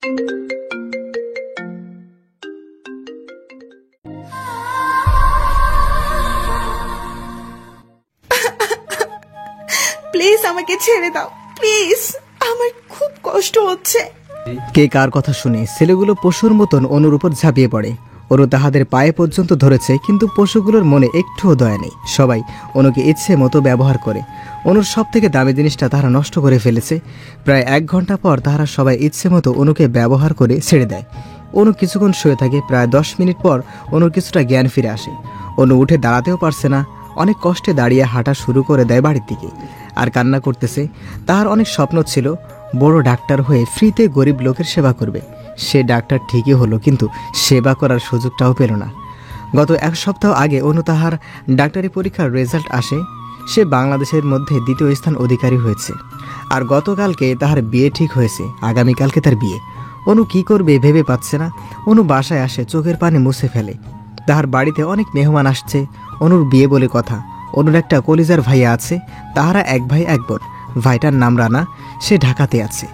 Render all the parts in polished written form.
Please আমাকে ছেড়ে দাও, প্লিজ, আমার খুব কষ্ট হচ্ছে। কে কার কথা শুনে ছেলেগুলো পশুর মতন অনুর উপর ঝাঁপিয়ে পড়ে। অনু তাহাদের পায়ে পর্যন্ত ধরেছে, কিন্তু পশুগুলোর মনে একটুও দয়া নেই। সবাই অনুকে ইচ্ছে মতো ব্যবহার করে। অনুর সব থেকে দামি জিনিসটা তারা নষ্ট করে ফেলেছে। প্রায় 1 ঘন্টা পর তারা সবাই ইচ্ছে মতো অনুকে ব্যবহার করে ছেড়ে দেয়। অনু কিছুক্ষণ শুয়ে থাকে। প্রায় 10 মিনিট পর অনুর কিছুটা জ্ঞান ফিরে আসে। অনু উঠে দাঁড়াতেও পারছে না, অনেক কষ্টে দাঁড়িয়ে হাঁটা শুরু করে দেয় বাড়ির দিকে, আর কান্না করতেছে। তার অনেক স্বপ্ন ছিল বড় ডাক্তার হয়ে ফ্রিতে গরিব লোকের সেবা করবে। সে ডাক্তার ঠিকই হলো, কিন্তু সেবা করার সুযোগটাও পেল না। গত 1 সপ্তাহ আগে অনু তাহার ডাক্তারি পরীক্ষার রেজাল্ট আসে। সে বাংলাদেশের মধ্যে 2য় স্থান অধিকারী হয়েছে। আর গতকালকে তাহার বিয়ে ঠিক হয়েছে, আগামীকালকে তার বিয়ে। অনু কি করবে ভেবে পাচ্ছে না। অনু বাসায় আসে, চোখের পানি মুছে ফেলে। তাহার বাড়িতে অনেক মেহমান আসছে। অনুর বিয়ে বলে কথা। অনুর একটা কলিজার ভাইয়া আছে, তাহারা 1 ভাই 1 বোন। ভাইটার নাম রানা, সে ঢাকাতে আছে।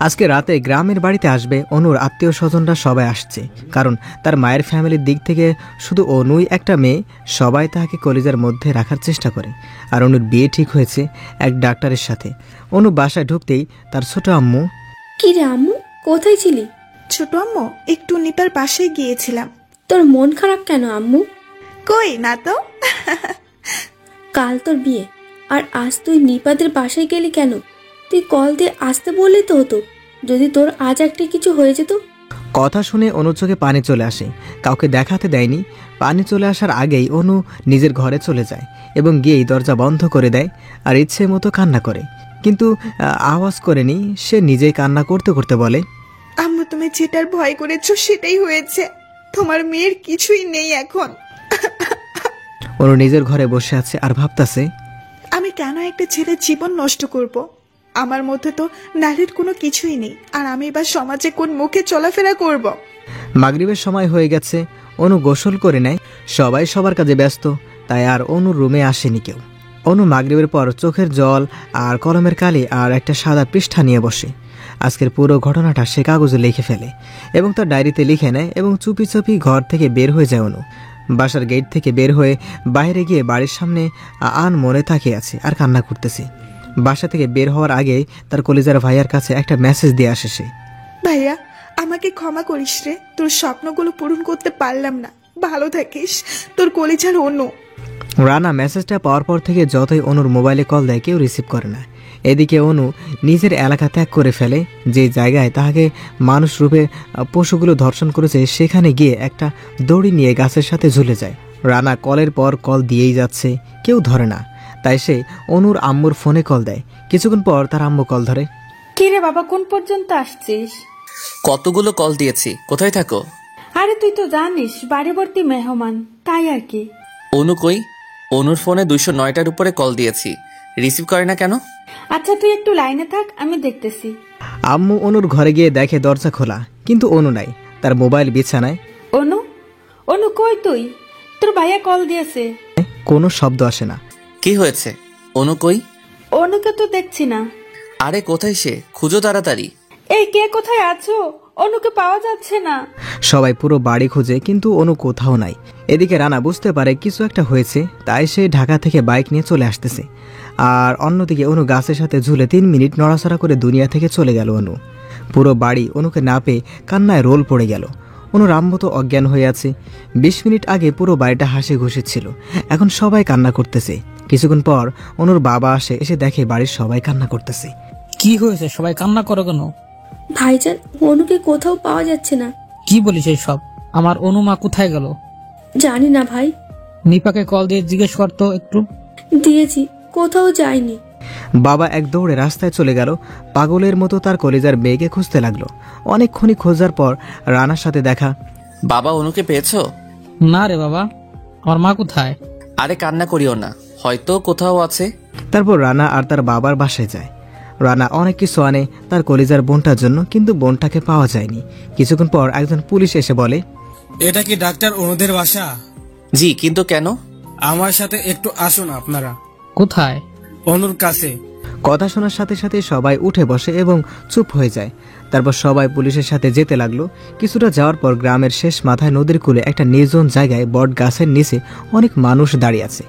আজকে রাতে গ্রামের বাড়িতে আসবে। অনুর আত্মীয় স্বজনরা সবাই আসছে, কারণ তার মায়ের ফ্যামিলির দিক থেকে শুধু অনুই একটা মেয়ে। সবাই তাকে কলিজার মধ্যে রাখার চেষ্টা করে। আর অনুর বিয়ে ঠিক হয়েছে এক ডাক্তারের সাথে। অনু বাসায় ঢুকতেই তার ছোট আম্মু, কি রে আম্মু, কোথায় ছিলি? ছোট আম্মু, একটু নিপার পাশে গিয়েছিলাম। তোর মন খারাপ কেন আম্মু? কই না তো। কাল তোর বিয়ে, আর আজ তুই নিপাদের বাসায় গেলি কেন? তুই কল দিয়ে আসতে বললি তো হতো, যদি তোর আজ একটা কিছু হয়ে যেত। কথা শুনে অনুর চোখে পানি চলে আসে। কাউকে দেখাতে দেয়নি। পানি চলে আসার আগেই অনু নিজের ঘরে চলে যায় এবং গিয়েই দরজা বন্ধ করে দেয়। আর ইচ্ছে মতো কান্না করে, কিন্তু আওয়াজ করেনি। সে নিজেই কান্না করতে করতে বলে, আম্মু, তুমি যেটার ভয় করেছো সেটাই হয়েছে। তোমার মেয়ের কিছুই নেই এখন। অনু নিজের ঘরে বসে আছে আর ভাবতাছে, আমি কেন একটা ছেলের জীবন নষ্ট করব? আমার মধ্যে তো নারীর কোনো কিছুই নেই, আর আমি এবার সমাজে কোন মুখে চলাফেরা করব? মাগরিবের সময় হয়ে গেছে। অনু গোসল করে নেয়। সবাই সবার কাজে ব্যস্ত, তাই আর অনুর রুমে আসেনি কেউ। অনু মাগরিবের পর চোখের জল আর কলমের কালি আর একটা সাদা পৃষ্ঠা নিয়ে বসে। আজকের পুরো ঘটনাটা সে কাগজে লিখে ফেলে এবং তার ডায়েরিতে লিখে নেয় এবং চুপি চুপি ঘর থেকে বের হয়ে যায় অনু। বাসার গেট থেকে বের হয়ে বাইরে গিয়ে বাড়ির সামনে মনে তাকিয়ে আছে আর কান্না করতেছে। বাসা থেকে বের হওয়ার আগে তার কলিজার ভাইয়ার কাছে একটা মেসেজ দিয়ে আসে সে, ভাইয়া, আমাকে ক্ষমা করিস রে, তোর স্বপ্নগুলো পূরণ করতে পারলাম না। ভালো থাকিস, তোর কলিজার অনু। রানা মেসেজটা পাওয়ার পর থেকে যতই অনুর মোবাইলে কল দেয়, কেউ রিসিভ করে না। এদিকে অনু নিজের এলাকা ত্যাগ করে ফেলে। যে জায়গায় তাহাকে মানুষ রূপে পশুগুলো ধর্ষণ করেছে, সেখানে গিয়ে একটা দড়ি নিয়ে গাছের সাথে ঝুলে যায়। রানা কলের পর কল দিয়েই যাচ্ছে, কেউ ধরে না। তাই সে অনুর আম্মুর ফোনে কল দেয়। কিছুক্ষণ পর তার আম্মু কল ধরে। কি রে বাবা, কোন পর্যন্ত আসছিস? কতগুলো কল দিয়েছি, কোথায় থাকো? আরে তুই তো জানিস বাড়ি ভর্তি মেহমান, তাই আর কি। অনু কই? অনুর ফোনে 209টার উপরে কল দিয়েছি, রিসিভ করে না কেন? আচ্ছা তুই একটু লাইনে থাক, আমি দেখতেছি। আম্মু অনুর ঘরে গিয়ে দেখে দরজা খোলা, কিন্তু অনু নাই। তার মোবাইল বিছানায়। অনু, অনু কই তুই? তোর ভাইয়া কল দিয়েছে। কোনো শব্দ আসে না। কি হয়েছে? অনু কই? অনুকে তো দেখছি না। আরে কোথায় সে? খুঁজো তাড়াতাড়ি। এই কে কোথায় আছো? অনুকে পাওয়া যাচ্ছে না। সবাই পুরো বাড়ি খুঁজে, কিন্তু অনু কোথাও নাই। এদিকে রানা বুঝতে পারে কিছু একটা হয়েছে, তাই সে ঢাকা থেকে বাইক নিয়ে চলে আসতেছে। আর অন্যদিকে অনু গাছের সাথে ঝুলে 3 মিনিট নড়াচড়া করে দুনিয়া থেকে চলে গেল অনু। পুরো বাড়ি অনুকে না পেয়ে কান্নায় রোল পড়ে গেল। অনুর আম্মু তো অজ্ঞান হয়ে আছে। 20 মিনিট আগে পুরো বাড়িটা হাসি খুশি ছিল, এখন সবাই কান্না করতেছে। কিছুক্ষণ পর অনুর বাবা আসে, এসে দেখে বাড়ির সবাই কান্না করতেছে। কি হয়েছে, সবাই কান্না করো কেন? ভাইজান, অনুকে কোথাও পাওয়া যাচ্ছে না। কি বলিস এই সব? আমার অনুমা কোথায় গেল? জানি না ভাই। নিপাকে কল দিয়ে জিজ্ঞেস করতো একটু। দিয়েছি, কোথাও যায়নি। বাবা এক দৌড়ে রাস্তায় চলে গেল। পাগলের মতো তার কলেজার মেয়েকে খুঁজতে লাগলো। অনেকক্ষণই খোঁজার পর রানার সাথে দেখা। বাবা, অনুকে পেয়েছো? না রে বাবা, আমার মা কোথায়? আরে কান্না করিও না, হয়তো কোথাও আছে। তারপর রানা আর তার বাবার বাসায় যায়। রানা অনেক কিছু আনে তার কলিজার বোনটার জন্য, কিন্তু বোনটাকে পাওয়া যায়নি। কিছুক্ষণ পর একজন পুলিশ এসে বলে, এটা কি ডাক্তার অনুদের বাসা? জি, কিন্তু কেন? আমার সাথে একটু আসুন আপনারা। কোথায়? অনুর কাছে। কথা শোনার সাথে সাথে সবাই উঠে বসে এবং চুপ হয়ে যায়। তারপর সবাই পুলিশের সাথে যেতে লাগলো। কিছুটা যাওয়ার পর গ্রামের শেষ মাথায় নদীর কূলে একটা নির্জন জায়গায় বট গাছের নিচে অনেক মানুষ দাঁড়িয়ে আছে।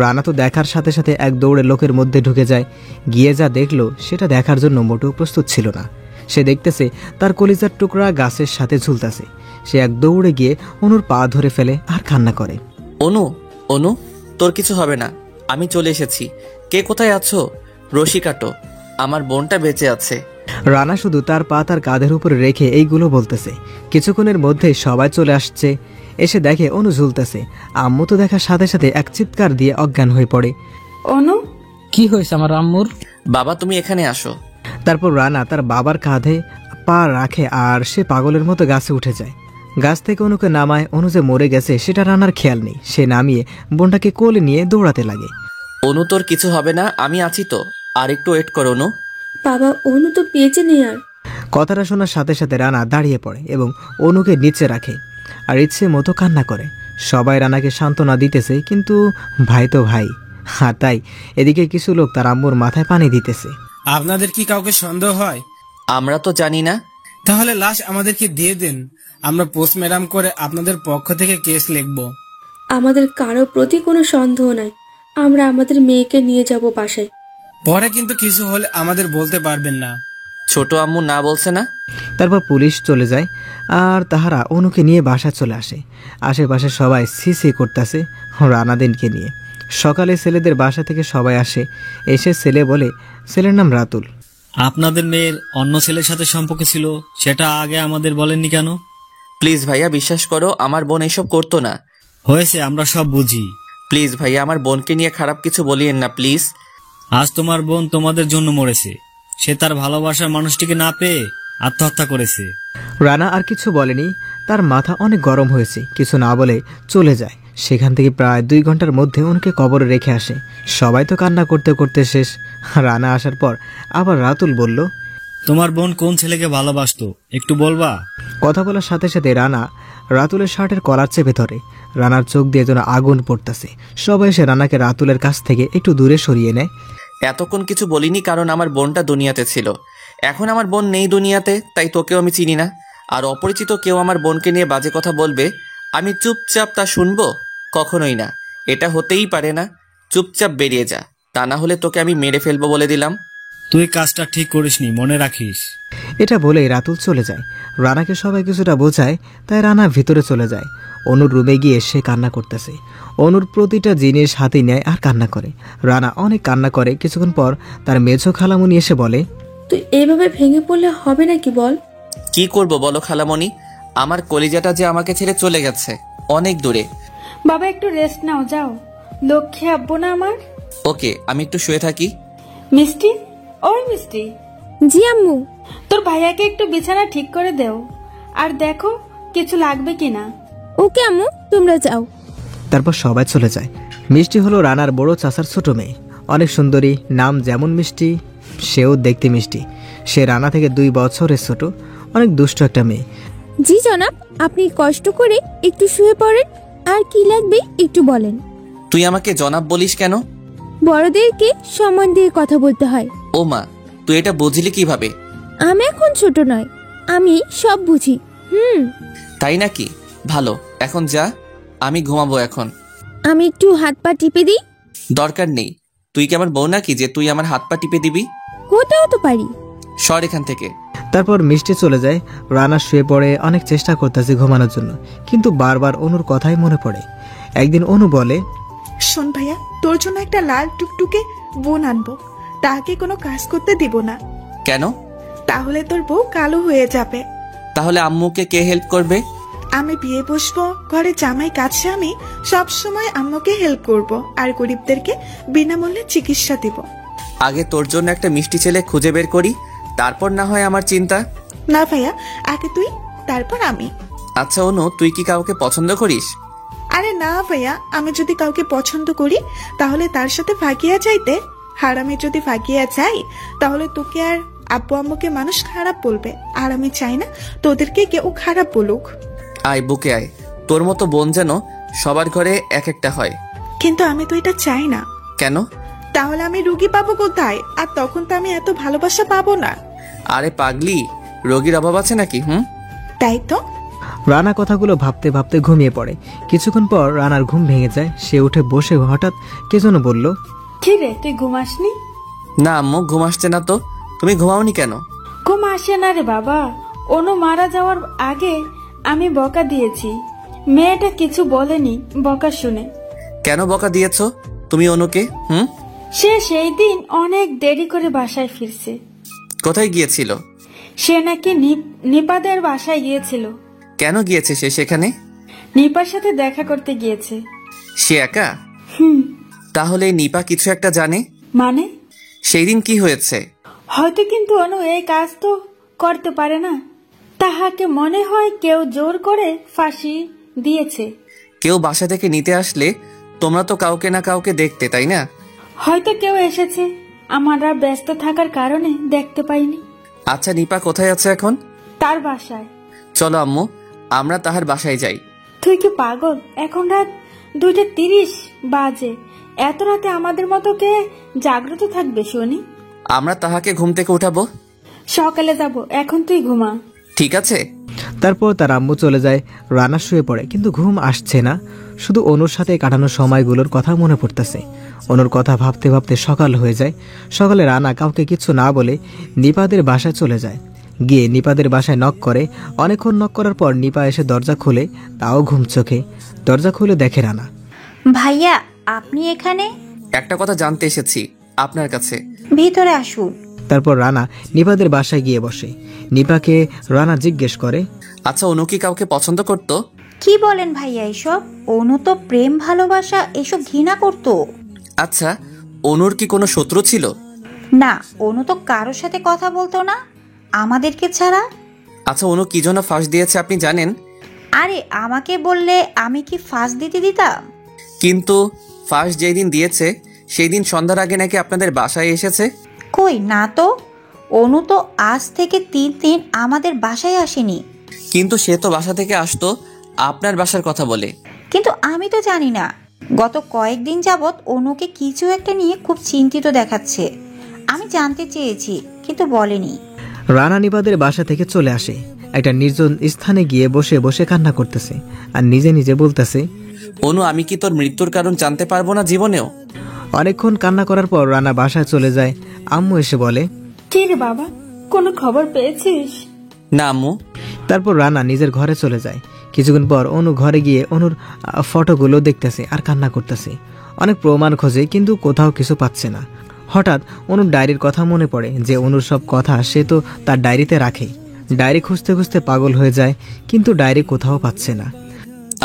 রানা তো দেখার সাথে সাথে এক দৌড়ে লোকের মধ্যে ঢুকে যায়। গিয়ে যা দেখলো সেটা দেখার জন্য মোটেও প্রস্তুত ছিল না। সে দেখতেছে তার কলিজার টুকরা গাছের সাথে ঝুলতেছে। সে এক দৌড়ে গিয়ে অনুর পা ধরে ফেলে আর কান্না করে। অনু, অনু, তোর কিছু হবে না, আমি চলে এসেছি। কে কোথায় আছো? রশি কাটো, আমার বোনটা বেঁচে আছে। রানা শুধু তার পা তার কাঁধের উপরে রেখে এইগুলো বলতেছে। কিছুক্ষণের মধ্যেই সবাই চলে আসছে। এসে দেখে অনু ঝুলতেছে। আম্মু তো দেখার সাথে সাথে এক চিৎকার দিয়ে অজ্ঞান হয়ে পড়ে। অনু, কি হয়েছে আমার আম্মুর? বাবা, তুমি এখানে আসো। তারপর রানা তার বাবার কাঁধে পা রাখে আর সে পাগলের মতো গাছে উঠে যায়। গাছ থেকে অনুকে নামায়। অনু যে মরে গেছে সেটা রানার খেয়াল নেই। সে নামিয়ে বোনটাকে কোলে নিয়ে দৌড়াতে লাগে। অনু, তোর কিছু হবে না, আমি আছি তো, আর একটু ওয়েট করো অনু। বাবা, অনু তো বেঁচে নেই আর। কথাটা শোনার সাথে সাথে রানা দাঁড়িয়ে পড়ে এবং অনুকে নিচে রাখে আর ইচ্ছে মতো কান্না করে। সবাই রানাকে সান্ত্বনা দিতেছে, কিন্তু ভাই তো ভাই। আর তাই এদিকে কিছু লোক তার আম্মুর মাথায় পানি দিতেছে। আপনাদের কি কাউকে সন্দেহ হয়? আমরা তো জানি না। তাহলে লাশ আমাদেরকে দিয়ে দেন, আমরা পোস্টমর্টম করে আপনাদের পক্ষ থেকে কেস লিখব। আমাদের কারো প্রতি কোনো সন্দেহ নাই। আমরা আমাদের মেয়েকে নিয়ে যাব বাসায়। পরে কিন্তু কিছু হলে আমাদের বলতে পারবেন না। ছোট আম্মু না বলছে না? তারপর পুলিশ চলে যায় আর তাহারা অনুকে নিয়ে বাসা চলে আসে। আশেপাশে সবাই সিসি করতেছে রানাদিনকে নিয়ে। সকালে ছেলেদের বাসা থেকে সবাই আসে। এসে ছেলে বলে, ছেলের নাম রাতুল। আপনাদের মেয়ের অন্য ছেলের সাথে সম্পর্ক ছিল, সেটা আগে আমাদের বলেননি কেন? প্লিজ ভাইয়া, বিশ্বাস করো, আমার বোন এসব করতো না। হয়েছে, আমরা সব বুঝি। প্লিজ ভাইয়া, আমার বোনকে নিয়ে খারাপ কিছু বলিয়েন না প্লিজ। আজ তোমার বোন তোমাদের জন্য মরেছে। সে তার ভালোবাসার মানুষটিকে না পেয়ে আত্মহত্যা করেছে। রানা আর কিছু বলেনি। তার মাথা অনেক গরম হয়েছে। কিছু না বলে চলে যায়। সেখান থেকে প্রায় 2 ঘন্টার মধ্যে ওনাকে কবরে রেখে আসে। সবাই তো কান্না করতে করতে শেষ। রানা আসার পর আবার রাতুল বলল, তোমার বোন কোন ছেলেকে ভালোবাসতো একটু বলবা? কথা বলার সাথে সাথে রানা রাতুলের শার্টের কলার চেপে ধরে। রানার চোখ দিয়ে যেন আগুন পড়তেছে। সবাই এসে রানাকে রাতুলের কাছ থেকে একটু দূরে সরিয়ে নেয়। এতক্ষণ কিছু বলিনি কারণ আমার বোনটা দুনিয়াতে ছিল। এখন আমার বোন নেই দুনিয়াতে, তাই তোকেও আমি চিনি না। আর অপরিচিত কেউ আমার বোনকে নিয়ে বাজে কথা বলবে, আমি চুপচাপ তা শুনবো? কখনোই না, এটা হতেই পারে না। চুপচাপ বেরিয়ে যা, তা না হলে তোকে আমি মেরে ফেলবো বলে দিলাম। তুই কাজটা ঠিক করিসনি, মনে রাখিস। এটা বলেই রাতুল চলে যায়। রানাকে সবাই কিছুটা বোঝায়, তাই রানা ভিতরে চলে যায়। অনুর রুমে গিয়ে সে কান্না করতেছে। অনুর প্রতিটা জিনিস হাতে নেয় আর কান্না করে। রানা অনেক কান্না করে। কিছুক্ষণ পর তার মেঝো খালামুনি এসে বলে, তুই এভাবে ভেঙে পড়লে হবে নাকি বল? কি করব বলো খালামণি, আমার কলিজাটা যে আমাকে ছেড়ে চলে গেছে অনেক দূরে। বাবা একটু রেস্ট নাও, যাও। লক্ষ্যে আব্বু না আমার। ওকে, আমি একটু শুয়ে থাকি। মিষ্টি, ওই মিষ্টি, জি আম্মু। তোর ভাইয়াকে একটু বিছানা ঠিক করে দেও, আর দেখো কিছু লাগবে কিনা। ওকে আম্মু, তোমরা যাও। তারপর সবাই চলে যায়। মিষ্টি হলো রানার বড় চাচার ছোট মেয়ে। অনেক সুন্দরী, নাম যেমন মিষ্টি সেও দেখতে মিষ্টি। সে রানা থেকে 2 বছরের ছোট। অনেক দুষ্ট একটা মেয়ে। জি জনাব, আপনি কষ্ট করে একটু শুয়ে পড়েন। আর কি লাগবে একটু বলেন। তুই আমাকে জনাব বলিস কেন? বড়দেরকে সম্মান দিয়ে কথা বলতে হয়। ও মা, তুই এটা বুঝলি কিভাবে? আমি এখন ছোট নয়, আমি সব বুঝি। তাই নাকি? ভালো, এখন যা, আমি ঘুমাবো এখন। আমি একটু হাত পা টিপে দিই? দরকার নেই। তুই কি আমার বউ নাকি যে তুই আমার হাত পা টিপে দিবি? হতেও তো পারি। সর এখান থেকে। তারপর মিষ্টি চলে যায়। রানা শুয়ে পড়ে। অনেক চেষ্টা করতেছে ঘুমানোর জন্য, কিন্তু বারবার অনুর কথাই মনে পড়ে। একদিন অনু বলে, শোন ভাইয়া, তোর জন্য একটা লাল টুকটুকে বোন আনবো। তাকে কোনো কাজ করতে দিব না। কেন? তাহলে তোর বউ কালো হয়ে যাবে। তাহলে আম্মুকে কে হেল্প করবে? আমি বিয়ে বসবো, ঘরে জামাই কাছে, আমি সব সময় আম্মুকে হেল্প করব আর গরিবদেরকে বিনামূল্যে চিকিৎসা দিব। আগে তোর জন্য একটা মিষ্টি ছেলে খুঁজে বের করি, তারপর না হয় আমার চিন্তা। না ভাইয়া, আগে তুই, তারপর আমি। আচ্ছা অনু, তুই কি কাউকে পছন্দ করিস? আরে না ভাইয়া, আমি যদি কাউকে পছন্দ করি তাহলে তার সাথে ভাগিয়া যাইতে। আর আমি যদি ভাগিয়া যাই তাহলে তোকে আর আব্বু আম্মুকে মানুষ খারাপ বলবে, আর আমি চাই না তোদেরকে কেউ খারাপ বলুক। আয় বুকে আয়, তোর মতো বোন যেন সবার ঘরে এক একটা হয়। কিন্তু আমি তো এটা চাই না। কেন? তাহলে আমি রুগী পাবো কোথায়? আর তখন তো আমি এত ভালোবাসা পাবো না। আরে পাগলি, রোগীর অভাব আছে নাকি? তাই তো। রানা কথাগুলো ভাবতে ভাবতে ঘুমিয়ে পড়ে। কিছুক্ষণ পর রানার ঘুম ভেঙে যায়। সে উঠে বসে হঠাৎ কে যেন বলল, কি রে, তুই ঘুমাসনি? না আম্মু, ঘুম আসছে না তো। তুমি ঘুমাওনি কেন? ঘুম আসে না রে বাবা। অনু মারা যাওয়ার আগে আমি বকা দিয়েছি, মেয়েটা কিছু বলেনি বকা শুনে। কেন বকা দিয়েছো তুমি অনুকে? সে সেই দিন অনেক দেরি করে বাসায় ফিরছে। কোথায় গিয়েছিল? সে নাকি নিপাদের বাসায় গিয়েছিল। কেন গিয়েছে সে সেখানে? নিপার সাথে দেখা করতে গিয়েছে। সে একা? তাহলে নিপা কিছু একটা জানে। মানে? সেই দিন কি হয়েছে? হয়তো, কিন্তু অনু এই কাজ তো করতে পারে না। তাহাকে মনে হয় কেউ জোর করে ফাঁসি দিয়েছে। কেউ বাসা থেকে নিতে আসলে তোমরা তো কাউকে না কাউকে দেখতে, তাই না? হয়তো কেউ এসেছে, আমরা ব্যস্ত থাকার কারণে দেখতে পাইনি। আচ্ছা, নিপা কোথায় আছে এখন? তার বাসায়। চলো আম্মু, আমরা তাহার বাসায় যাই। তুই কি পাগল? এখন রাত 2:30 বাজে। এত রাতে আমাদের মতো কে জাগ্রত থাকবে শুনি? আমরা তাহাকে ঘুম থেকে উঠাবো। সকালে যাব, এখন তুই ঘুমা। ঠিক আছে। তারপর তার আম্মু চলে যায়। রানা শুয়ে পড়ে, কিন্তু ঘুম আসছে না। শুধু অনুর সাথে কাটানো সময়গুলোর কথা মনে পড়তেছে। অনুর কথা ভাবতে ভাবতে সকাল হয়ে যায়। সকালে রানা কাউকে কিছু না বলে নিপাদের বাসায় চলে যায়। গিয়ে নিপাদের বাসায় নক করে। অনেকক্ষণ নক করার পর নিপা এসে দরজা খুলে, তাও ঘুম চোখে। দরজা খুলে দেখে রানা। ভাইয়া, আপনি এখানে? একটা কথা জানতে এসেছি আপনার কাছে। ভিতরে আসুন। তারপর রানা নিপাদের বাসায় গিয়ে বসে। নিপাকে রানা জিজ্ঞেস করে, আচ্ছা, অনু কি কাউকে পছন্দ করতো? কি বলেন ভাইয়া এসব? অনু তো প্রেম ভালোবাসা এসব ঘৃণা করতো। আচ্ছা, অনুর কি কোনো শত্রু ছিল? না, অনু তো কারোর সাথে কথা বলতো না, আমাদেরকে ছাড়া। আচ্ছা, অনু কি জন্য ফাঁস দিয়েছে আপনি জানেন? আরে আমাকে বললে আমি কি ফাঁস দিতাম? কিন্তু ফাঁস যেই দিন দিয়েছে সেই দিন সন্ধ্যার আগে নাকি আপনাদের বাসায় এসেছে। কই না তো, অনু তো আজ থেকে 3 দিন আমাদের বাসায় আসেনি। কিন্তু সে তো বাসা থেকে আসতো আপনার বাসার কথা বলে। কিন্তু আমি তো জানি না। গত কয়েকদিন যাবৎ অনুকে কিছু একটা নিয়ে খুব চিন্তিত দেখাচ্ছে। আমি জানতে চেয়েছি, কিন্তু বলেনি। রানা নিপাদের বাসা থেকে চলে আসে। একটা নির্জন স্থানে গিয়ে বসে বসে কান্না করতেছে আর নিজে নিজে বলতেছে, অনু, আমি কি তোর মৃত্যুর কারণ জানতে পারবো না জীবনেও? অনেকক্ষণ কান্না করার পর রানা বাসায় চলে যায়। আম্মু এসে বলে, কি রে বাবা, কোনো খবর পেয়েছিস? না আম্মু। তারপর রানা নিজের ঘরে চলে যায়। কিছুক্ষণ পর অনু ঘরে গিয়ে অনুর ফটোগুলো দেখতেছে আর কান্না করতেছে। অনেক প্রমাণ খোঁজে, কিন্তু কোথাও কিছু পাচ্ছে না। হঠাৎ অনুর ডায়েরির কথা মনে পড়ে যে অনুর সব কথা সে তো তার ডায়েরিতে রাখে। ডায়েরি খুঁজতে খুঁজতে পাগল হয়ে যায়, কিন্তু ডায়েরি কোথাও পাচ্ছে না।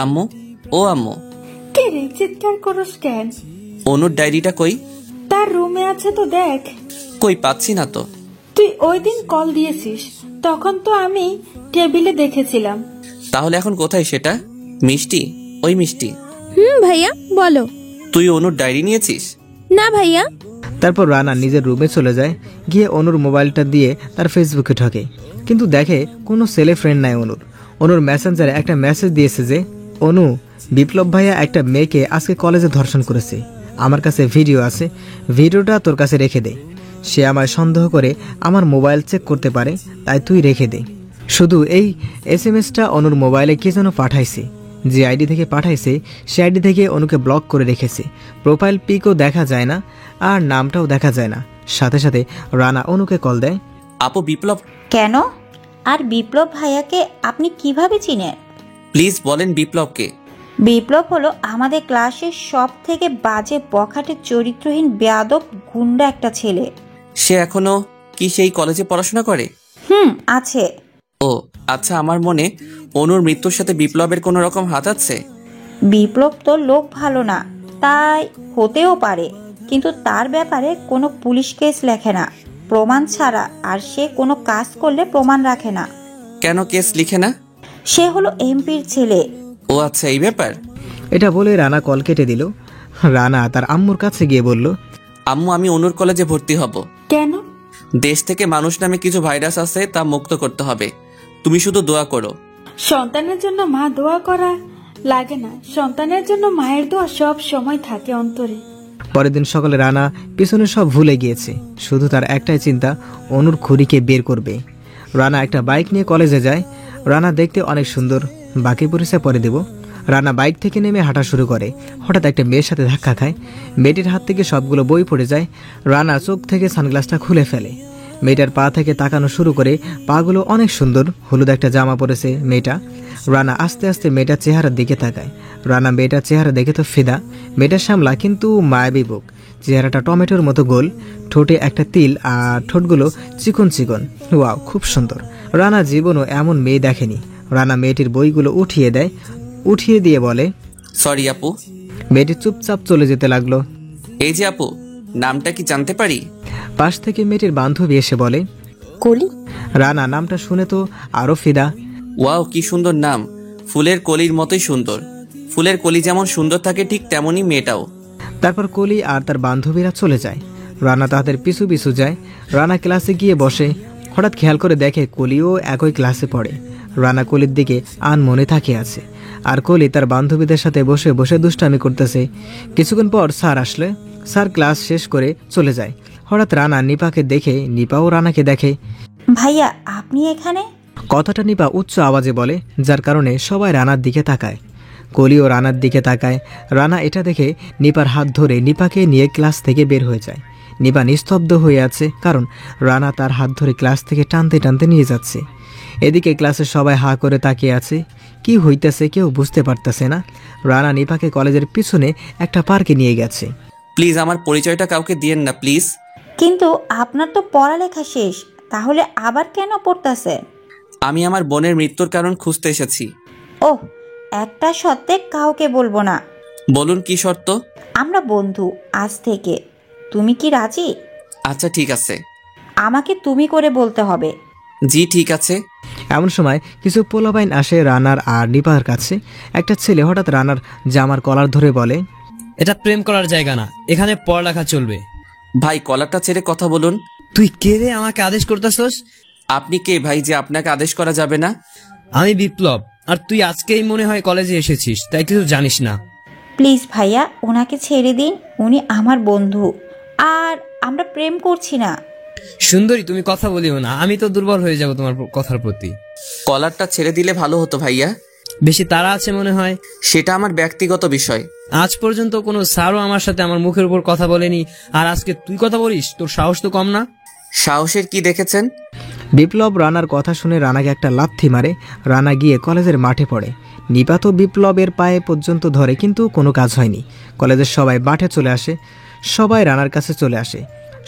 আম্মু, ও আম্মু। কে রে, চিৎকার করস কেন? অনুর ডায়েরিটা কই? তার রুমে আছে তো, দেখ। কই, পাচ্ছি না তো। তুই ওই দিন কল দিয়েছিস, তখন তো আমি টেবিলে দেখেছিলাম। তাহলে এখন কোথায় সেটা? মিষ্টি, ওই মিষ্টি। ভাইয়া বলো। তুই অনুর ডায়েরি নিয়েছিস? না ভাইয়া। তারপর রানা নিজের রুমে চলে যায়। গিয়ে অনুর মোবাইলটা দিয়ে তার ফেসবুকে ঢোকে, কিন্তু দেখে কোনো ছেলে ফ্রেন্ড নাই অনুর। অনুর মেসেঞ্জারে একটা মেসেজ দিয়েছে যে, অনু, বিপ্লব ভাইয়া একটা মেয়েকে আজকে কলেজে ধর্ষণ করেছে। আমার কাছে ভিডিও আছে, ভিডিওটা তোর কাছে রেখে দে। সে আমায় সন্দেহ করে আমার মোবাইল চেক করতে পারে, তাই তুই রেখে দে। শুধু এই SMS-টা অনুর মোবাইলে কে যেন পাঠাইছে। যে আইডি থেকে পাঠাইছে সে আইডি থেকে অনুকে ব্লক করে রেখেছে। প্রোফাইল পিকও দেখা যায় না, আর নামটাও দেখা যায় না। সাথে সাথে রানা অনুকে কল দেয়। আপু, বিপ্লব। কেন? আর বিপ্লব ভাইয়াকে আপনি কিভাবে চিনেন? প্লিজ বলেন বিপ্লবকে। বিপ্লব হলো আমাদের ক্লাসের সব থেকে বাজে বখাটে চরিত্রহীন বেয়াদব গুন্ডা একটা ছেলে। সে এখনো কি সেই কলেজে পড়াশোনা করে? আছে। ও আচ্ছা, আমার মনে অনুর মৃত্যুর সাথে বিপ্লবের কোনো রকম হাত আছে। বিপ্লব তো লোক ভালো না, তাই হতেও পারে, কিন্তু তার ব্যাপারে কোনো পুলিশ কেস লেখে না প্রমাণ ছাড়া, আর সে কোনো কাজ করলে প্রমাণ রাখে না। কেন কেস লিখে না? সে হলো এমপির ছেলে। ও আচ্ছা, এই ব্যাপার। এটা বলে রানা কল কেটে দিল। রানা তার আম্মুর কাছে গিয়ে বলল, আম্মু, আমি অনুর কলেজে ভর্তি হব। কেন? দেশ থেকে মানুষ নামে কিছু ভাইরাস আছে, তা মুক্ত করতে হবে। তুমি শুধু দোয়া করো। সন্তানের জন্য মা দোয়া করা লাগে না, সন্তানের জন্য মায়ের দোয়া সব সময় থাকে অন্তরে। পরের দিন সকালে রানা পিছনে সব ভুলে গিয়েছে, শুধু তার একটাই চিন্তা অনুর খুঁড়িকে বের করবে। রানা একটা বাইক নিয়ে কলেজে যায়। রানা দেখতে অনেক সুন্দর, বাকি পরিচয় পরে দেব। রানা বাইক থেকে নেমে হাঁটা শুরু করে। হঠাৎ একটা মেয়ের সাথে ধাক্কা খায়। মেয়েটির হাত থেকে সবগুলো বই পড়ে যায়। রানা চোখ থেকে সানগ্লাসটা খুলে ফেলে। মেয়েটার পা থেকে তাকানো শুরু করে। পাগুলো অনেক সুন্দর, হলুদ একটা জামা পরেছে মেয়েটা। রানা আস্তে আস্তে মেয়েটার চেহারার দিকে তাকায়। রানা মেয়েটার চেহারা দেখে তো ফিদা। মেয়েটা শ্যামলা কিন্তু মায়াবী বুক, চেহারাটা টমেটোর মতো গোল, ঠোঁটে একটা তিল আর ঠোঁটগুলো চিকন চিকন। ওয়াও, খুব সুন্দর। রানা জীবনও এমন মেয়ে দেখেনি। রানা মেয়েটির বইগুলো উঠিয়ে দিয়ে বলে, সরি আপু। মেয়েটি চুপচাপ চলে যেতে লাগলো। এই যে আপু, নামটা কি জানতে পারি? পাশ থেকে মেয়েটির বান্ধবী এসে বলে, কলি। রানা নামটা শুনে তো আরো ফিদা। ওয়াও, কি সুন্দর নাম, ফুলের কলির মতোই সুন্দর। ফুলের কলি যেমন সুন্দর থাকে ঠিক তেমনই মেয়েটাও। তারপর কলি আর তার বান্ধবীরা চলে যায়। রানা তাদের পিছু পিছু যায়। রানা ক্লাসে গিয়ে বসে। হঠাৎ খেয়াল করে দেখে কলিও একই ক্লাসে পড়ে। রানা কলির দিকে আনমনে তাকিয়ে আছে, আর কলি তার বান্ধবীদের সাথে বসে বসে দুষ্টামি করতেছে। কিছুক্ষণ পর স্যার আসলে। স্যার ক্লাস শেষ করে চলে যায়। হঠাৎ রানা নিপাকে দেখে, নিপাও রানাকে দেখে। ভাইয়া, আপনি এখানে? কথাটা নিপা উচ্চ আওয়াজে বলে, যার কারণে সবাই রানার দিকে তাকায়। কলিও রানার দিকে তাকায়। রানা এটা দেখে নিপার হাত ধরে নিপাকে নিয়ে ক্লাস থেকে বের হয়ে যায়। নিপা নিস্তব্ধ হয়ে আছে, কারণ রানা তার হাত ধরে ক্লাস থেকে টানতে টানতে নিয়ে যাচ্ছে। এদিকে ক্লাসে সবাই হা করে তাকিয়ে আছে, কি হইতেছে কেউ বুঝতে পারতেছে না। রানা নিপাকে কলেজের পিছনে একটা পার্কে নিয়ে গেছে। প্লিজ আমার পরিচয়টা কাউকে দিয়েন না প্লিজ। কিন্তু আপনার তো পড়ালেখা শেষ, তাহলে আবার কেন পড়তেছে? আমি আমার বোনের মৃত্যুর কারণ খুঁজতে এসেছি। ওহ, একটা সত্ত্বে কাউকে বলবো না। বলুন কি শর্ত? আমরা বন্ধু আজ থেকে। তুমি কি রাজি? আচ্ছা ঠিক আছে। আমাকে তুমি করে বলতে হবে। জি ঠিক আছে। এমন সময় কিছু পোলাপাইন আসে রানার আর নিপার কাছে। একটা ছেলে হঠাৎ রানার জামার কলার ধরে বলে, এটা প্রেম করার জায়গা না, এখানে পড়ালেখা চলবে। ভাই কলারটা ছেড়ে কথা বলুন। তুই কে রে আমাকে আদেশ করতেছস? আপনি কে ভাই যে আপনাকে আদেশ করা যাবে না? আমি বিপ্লব, আর তুই আজকেই মনে হয় কলেজে এসেছিস, তাই কিছু জানিস না। প্লিজ ভাইয়া, ওনাকে ছেড়ে দিন। উনি আমার বন্ধু, আর আমরা প্রেম করছি না। সুন্দরী, তুমি কথা বলিও না, আমি তো দুর্বল হয়ে যাব তোমার কথার প্রতি। কলারটা ছেড়ে দিলে ভালো হতো ভাইয়া। বেশি তাড়া আছে মনে হয়। সেটা আমার ব্যক্তিগত বিষয়। আজ পর্যন্ত কোনো স্যারও আমার সাথে আমার মুখের উপর কথা বলেনি, আর আজকে তুই কথা বলিস? তোর সাহস তো কম না। সাহসের কি দেখেছেন? বিপ্লব রানার কথা শুনে রানাকে একটা লাথি মারে। রানা গিয়ে কলেজের মাঠে পড়ে। নিপা তো বিপ্লবের পায়ে পর্যন্ত ধরে, কিন্তু কোনো কাজ হয়নি। কলেজের সবাই মাঠে চলে আসে। সবাই রানার কাছে চলে আসে।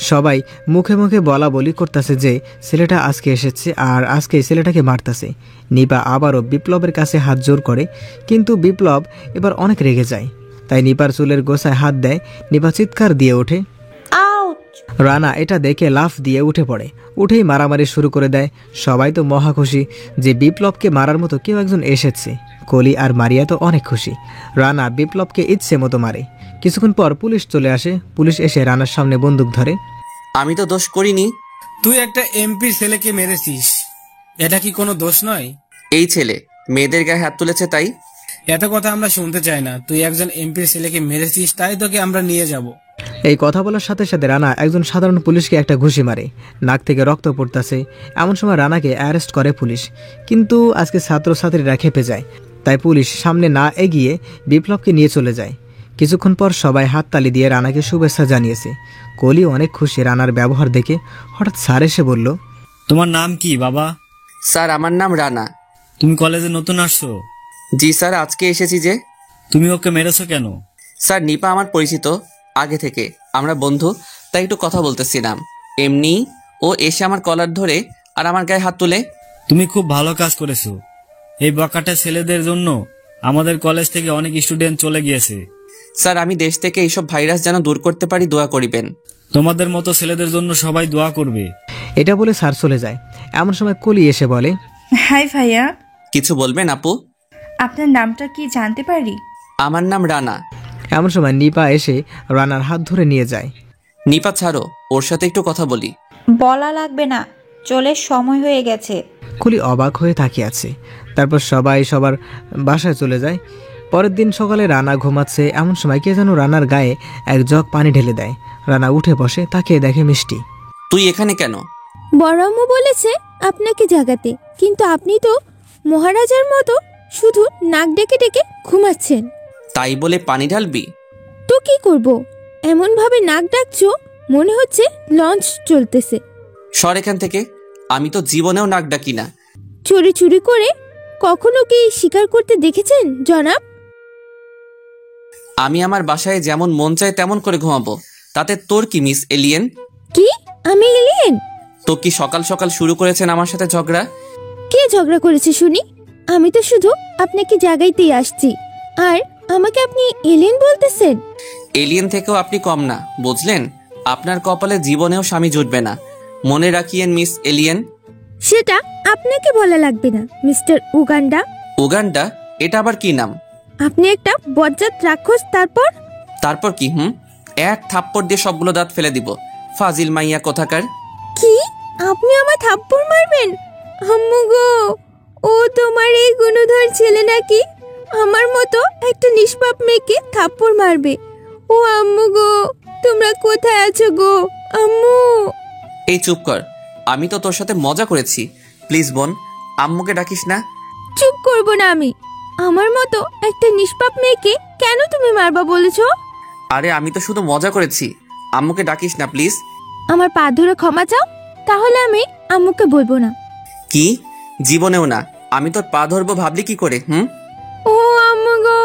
সবাই মুখে মুখে বলা বলি করতেছে যে ছেলেটা আজকে এসেছে আর আজকে ছেলেটাকে মারতেছে। নিপা আবারও বিপ্লবের কাছে হাত জোর করে, কিন্তু বিপ্লব এবার অনেক রেগে যায়। তাই নিপার চুলের গোছায় হাত দেয়। নিপা চিৎকার দিয়ে ওঠে। রানা এটা দেখে লাফ দিয়ে উঠে পড়ে। উঠেই মারামারি শুরু করে দেয়। সবাই তো মহা খুশি যে বিপ্লবকে মারার মতো কেউ একজন এসেছে। কলি আর মারিয়া তো অনেক খুশি। রানা বিপ্লবকে ইচ্ছে মতো মারে। কিছুক্ষণ পর পুলিশ চলে আসে। পুলিশ এসে রানার সামনে বন্দুক ধরে। আমি তো দোষ করিনি। তুই একটা এমপি ছেলেকে মেরেছিস, এটা কি কোনো দোষ নয়? এই ছেলে মেয়েদের গায়ে হাত তুলেছে তাই? এত কথা আমরা শুনতে চাই না। তুই একজন এমপি ছেলেকে মেরেছিস, তাই তোকে আমরা নিয়ে যাব। এই কথা বলার সাথে সাথে রানা একজন সাধারণ পুলিশকে একটা ঘুষি মারে। নাক থেকে রক্ত পড়তেছে। এমন সময় রানাকে অ্যারেস্ট করে পুলিশ। কিন্তু আজকে ছাত্রছাত্রীরা খেপে যায়, তাই পুলিশ সামনে না এগিয়ে বিপ্লবকে নিয়ে চলে যায়। কিছুক্ষণ পর সবাই হাততালি দিয়ে রানাকে শুভেচ্ছা জানিয়েছে। কলি অনেক খুশি রানার ব্যবহার দেখে। হঠাৎ স্যার এসে বলল, তোমার নাম কি বাবা? স্যার আমার নাম রানা। তুমি কলেজে নতুন আসছো? জি স্যার, আজকে এসেছি। যে তুমি ওকে মেরেছো কেন? স্যার নিপা আমার পরিচিত আগে থেকে, আমরা বন্ধু, তাই একটু কথা বলতেছিলাম। এমনি ও এসে আমার কলার ধরে আর আমার গায়ে হাত তুলে। তুমি খুব ভালো কাজ করেছো। এই বকাটা ছেলেদের জন্য আমাদের কলেজ থেকে অনেক স্টুডেন্ট চলে গিয়েছে। স্যার আমি দেশ থেকে এইসব ভাইরাস যেন দূর করতে পারি, দোয়া করিবেন। তোমাদের মতো ছেলেদের জন্য সবাই দোয়া করবে। এটা বলে স্যার চলে যায়। এমন সময় কলি এসে বলে, হাই ভাইয়া, কিছু বলবেন আপু? আপনার নামটা কি জানতে পারি? আমার নাম রানা। এমন সময় নিপা এসে রানার হাত ধরে নিয়ে যায়। নিপা ছাড়ো, ওর সাথে একটু কথা বলি। বলা লাগবে না, চলে সময় হয়ে গেছে। কলি অবাক হয়ে তাকিয়ে আছে। তারপর সবাই সবার বাসায় চলে যায়। পরের দিন সকালে রানা ঘুমাচ্ছে, এমন সময় কে যেন রানার গায়ে এক জগ পানি ঢেলে দেয়। রানা উঠে বসে, তাকে দেখে মিষ্টি। তুই এখানে কেন? বড় আম্মু বলেছে আপনাকে জাগাতে, কিন্তু আপনি তো মহারাজার মতো শুধু নাক ডেকে ডেকে ঘুমাচ্ছেন। তাই বলে পানি ঢালবি? তো কি করব, এমন ভাবে নাক ডাকছো মনে হচ্ছে লঞ্চ চলতেছে। সর এখান থেকে, আমি তো জীবনেও নাক ডাকি না। চুরি চুরি করে কখনো কি শিকার করতে দেখেছেন জনাব? আমি আমার বাসায় যেমন মন চায় তেমন করে ঘুমাবো, তাতে তোর কি মিস এলিয়েন? কি আমি এলিয়েন? তো কি সকাল সকাল শুরু করেছেন আমার সাথে ঝগড়া? কে ঝগড়া করেছে শুনি? আমি তো শুধু আপনাকে জাগাইতেই আসছি, আর আমাকে আপনি এলিয়েন বলতেছেন? এলিয়েন থেকেও আপনি কম না, বুঝলেন? আপনার কপালে জীবনেও স্বামী জুটবে না, মনে রাখিয়েন মিস এলিয়েন। সেটা আপনাকে বলা লাগবে না মিস্টার উগান্ডা। উগান্ডা? এটা আবার কি নাম? আপনি একটা বজ্জাত রাক্ষস। তারপর কি? এক থাপ্পড় দিয়ে সবগুলো দাঁত ফেলে দিব, ফাজিল মাইয়া কোথাকার। কি? আপনি আমার থাপ্পড় মারবেন? আম্মু গো, ও তোমার এই গুণধর ছেলে নাকি আমার মতো একটা নিষ্পাপ মেয়েকে থাপ্পড় মারবে? ও আম্মু গো, তোমরা কোথায় আছো গো আম্মু? এই চুপ কর, আমি তো তোর সাথে মজা করেছি। প্লিজ বোন, আম্মুকে ডাকিস না। চুপ করব না আমি। আমার মতো একটা নিষ্পাপ মেয়েকে কেন তুমি মারবা বলেছো? আরে আমি তো শুধু মজা করেছি, আম্মুকে ডাকিস না প্লিজ। আমার পা ধরে ক্ষমা চাও, তাহলে আমি আম্মুকে বলবো না। কি? জীবনেও না। আমি তোর পা ধরবো ভাবলি কি করে? ও আম্মু গো।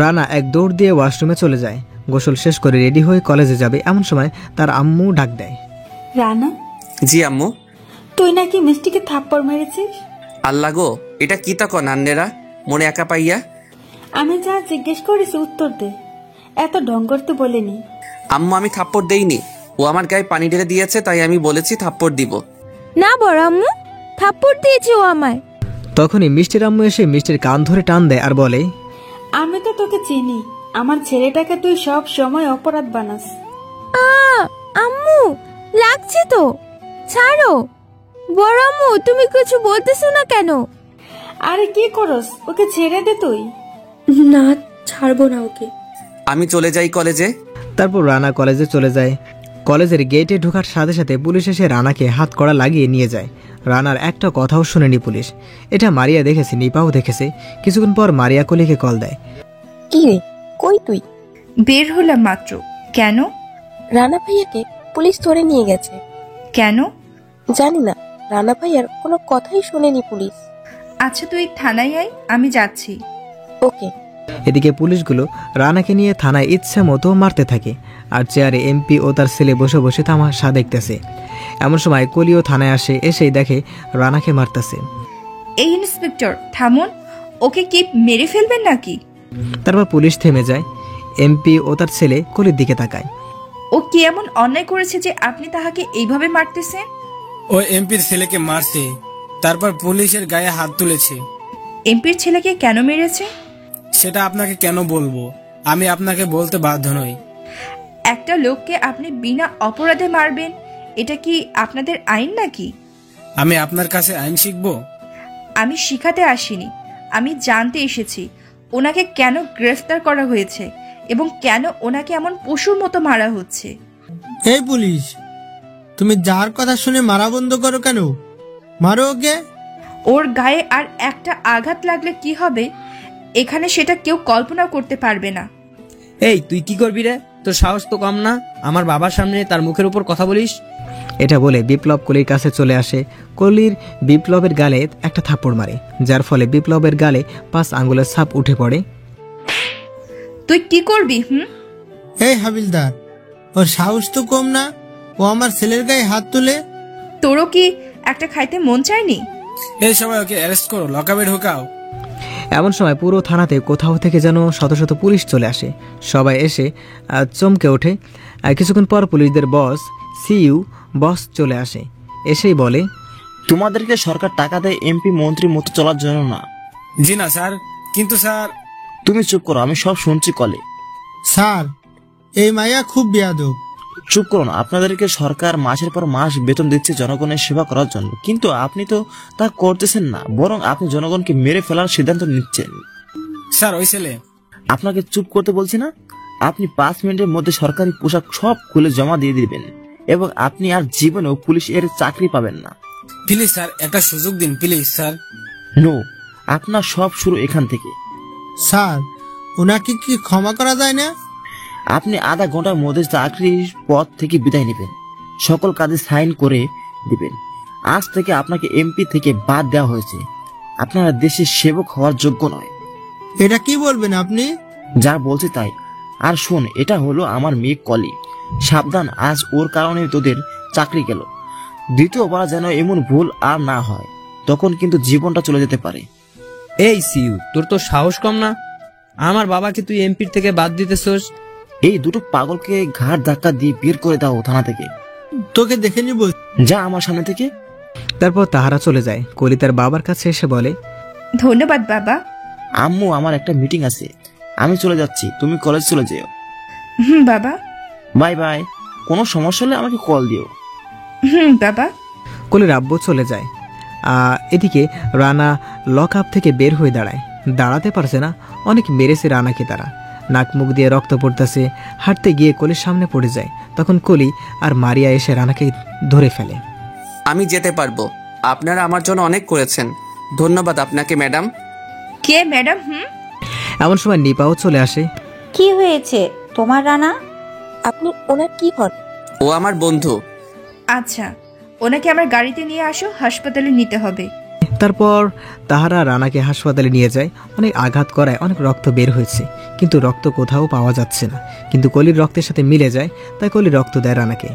রানা এক দৌড় দিয়ে ওয়াশরুমে চলে যায়। গোসল শেষ করে রেডি হয়ে কলেজে যাবে, এমন সময় তার আম্মু ডাক দেয়। রানা, জি আম্মু। তুই নাকি মিষ্টিকে থাপ্পড় মেরেছিস? আল্লাহ গো, এটা কি তা নান্নেরা মনে একা পাইয়া। আমি যা জিজ্ঞেস করেছি উত্তর দে, এত ঢং করতে বলিনি। আম্মু আমি থাপ্পড় দেইনি, ও আমার গায়ে পানি ঢেলে দিয়েছে, তাই আমি বলেছি থাপ্পড় দিব। না বড় আম্মু, থাপ্পড় দিয়েছে ও আমায়। তখনই মিষ্টির আম্মু এসে মিষ্টির কান ধরে টান দেয় আর বলে, আমি তো তোকে চিনি, আমার ছেলেটাকে তুই সব সময় অপরাধ বানাস। আম্মু লাগছে তো, ছাড়ো। বড় আম্মু তুমি কিছু বলতেছো না কেন? আরে কি করস, ওকে ছেড়ে দে তুই। না, ছাড়বো না ওকে। আমি চলে যাই কলেজে। তারপর রানা কলেজে চলে যায়। কলেজের গেটে ঢোকার সাথে সাথে পুলিশ এসে রানাকে হাত কড়া লাগিয়ে নিয়ে যায়। রানার একটা কথাও শুনেনি পুলিশ। এটা মারিয়া দেখেছে, নিপাও দেখেছে। কিছুক্ষণ পর মারিয়া কলিকে কল দেয়। কি রে, কই তুই? বের হলাম মাত্র। কেন? রানা ভাইয়াকে পুলিশ ধরে নিয়ে গেছে। কেন? জানি না, রানা ভাইয়ার কোনো কথাই শোনেনি পুলিশ। আচ্ছা তুই থানায় আয়, আমি যাচ্ছি। ওকে। এদিকে পুলিশগুলো রানাকে নিয়ে থানায় ইচ্ছা মতো মারতে থাকে, আর চেয়ারে এমপি ও তার ছেলে বসে বসে তামাশা দেখতেছে। এমন সময় কলিও থানায় আসে, এসেই দেখে রানাকে মারতেছে। এই ইন্সপেক্টর থামুন, ওকে কি মেরে ফেলবেন নাকি? তারপর পুলিশ থেমে যায়। এমপি ও তার ছেলে কলির দিকে তাকায়। ও কি এমন অন্যায় করেছে যে আপনি তাহাকে এইভাবে মারতেছেন? ও এমপির ছেলেকে মারছে, তারপর পুলিশের গায়ে হাত তুলেছে। এমপির ছেলেকে কেন মেরেছে সেটা আপনাকে কেন বলবো, আমি আপনাকে বলতে বাধ্য নই। একটা লোককে আপনি বিনা অপরাধে মারবেন, এটা কি আপনাদের আইন নাকি? আমি আপনার কাছে আইন শিখবো? আমি শিখাতে আসিনি, আমি জানতে এসেছি ওনাকে কেন গ্রেফতার করা হয়েছে এবং কেন ওনাকে এমন পশুর মতো মারা হচ্ছে। এই পুলিশ, তুমি যার কথা শুনে মারা বন্ধ করো কেন? মারো ওকে। ওর গায়ে আর একটা আঘাত লাগলে কি হবে এখানে সেটা কেউ কল্পনা করতে পারবে না। এই তুই কি করবি রে? তোর সাহস তো কম না, আমার বাবার সামনে তার মুখের উপর কথা বলিস। এটা বলে বিপ্লব কলির কাছে চলে আসে। কলির বিপ্লবের গালে একটা থাপ্পড় মারে, যার ফলে বিপ্লবের গালে 5 আঙ্গুলের ছাপ উঠে পড়ে। তুই কি করবি? এই হাবিলদার, ওর সাহস তো কম না, ও আমার ছেলের গায়ে হাত তুলে। তোরও কি একটা খাইতে মন চায়নি? এই সবাই ওকে অ্যারেস্ট করো, লকআপে ঢোকাও। এমন সময় পুরো থানাতে কোথাও থেকে যেন শত শত পুলিশ চলে আসে। সবাই এসে চমকে ওঠে। কিছুক্ষণ পর পুলিশদের বস সিইউ বস চলে আসে, এসেই বলে, তোমাদেরকে সরকার টাকা দেয় এমপি মন্ত্রী মতো চলার জন্য না। জি না স্যার, কিন্তু স্যার। তুমি চুপ করো, আমি সব শুনছি কলে। স্যার, এই মাইয়া খুব বেয়াদব। চুপ করুন, আপনাদেরকে সরকার মাসের পর মাস বেতন দিচ্ছে জনগণের সেবা করার জন্য, কিন্তু আপনি তো তা করতেছেন না, বরং আপনি জনগণকে মেরে ফেলার সিদ্ধান্ত নিচ্ছেন। স্যার ওই ছেলে। আপনাকে চুপ করতে বলছি না। আপনি 5 মিনিটের মধ্যে সরকারি পোশাক সব খুলে জমা দিয়ে দিবেন এবং আপনি আর জীবনেও পুলিশের চাকরি পাবেন না। প্লিজ স্যার, একটা সুযোগ দিন প্লিজ স্যার। নো, আপনার সব শুরু এখান থেকে। স্যার, ওনাকে কি ক্ষমা করা যায় না? আপনি আধা ঘন্টার মধ্যে চাকরির পদ থেকে বিদায় নেবেন, সকল কাজে সাইন করে দিবেন। আজ থেকে আপনাকে এমপি থেকে বাদ দেওয়া হয়েছে। আপনারা দেশের সেবক হওয়ার যোগ্য নয়। এটা কি বলবেন আপনি? যা বলছে তাই। আর শোন, এটা হলো আমার মেয়ে কলি। সাবধান, আজ ওর কারণে তোদের চাকরি গেল। দ্বিতীয়বার যেন এমন ভুল আর না হয়, তখন কিন্তু জীবনটা চলে যেতে পারে। এই সিউ, তোর তো সাহস কম না? আমার বাবাকে তুই এমপির থেকে বাদ দিতেছস? এই দুটো পাগলকে ঘাড় ধাক্কা দিয়ে বের করে দাও থানা থেকে। তোকে দেখে নিব, যা আমার সামনে থেকে। তারপর তাহারা চলে যায়। কলি তার বাবার কাছে এসে বলে, ধন্যবাদ বাবা। আম্মু, আমার একটা মিটিং আছে, আমি চলে যাচ্ছি, তুমি কলেজ চলে যেও। বাবা। বাই বাই, কোনো সমস্যা হলে আমাকে কল দিও। বাবা। কলির আব্বু চলে যায়। এদিকে রানা লক আপ থেকে বের হয়ে দাঁড়ায়। দাঁড়াতে পারছে না, অনেক মেরেছে রানাকে তারা। নাক মুখ দিয়ে রক্ত পড়তেছে। হাঁটতে গিয়ে কলির সামনে পড়ে যায়। তখন কলি আর মারিয়া এসে রানাকে ধরে ফেলে। আমি যেতে পারবো, আপনারা আমার জন্য অনেক করেছেন। ধন্যবাদ আপনাকে ম্যাডাম। কে ম্যাডাম? এমন সময় নিপাও চলে আসে। কি হয়েছে তোমার রানা? আপনি ওনার কি হন? ও আমার বন্ধু। আচ্ছা, ওনাকে আমার গাড়িতে নিয়ে আসো, হাসপাতালে নিতে হবে। তারপর তাহারা রানাকে হাসপাতালে নিয়ে যায়। অনেক আঘাত করায় অনেক রক্ত বের হয়েছে, কিন্তু রক্ত কোথাও পাওয়া যাচ্ছে না। কিন্তু কলির রক্তের সাথে মিলে যায়, তাই কলি রক্ত দেয় রানাকে।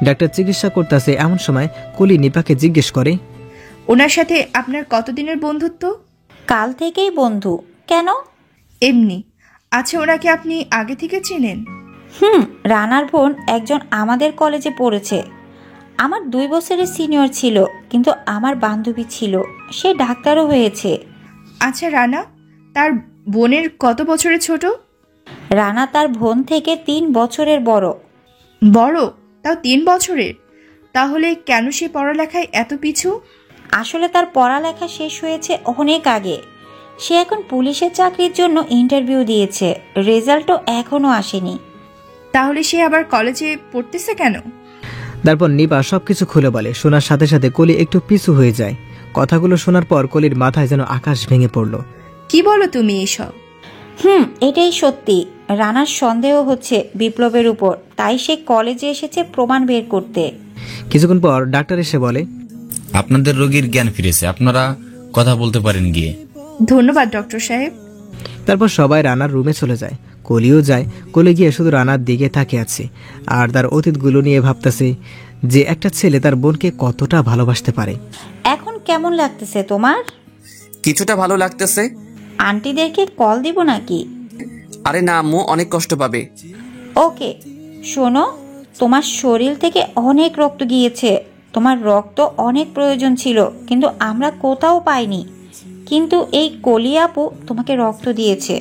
ডাক্তার চিকিৎসা করতেছে। এমন সময় কলি নিপাকে জিজ্ঞেস করে, ওনার সাথে আপনার কতদিনের বন্ধুত্ব? কাল থেকেই বন্ধু। কেন? এমনি। আচ্ছা, ওনাকে আপনি আগে থেকে চেনেন? রানার বোন একজন আমাদের কলেজে পড়েছে। আমার 2 বছরের সিনিয়র ছিল, কিন্তু আমার বান্ধবী ছিল, সে ডাক্তারও হয়েছে। আচ্ছা, রানা তার বোনের কত বছরের ছোট? রানা তার বোন থেকে 3 বছরের বড়। বড়? তাও 3 বছরের? তাহলে কেন সে পড়ালেখায় এত পিছু? আসলে তার পড়ালেখা শেষ হয়েছে অনেক আগে। সে এখন পুলিশের চাকরির জন্য ইন্টারভিউ দিয়েছে, রেজাল্টও এখনো আসেনি। তাহলে সে আবার কলেজে পড়তেছে কেন? তারপর নিপা সবকিছু খুলে বলে। শোনার সাথে সাথে কলি একটু পিছু হয়ে যায়। কথাগুলো শোনার পর কলির মাথায় যেন আকাশ ভেঙে পড়ল। কি বলো তুমি এসব? এটাই সত্যি। রানার সন্দেহ হচ্ছে বিপ্লবের উপর, তাই সে কলেজে এসেছে প্রমাণ বের করতে। কিছুক্ষণ পর ডাক্তার এসে বলে, আপনাদের রোগীর জ্ঞান ফিরেছে, আপনারা কথা বলতে পারেন গিয়ে। ধন্যবাদ ডক্টর সাহেব। তারপর সবাই রানার রুমে চলে যায়। কলিও যায়। কলি গিয়ে শুধু রানার দিকে তাকিয়ে আছে আর তার অতীতগুলো নিয়ে ভাবতেছে যে একটা ছেলে তার বোনকে কতটা ভালোবাসতে পারে। এখন কেমন লাগতেছে তোমার? কিছুটা ভালো লাগতেছে। আন্টিদেরকে কল দিব নাকি? আরে না আম্মু, অনেক কষ্ট পাবে। ওকে, শোনো, তোমার শরীর থেকে অনেক রক্ত গিয়েছে। তোমার রক্ত অনেক প্রয়োজন ছিল, কিন্তু আমরা কোথাও পাইনি। কিন্তু এই কলি আপু তোমাকে রক্ত দিয়েছে।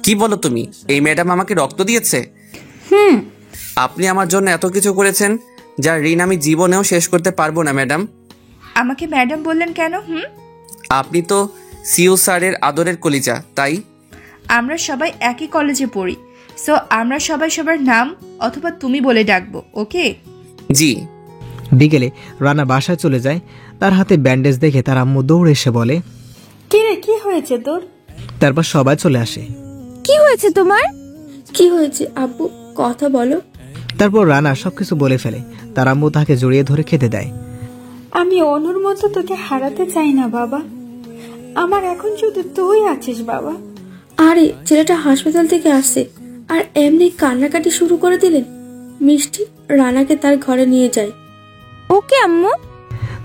কি বলো তুমি? এই ম্যাডাম আমাকে রক্ত দিয়েছে? আপনি আমার জন্য এত কিছু করেছেন, যার ঋণ আমি জীবনেও শেষ করতে পারবো না ম্যাডাম। আমাকে ম্যাডাম বললেন কেন? আপনি তো সিউ স্যারের আদরের কলিজা, তাই। আমরা সবাই একই কলেজে পড়ি, সো আমরা সবাই সবার নাম অথবা তুমি বলে ডাকবো, ওকে? জি। বিকেলে রানা বাসায় চলে যায়। তার হাতে ব্যান্ডেজ দেখে তার আম্মু দৌড়ে এসে বলে, কি রে, কি হয়েছে তোর? তারপর সবাই চলে আসে। কি হয়েছে তোমার? কি হয়েছে আব্বু, কথা বলো। তারপর রানা সবকিছু বলে ফেলে। তার আম্মু তাকে জড়িয়ে ধরে খেতে দেয়। আমি অনুর মতো তোকে হারাতে চাই না বাবা, আমার এখন শুধু তুই আছিস বাবা। আরে ছেলেটা হাসপাতাল থেকে আসছে আর এমনি কান্নাকাটি শুরু করে দিলেন। মিষ্টি রানাকে তার ঘরে নিয়ে যায়। ওকে আম্মু।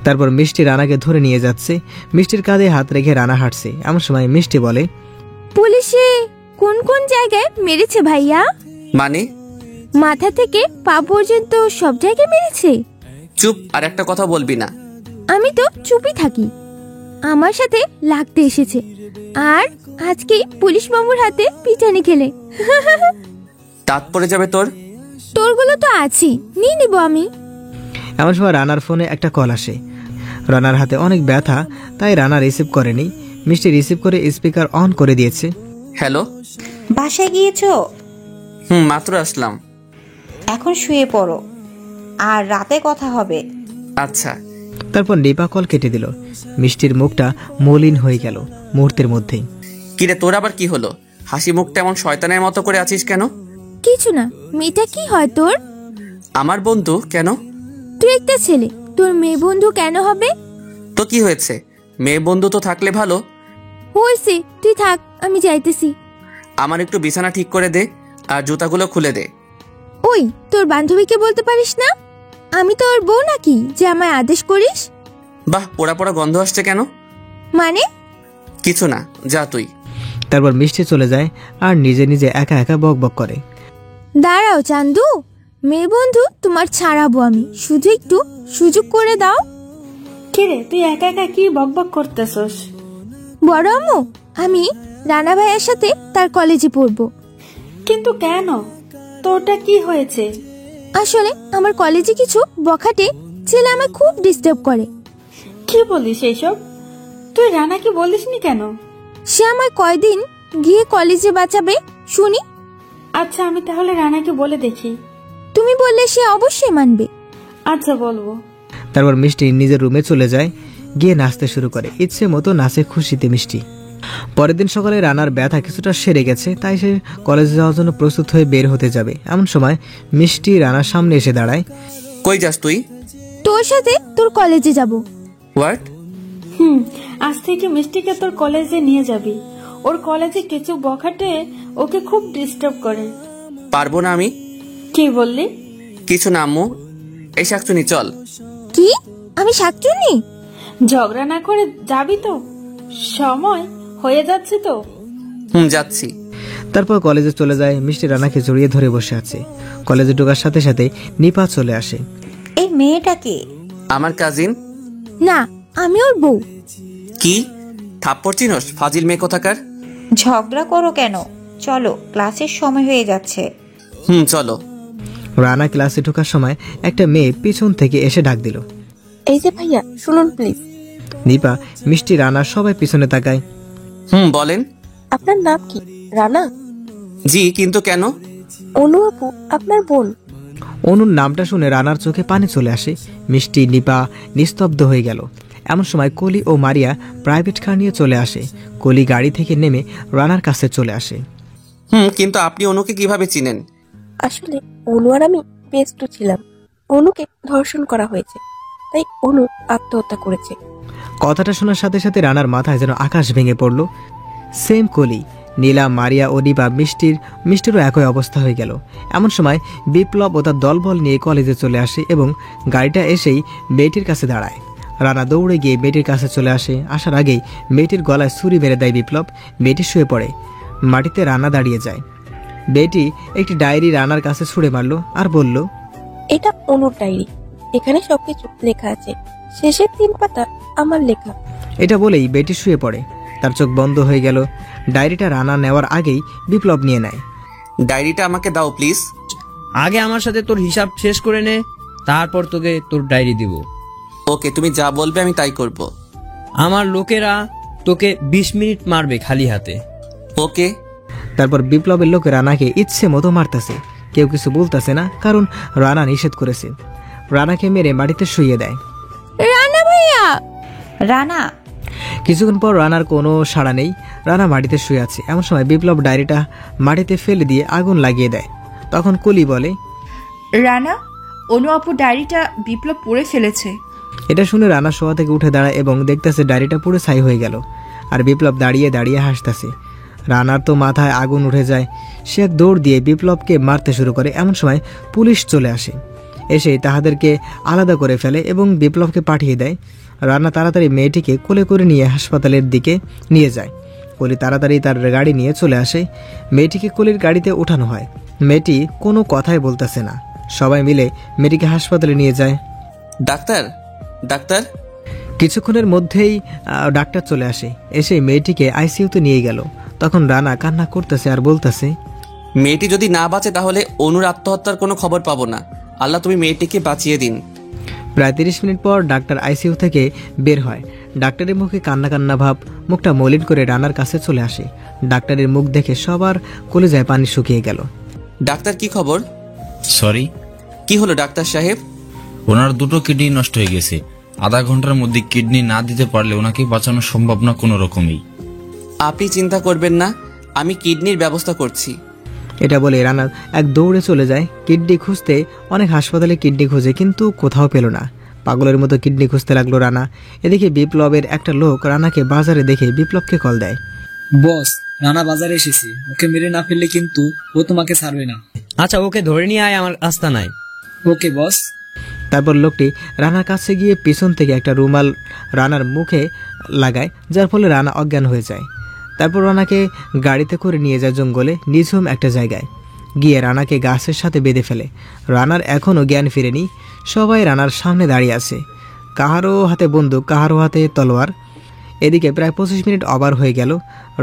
তারপর মিষ্টি রানাকে ধরে নিয়ে যাচ্ছে। মিষ্টির কাঁধে হাত রেখে রানা হাঁটছে। এমন সময় মিষ্টি বলে, পুলিশে কোন কোন জায়গায় মেরেছে ভাইয়া? মানে? মাথা থেকে পা পর্যন্ত সব জায়গায় মেরেছে। চুপ, আর একটা কথা বলবি না। আমি তো চুপই থাকি। আমার সাথে লাগতে এসেছে আর আজকে পুলিশ বাবুর হাতে পিটানি খেলে। দাঁত পড়ে যাবে তোর। তোরগুলো তো আছে, নিয়ে নিব আমি। এমন সময় রানার ফোনে একটা কল আসে। রানার হাতে অনেক ব্যথা, তাই রানা রিসিভ করেনি। মিষ্টি রিসিভ করে স্পিকার অন করে দিয়েছে। হ্যালো, বাসায় গিয়েছো? মাত্র আসলাম। এখন শুয়ে পড়ো, আর রাতে কথা হবে। আচ্ছা। তারপর নিপা কল কেটে দিল। মিষ্টির মুখটা মলিন হয়ে গেল মুহূর্তের মধ্যেই। কিরে, তোর আবার কি হলো? হাসি মুখটা এমন শয়তানের মতো করে আছিস কেন? কিছু না। মেয়েটা কি হয় তোর? আমার বন্ধু। কেন? তুই একটা ছেলে, তোর মেয়ে বন্ধু কেন হবে? তো কি হয়েছে? মেয়ে বন্ধু তো থাকলে ভালো। হয়েছে, তুই থাক, আমি যাইতেছি। আমার একটু বিছানা ঠিক করে দে আর জুতাগুলো খুলে দে। ওই, তোর বান্ধবীকে বলতে পারিস না আমি তোর বউ নাকি যে আমায় আদেশ করিস? বাহ, পোড়া পোড়া গন্ধ আসছে কেন? মানে? কিছু না, যা তুই। তারপর মিষ্টি চলে যায় আর নিজে নিজে একা একা বক বক করে। দাঁড়াও চান্দু, মেয়ে বন্ধু তোমার ছাড়াবো আমি, শুধু একটু সুযোগ করে দাও। কিরে, তুই একা একা কি বকবক করতেছস? বড় আম্মু, আমি রানা ভাইয়ের সাথে তার কলেজে পড়বো। কিন্তু কেন? তোরটা কি হয়েছে? আসলে আমার কলেজে কিছু বখাটে ছেলে আমায় খুব ডিস্টার্ব করে। কি বলিস এইসব? তুই রানাকে বলিসনি কেন? সে আমায় কয়দিন গিয়ে কলেজে বাঁচাবে শুনি। আচ্ছা, আমি তাহলে রানাকে বলে দেখি। তুমি বললে সে অবশ্যই মানবে। আচ্ছা, বলবো। তারপর মিষ্টি নিজের রুমে চলে যায়, গিয়ে নাচতে শুরু করে। ইচ্ছে মতো নাচে খুশিতে মিষ্টি। পরের দিন সকালে রানার ব্যথা কিছুটা সেরে গেছে, তাই সে কলেজে যাওয়ার জন্য প্রস্তুত হয়ে বের হতে যাবে। এমন সময় মিষ্টি রানার সামনে এসে দাঁড়ায়। কই যাস তুই? তোর সাথে তোর কলেজে যাব। হোয়াট? আজ থেকে মিষ্টিকে তোর কলেজে নিয়ে যাবি। ওর কলেজে কিছু বখাটে ওকে খুব ডিস্টার্ব করে। পারবো না আমি। কি বললি? কিছু না আম্মু। এই শাকচুনি, চল। কি? আমি শাকচুনি? ঝগড়া না করে যাবি তো? সময় হয়ে যাচ্ছে তো। যাচ্ছি। তারপর কলেজে চলে যায়। মিষ্টি রানাকে জড়িয়ে ধরে বসে আছে। কলেজে ঢোকার সাথে সাথে নিপা চলে আসে। এই মেয়েটাকে? আমার কাজিন। না, আমি ওর বউ। কি? থাপ্পড় চিনোস? ফাজিল মেয়ে কোথাকার। ঝগড়া করো কেন? চলো, ক্লাসের সময় হয়ে যাচ্ছে। চলো। রানা ক্লাসে ঢোকার সময় একটা মেয়ে পিছন থেকে এসে ডাক দিল। এই যে ভাইয়া, শুনুন প্লিজ। নিপা, মিষ্টি, রানা সবাই পিছনে তাকায়। বলেন। আপনার নাম কি? রানা? জি, কিন্তু কেন? অনু আপু আপনার বোন। অনুর নামটা শুনে রানার চোখে পানি চলে আসে। মিষ্টি, নিপা নিস্তব্ধ হয়ে গেল। এমন সময় কলি ও মারিয়া প্রাইভেট কার নিয়ে চলে আসে। কলি গাড়ি থেকে নেমে রানার কাছে চলে আসে। কিন্তু আপনি অনুকে কিভাবে চিনেন? আসলে অনু আর আমি বেস্ট ছিলাম। অনুকে ধর্ষণ করা হয়েছে, তাই অনু আত্মহত্যা করেছে। কথাটা শোনার সাথে সাথে রানার মাথায় যেন আকাশ ভেঙে পড়ল। সেম কলি, নীলা, মারিয়া ও নিপা, মিষ্টিরও একই অবস্থা হয়ে গেল। এমন সময় বিপ্লব ও তার দলবল নিয়ে কলেজে চলে আসে এবং গাড়িটা এসেই মেয়েটির কাছে দাঁড়ায়। রানা দৌড়ে গিয়ে মেয়েটির কাছে চলে আসে। আসার আগেই মেয়েটির গলায় ছুরি মেরে দেয় বিপ্লব। মেয়েটি শুয়ে পড়ে। মাটিতে রানা দাঁড়িয়ে যায়। মেয়েটি একটি ডায়েরি রানার কাছে ছুঁড়ে মারল আর বলল, এটা অনুর ডায়েরি, এখানে সবকিছু লেখা আছে, শেষের 3 পাতা আমার লেখা। এটা বলেই মেয়েটি শুয়ে পড়ে। তার চোখ বন্ধ হয়ে গেল। ডায়েরিটা রানা নেওয়ার আগেই বিপ্লব নিয়ে নেয়। ডায়েরিটা আমাকে দাও প্লিজ। আগে আমার সাথে তোর হিসাব শেষ করে নে, তারপর তোকে তোর ডায়েরি দিব। ওকে, তুমি যা বলবে আমি তাই করব। আমার লোকেরা তোকে 20 মিনিট মারবে খালি হাতে। ওকে। তারপর বিপ্লবের লোক রানাকে ইচ্ছে মতো মারতেছে। কেউ কিছু বলতেছে না, কারণ রানা নিষেধ করেছে। রানাকে মেরে মাটিতে শুইয়ে দেয়। রানা ভাইয়া! রানা! কিছুক্ষণ পর রানার কোনো সাড়া নেই। রানা মাটিতে শুয়ে আছে। এমন সময় বিপ্লব ডায়েরিটা মাটিতে ফেলে দিয়ে আগুন লাগিয়ে দেয়। তখন কলি বলে, রানা, অনু আপু ডায়েরিটা বিপ্লব পড়ে ফেলেছে। এটা শুনে রানা শোয়া থেকে উঠে দাঁড়ায় এবং দেখতেছে ডায়েরিটা পুরো ছাই হয়ে গেল। আর বিপ্লব দাঁড়িয়ে দাঁড়িয়ে হাসতেছে। রানার তো মাথায় আগুন উঠে যায়। সে এক দৌড় দিয়ে বিপ্লবকে মারতে শুরু করে। এমন সময় পুলিশ চলে আসে। এসে তাহাদেরকে আলাদা করে ফেলে এবং বিপ্লবকে পাঠিয়ে দেয়। রানা তাড়াতাড়ি মেয়েটিকে কোলে করে নিয়ে হাসপাতালের দিকে নিয়ে যায়। কলি তাড়াতাড়ি তার গাড়ি নিয়ে চলে আসে। মেয়েটিকে কলির গাড়িতে ওঠানো হয়। মেয়েটি কোনো কথাই বলতেছে না। সবাই মিলে মেয়েটিকে হাসপাতালে নিয়ে যায়। Doctor, doctor! কিছুক্ষণের মধ্যেই ডাক্তার চলে আসে। এসে মেয়েটিকে আইসিইউতে নিয়ে গেল। তখন রানা কান্না করতেছে আর বলতেছে, মেয়েটি যদি না বাঁচে তাহলে অনুর আত্মহত্যার কোনো খবর পাবো না। আল্লাহ, তুমি মেয়েটিকে বাঁচিয়ে দিন। প্রায় 30 মিনিট পর ডাক্তার আইসিইউ থেকে বের হয়। ডাক্তারের মুখে কান্না কান্না ভাব, মুখটা মলিন করে রানার কাছে চলে আসে। ডাক্তারের মুখ দেখে সবার কলিজায় পানি শুকিয়ে গেল। ডাক্তার কি খবর? সরি। কি হলো ডাক্তার সাহেব? ওনার দুটো কিডনি নষ্ট হয়ে গেছে। আধা ঘন্টার মধ্যে কিডনি না দিতে পারলে ওনাকে বাঁচানো সম্ভব না কোনো রকমই। আপনি চিন্তা করবেন না, আমি কিডনির ব্যবস্থা করছি। এটা বলে রানা এক দৌড়ে চলে যায়। কিডনি খুঁজতে অনেক হাসপাতালে কিডনি খুঁজে, কিন্তু কোথাও পেল না। পাগলের মতো কিডনি খুঁজতে লাগলো রানা। এদিকে বিপ্লবের একটা লোক রানাকে বাজারে দেখে বিপ্লবকে কল দেয়। বস, রানা বাজারে এসেছে, ওকে মেরে না ফেললে কিন্তু ও তোমাকে ছাড়বে না। আচ্ছা, ওকে ধরে নিয়ে আয় আমার আস্তানায়। ওকে বস। তারপর লোকটি রানার কাছে গিয়ে পিছন থেকে একটা রুমাল রানার মুখে লাগায়, যার ফলে রানা অজ্ঞান হয়ে যায়। তারপর রানাকে গাড়িতে করে নিয়ে যায় জঙ্গলে নিঝুম একটা জায়গায়। গিয়ে রানাকে গাছের সাথে বেঁধে ফেলে। রানার এখনও জ্ঞান ফিরেনি। সবাই রানার সামনে দাঁড়িয়ে আছে, কাহারও হাতে বন্দুক, কাহারও হাতে তলোয়ার। এদিকে প্রায় 25 মিনিট ওভার হয়ে গেল,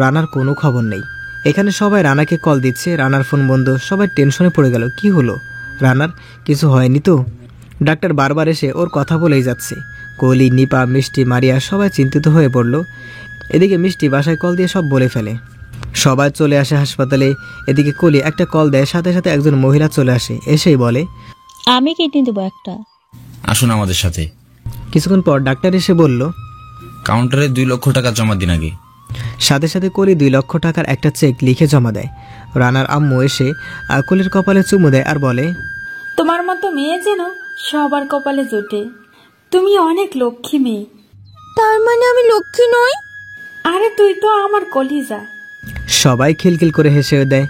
রানার কোনো খবর নেই। এখানে সবাই রানাকে কল দিচ্ছে, রানার ফোন বন্ধ। সবাই টেনশনে পড়ে গেল, কি হলো রানার? কিছু হয়নি তো? ডাক্তার বারবার এসে ওর কথা বলেই যাচ্ছে। কলি, নিপা, মিষ্টি, মারিয়া সবাই চিন্তিত হয়ে পড়ল। এদিকে মিষ্টি বাসায় কল দিয়ে সব বলে ফেলে। সবাই চলে আসে হাসপাতালে। এদিকে কলি একটা কল দেয়, সাথে সাথে একজন মহিলা চলে আসে। এসেই বলে, আমি কিডনি দেবো একটা। আসুন আমাদের সাথে। কিছুক্ষণ পর ডাক্তার এসে বলল, কাউন্টারে 2 লক্ষ টাকা জমা দিন আগে। সাথে সাথে কলি 2 লক্ষ টাকার একটা চেক লিখে জমা দেয়। রানার আম্মু এসে কলির কপালে চুমু দেয় আর বলে, তোমার মতো মেয়ে যেন সবার কপালে জোটে। তুমি অনেক লক্ষ্মী মেয়ে। তার মানে আমি লক্ষ্মী নই? আরে তুই তো আমার কলিজা। সবাই খিলখিল করে হেসে দেয়।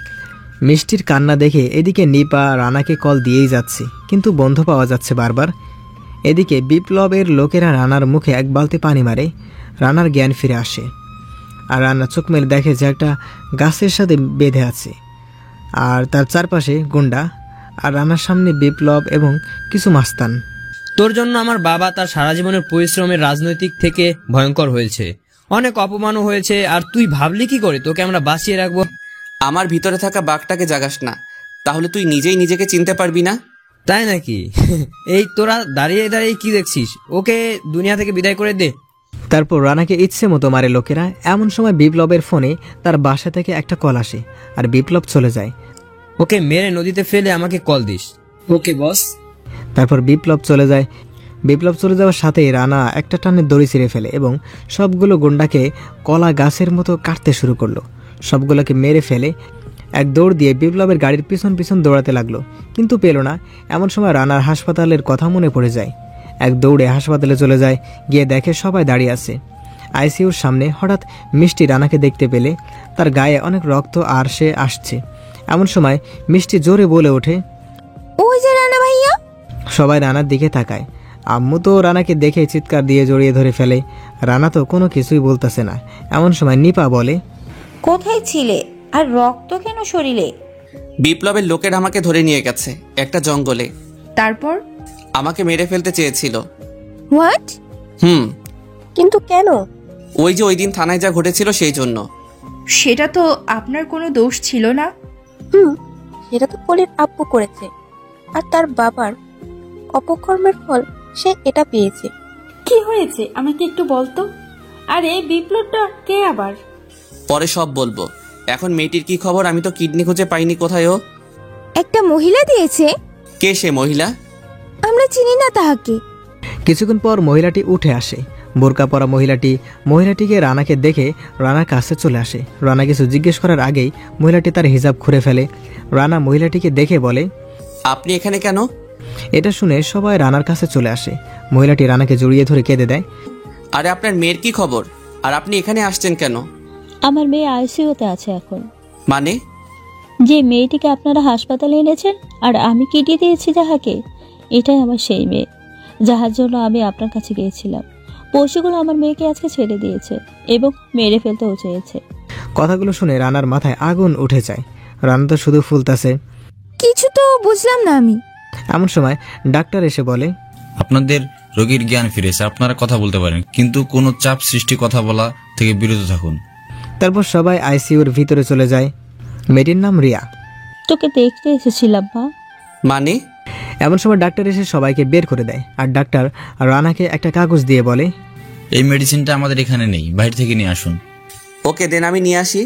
মিষ্টির কান্না দেখে এদিকে নিপা রানাকে কল দিয়েই যাচ্ছে, কিন্তু বন্ধ পাওয়া যাচ্ছে বারবার। এদিকে বিপ্লবের লোকেরা রানার মুখে এক বালতি পানি মারে। রানার জ্ঞান ফিরে আসে আর রানা চোখ মেলে দেখে যে একটা গাছের সাথে বেঁধে আছে আর তার চারপাশে গুন্ডা, আর রানার সামনে বিপ্লব এবং কিছু মাস্তান। তোর জন্য আমার বাবা তার সারা জীবনের পরিশ্রমের রাজনৈতিক থেকে ভয়ঙ্কর হয়েছে, অনেক অপমানও হয়েছে। আর তুই ভাবলি কি করে তোকে আমরা বাঁচিয়ে রাখবো? আমার ভিতরে থাকা বাঘটাকে জাগাস না, তাহলে তুই নিজেই নিজেকে চিনতে পারবি না। তাই নাকি? এই তোরা দাঁড়িয়ে দাঁড়িয়ে কি দেখছিস? ওকে দুনিয়া থেকে বিদায় করে দে। তারপর রানাকে ইচ্ছে মতো মারে লোকেরা। এমন সময় বিপ্লবের ফোনে তার বাসা থেকে একটা কল আসে আর বিপ্লব চলে যায়। ওকে মেরে নদীতে ফেলে আমাকে কল দিস। ওকে বস। তারপর বিপ্লব চলে যায়। বিপ্লব চলে যাওয়ার সাথেই রানা একটা টানে দড়ি ছিঁড়ে ফেলে এবং সবগুলো গুন্ডাকে কলা গাছের মতো কাটতে শুরু করলো। সবগুলোকে মেরে ফেলে এক দৌড় দিয়ে বিপ্লবের গাড়ির পিছন পিছন দৌড়াতে লাগলো, কিন্তু পেল না। এমন সময় রানার হাসপাতালের কথা মনে পড়ে যায়। এক দৌড়ে হাসপাতালে চলে যায়, গিয়ে দেখে সবাই দাঁড়িয়ে আছে আইসিইউর সামনে। হঠাৎ মিষ্টি রানাকে দেখতে পেলে, তার গায়ে অনেক রক্ত আর সে আসছে। এমন সময় মিষ্টি জোরে বলে ওঠে, ওই যে রানা ভাইয়া। সবাই রানার দিকে তাকায়। আম্মু তো রানাকে দেখে চিৎকার দিয়ে জড়িয়ে ধরে ফেলে। রানা তো কোনো কিছুই বলতেছে না। এমন সময় নিপা বলে, কোথায় ছিলে আর রক্ত কেন শরীরে? বিপ্লবের লোকের আমাকে ধরে নিয়ে গেছে একটা জঙ্গলে। তারপর আমাকে মেরে ফেলতে চেয়েছিল। হোয়াট? কিন্তু কেন? ওই যে ওই দিন থানায় যা ঘটেছিল সেই জন্য। সেটা তো আপনার কোনো দোষ ছিল না। সেটা তো কলির আব্বু করেছে, আর তার বাবার অপকর্মের ফল সে এটা পেয়েছে। কি হয়েছে আমাকে একটু বলতো। আর এই বিপ্লবটা কে আবার? পরে সব বলবো। এখন মেয়েটির কি খবর? আমি তো কিডনি খুঁজে পাইনি কোথায়। ও একটা মহিলা দিয়েছে। কে সে মহিলা? আমরা চিনি না তাহাকে। কিছুক্ষণ পর মহিলাটি উঠে আসে। বোরকা পরা মহিলাটিকে রানাকে দেখে রানার কাছে চলে আসে। রানা কিছু জিজ্ঞেস করার আগেই মহিলাটি তার হিজাব খুলে ফেলে। রানা মহিলাটিকে দেখে বলে, আপনি এখানে কেন? এটা শুনে সবাই রানার কাছে চলে আসে। মহিলাটি রানাকে জড়িয়ে ধরে কেঁদে দেয়। আরে আপনার মেয়ের কি খবর? আর আপনি এখানে আসছেন কেন? আমার মেয়ে আইসিইউতে আছে এখন। মানে? যে মেয়েটিকে আপনারা হাসপাতালে এনেছেন আর আমি কিডনি দিয়েছি যাহাকে, এটাই আমার সেই মেয়ে যাহার জন্য আমি আপনার কাছে গিয়েছিলাম। পশুগুলো আমার মেয়েকে আজকে ছেড়ে দিয়েছে এবং মেরে ফেলতেও চেয়েছে। কথাগুলো শুনে রানার মাথায় আগুন উঠে যায়। রানা তো শুধু ফুলতাছে, কিছু তো বুঝলাম না আমি। এমন সময় ডাক্তার এসে বলে, আপনাদের রোগীর জ্ঞান ফিরেছে, আপনারা কথা বলতে পারেন, কিন্তু কোনো চাপ সৃষ্টি কথা বলা থেকে বিরত থাকুন। তারপর সবাই আইসিইউর ভিতরে চলে যায়। মেয়েটির নাম রিয়া। তোকে দেখতে এসেছিলাম মা। মানে? এমন সময় ডাক্তার এসে সবাইকে বের করে দেয়, আর ডাক্তার রানাকে একটা কাগজ দিয়ে বলে, এই মেডিসিনটা আমাদের এখানে নেই, বাইরে থেকে নিয়ে আসুন। ওকে দেন, আমি নিয়ে আসি।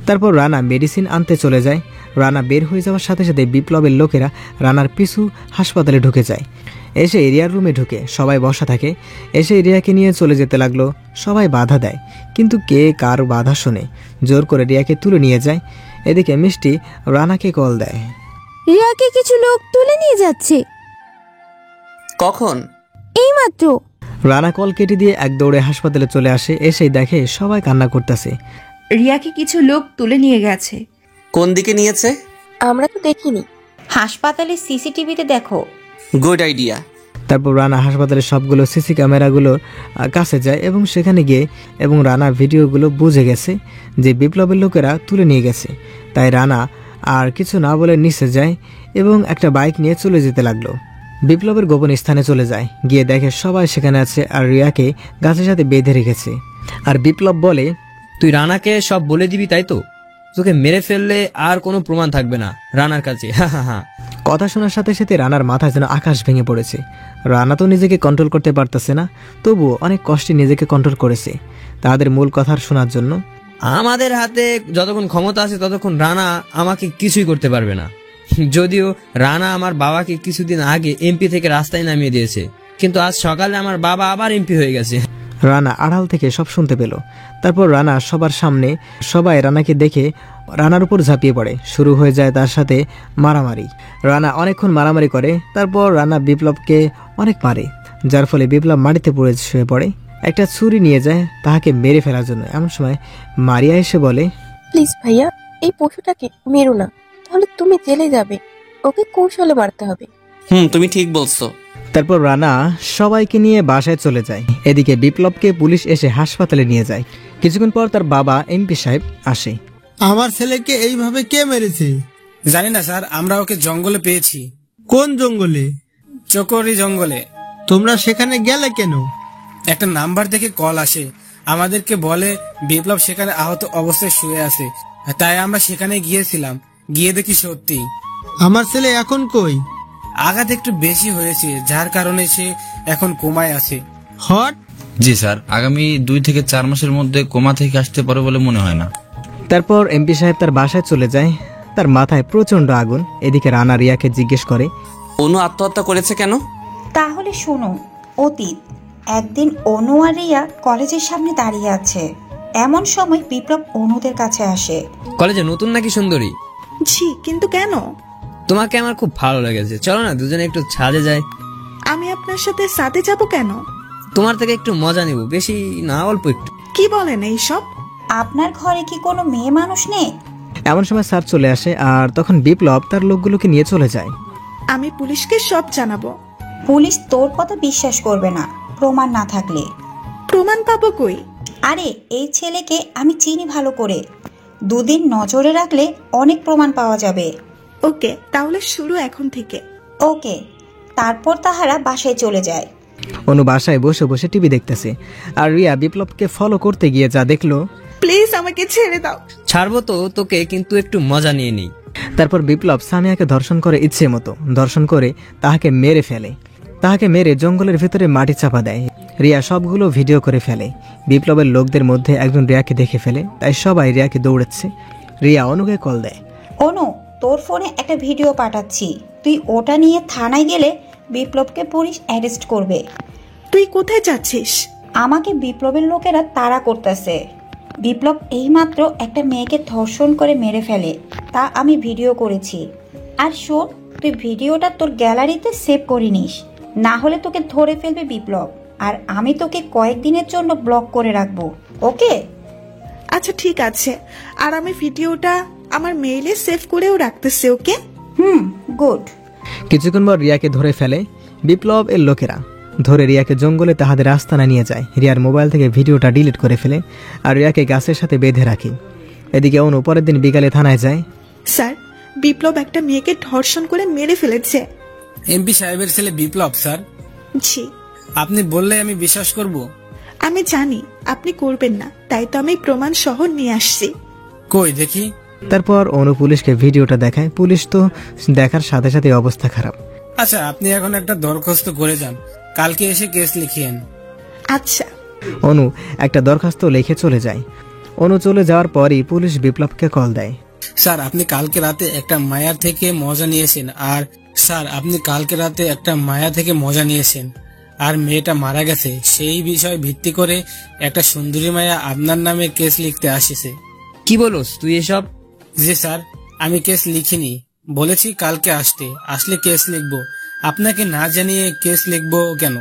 তারপর রানা মেডিসিন আনতে চলে যায়। রানা বের হয়ে যাওয়ার সাথে সাথে বিপ্লবের লোকেরা রানার পিছু হাসপাতালে ঢুকে যায়। এসে রিয়ার রুমে ঢুকে সবাই বসা থাকে। এসে রিয়াকে নিয়ে চলে যেতে লাগলো। সবাই বাধা দেয়, কিন্তু কে কার বাধা শোনে, জোর করে রিয়াকে তুলে নিয়ে যায়। এদিকে মিষ্টি রানাকে কল দেয়, রিয়াকে কিছু লোক তুলে নিয়ে যাচ্ছে। কখন? এইমাত্র। রানা কল কেটে দিয়ে এক দৌড়ে হাসপাতালে চলে আসে। এসেই দেখে সবাই কান্না করতেছে। রিয়াকে কিছু লোক তুলে নিয়ে গেছে। কোন দিকে নিয়েছে? আমরা তো দেখিনি। হাসপাতালে সিসিটিভিতে দেখো। Good idea. তারপর রানা হাসপাতালের সবগুলো সিসি ক্যামেরাগুলোর কাছে যায় এবং সেখানে গিয়ে এবং রানা ভিডিওগুলো বুঝে গেছে যে বিপ্লবের লোকেরা তুলে নিয়ে গেছে। তাই রানা আর কিছু না বলে নিচে যায় এবং একটা বাইক নিয়ে চলে যেতে লাগলো। বিপ্লবের গোপন স্থানে চলে যায়, গিয়ে দেখে সবাই সেখানে আছে আর রিয়াকে গাছের সাথে বেঁধে রেখেছে। আর বিপ্লব বলে, তুই রানাকে সব বলে দিবি তাই তো? তোকে মেরে ফেললে আর কোনো প্রমাণ থাকবে না রানার কাছে। কথা শোনার সাথে সাথে রানার মাথায় যেন আকাশ ভেঙে পড়েছে। রানা তো নিজেকে কন্ট্রোল করতে পারতেছে না, তবুও অনেক কষ্টে নিজেকে কন্ট্রোল করেছে তাদের মূল কথা শোনার জন্য। আমাদের হাতে যতক্ষণ ক্ষমতা আছে ততক্ষণ রানা আমাকে কিছুই করতে পারবে না। যদিও রানা আমার বাবাকে কিছুদিন আগে এমপি থেকে রাস্তায় নামিয়ে দিয়েছে, কিন্তু আজ সকালে আমার বাবা আবার এমপি হয়ে গেছে। রানা আড়াল থেকে সব শুনতে পেল। তারপর রানা সবার সামনে সবাই রানাকে দেখে রানার উপর ঝাঁপিয়ে পড়ে। শুরু হয়ে যায় তার সাথে মারামারি। রানা অনেকক্ষণ মারামারি করে। তারপর রানা বিপ্লবকে অনেক মারে, যার ফলে বিপ্লব মাটিতে পড়ে শুয়ে পড়ে। একটা ছুরি নিয়ে যায় তাহাকে মেরে ফেলার জন্য। এমন সময় মারিয়া এসে বলে, প্লিজ ভাইয়া, এই পশুটাকে মেরো না, তাহলে তুমি জেলে যাবে। ওকে কৌশলে মারতে হবে। তুমি ঠিক বলছো। তারপর রানা সবাইকে নিয়ে বাসায় চলে যায়। এদিকে বিপ্লবকে পুলিশ এসে হাসপাতালে নিয়ে যায়। কিছুক্ষণ পর তার বাবা এমপি সাহেব আসে। আমার ছেলেকে এইভাবে কে মেরেছে? জানি না স্যার, আমরা ওকে জঙ্গলে পেয়েছি। কোন জঙ্গলে? চকরি জঙ্গলে। তোমরা সেখানে গেলে কেন? একটা নাম্বার দেখে কল আসে, আমাদেরকে বলে বিপ্লব সেখানে আহত অবস্থায় শুয়ে আছে। তাই আমরা সেখানে গিয়েছিলাম। গিয়ে দেখি সত্যি। আমার ছেলে এখন কই? আঘাত একটু বেশি হয়েছে, যার কারণে সে এখন কোমায় আছে। হট। জি স্যার, আগামী 2 থেকে 4 মাসের মধ্যে কোমা থেকে আসতে পারে বলে মনে হয় না। তারপর এমপি সাহেব তার বাসায় চলে যায়। তার মাথায় প্রচন্ড আগুন। এদিকে রানা রিয়াকে জিজ্ঞেস করে, অনু আত্মহত্যা করেছে কেন? তাহলে শোনো, অতীত। একদিন অনু আর রিয়া কলেজের সামনে দাঁড়িয়ে আছে। এমন সময় বিপ্লব অনুদের কাছে আসে। কলেজে নতুন নাকি সুন্দরী? জি, কিন্তু কেন? তোমাকে আমার খুব ভালো লেগেছে, চলো না দুজনে একটু ছাদে যাই। আমি আপনার সাথে সাথে যাব কেন? তোমার থেকে একটু মজা নিব, বেশি না অল্প একটু। কি বলেন এইসব? আপনার ঘরে কি কোনো মেয়ে মানুষ নেই? এমন সময় স্যার চলে আসে আর তখন বিপ্লব তার লোকগুলোকে নিয়ে চলে যায়। আমি পুলিশকে সব জানাবো। পুলিশ তোর কথা বিশ্বাস করবে না প্রমাণ না থাকলে। প্রমাণ পাবো কই? আরে এই ছেলেকে আমি চিনি ভালো করে। 2 দিন নজরে রাখলে অনেক প্রমাণ পাওয়া যাবে। ওকে, তাহলে শুরু এখন থেকে। ওকে। তারপর তাহারা বাসায় চলে যায়। অনু বাসায় বসে বসে টিভি দেখতেছে আর রিয়া বিপ্লবকে ফলো করতে গিয়ে যা দেখলো। প্লিজ আমাকে ছেড়ে দাও। ছাড়বো তো তোকে, কিন্তু একটু মজা নিয়ে নিই। তারপর বিপ্লব সামিয়াকে ধর্ষণ করে ইচ্ছে মতো। ধর্ষণ করে তাহাকে মেরে ফেলে। তাহাকে মেরে জঙ্গলের ভিতরে মাটি চাপা দেয়। রিয়া সবগুলো ভিডিও করে ফেলে। বিপ্লবের লোকদের মধ্যে একজন রিয়াকে দেখে ফেলে, তাই সবাই রিয়াকে দৌড়াচ্ছে। রিয়া অনুকে কল দেয়। অনু, তোর ফোনে একটা ভিডিও পাঠাচ্ছি, তুই ওটা নিয়ে থানায় গেলে বিপ্লবকে পুলিশ অ্যারেস্ট করবে। তুই কোথায় যাচ্ছিস? আমাকে বিপ্লবের লোকেরা তাড়া করতেছে। বিপ্লব এইমাত্র একটা মেয়েকে ধর্ষণ করে মেরে ফেলে, তা আমি ভিডিও করেছি। আর শোন, তুই ভিডিওটা তোর গ্যালারিতে সেভ করে নিস, না হলে তোকে ধরে ফেলবে বিপ্লব। আর আমি তোকে কয়েকদিনের জন্য ব্লক করে রাখবো, ওকে? আচ্ছা ঠিক আছে, আর আমি ভিডিওটা আমার মেইলে সেভ করেও রাখতেছি, ওকে? গুড। কিছুক্ষণ পর রিয়াকে ধরে ফেলে বিপ্লব এর লোকেরা। ধরে রিয়াকে জঙ্গলে তাহাদের আস্তানা নিয়ে যায়। রিয়ার মোবাইল থেকে ভিডিওটা ডিলিট করে ফেলে আর রিয়াকে গাছের সাথে বেঁধে রাখে। এদিকে অনু পরের দিন বিকালে থানায় যায়। স্যার, বিপ্লব একটা মেয়েকে ধর্ষণ করে মেরে ফেলেছে। এমপি সাহেবের ছেলে বিপ্লব স্যার? জি। আপনি বললে আমি বিশ্বাস করব? আমি জানি আপনি করবেন না, তাই তো আমি প্রমাণ সহ নিয়ে আসছি। কই দেখি। তারপর অনু পুলিশকে ভিডিওটা দেখায়। পুলিশ তো দেখার সাথে সাথে অবস্থা খারাপ। আচ্ছা, আপনি এখন একটা দরখাস্ত করে যান, কালকে এসে কেস লিখিয়েন। আচ্ছা। অনু একটা দরখাস্ত লিখে চলে যায়। অনু চলে যাওয়ার পরই পুলিশ বিপ্লবকে কল দেয়। স্যার, আপনি কালকে রাতে একটা মায়া থেকে মজা নিয়েছেন, আর মেয়েটা মারা গেছে, সেই বিষয় ভিত্তি করে একটা সুন্দরী মায়া আপনার নামে কেস লিখতে আসিছে। কি বলস তুই এসব? জি স্যার, আমি কেস লিখিনি, বলেছি কালকে আসলে কেস লিখবো। আপনাকে না জানিয়ে কেস লিখবো কেন?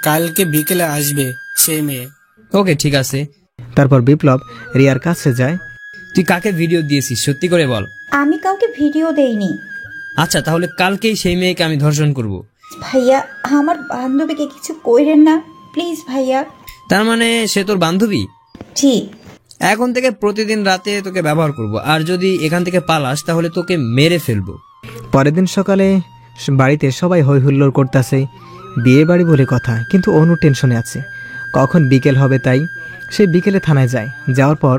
কালকে বিকেলে আসবে সেই মেয়ে। ওকে, ঠিক আছে। তারপর বিপ্লব রিয়ার কাছে যায়। তুই কাকে ভিডিও দিয়েছিস সত্যি করে বল। আমি কাউকে ভিডিও দেইনি। আচ্ছা, তাহলে কালকেই সেই মেয়েকে আমি ধর্ষণ করব। ভাইয়া, আমার বান্ধবীকে কিছু কইরেন না প্লিজ ভাইয়া। তার মানে সে তোর বান্ধবী? জি। এখন থেকে প্রতিদিন রাতে তোকে ব্যবহার করব, আর যদি এখান থেকে পালাস তাহলে তোকে মেরে ফেলবো। পরের দিন সকালে বাড়িতে সবাই হই হুল্লোড় করতেছে, বিয়ে বাড়ি বলে কথা, কিন্তু অনু টেনশনে আছে কখন বিকেল হবে। তাই সে বিকেলে থানায় যায়। যাওয়ার পর,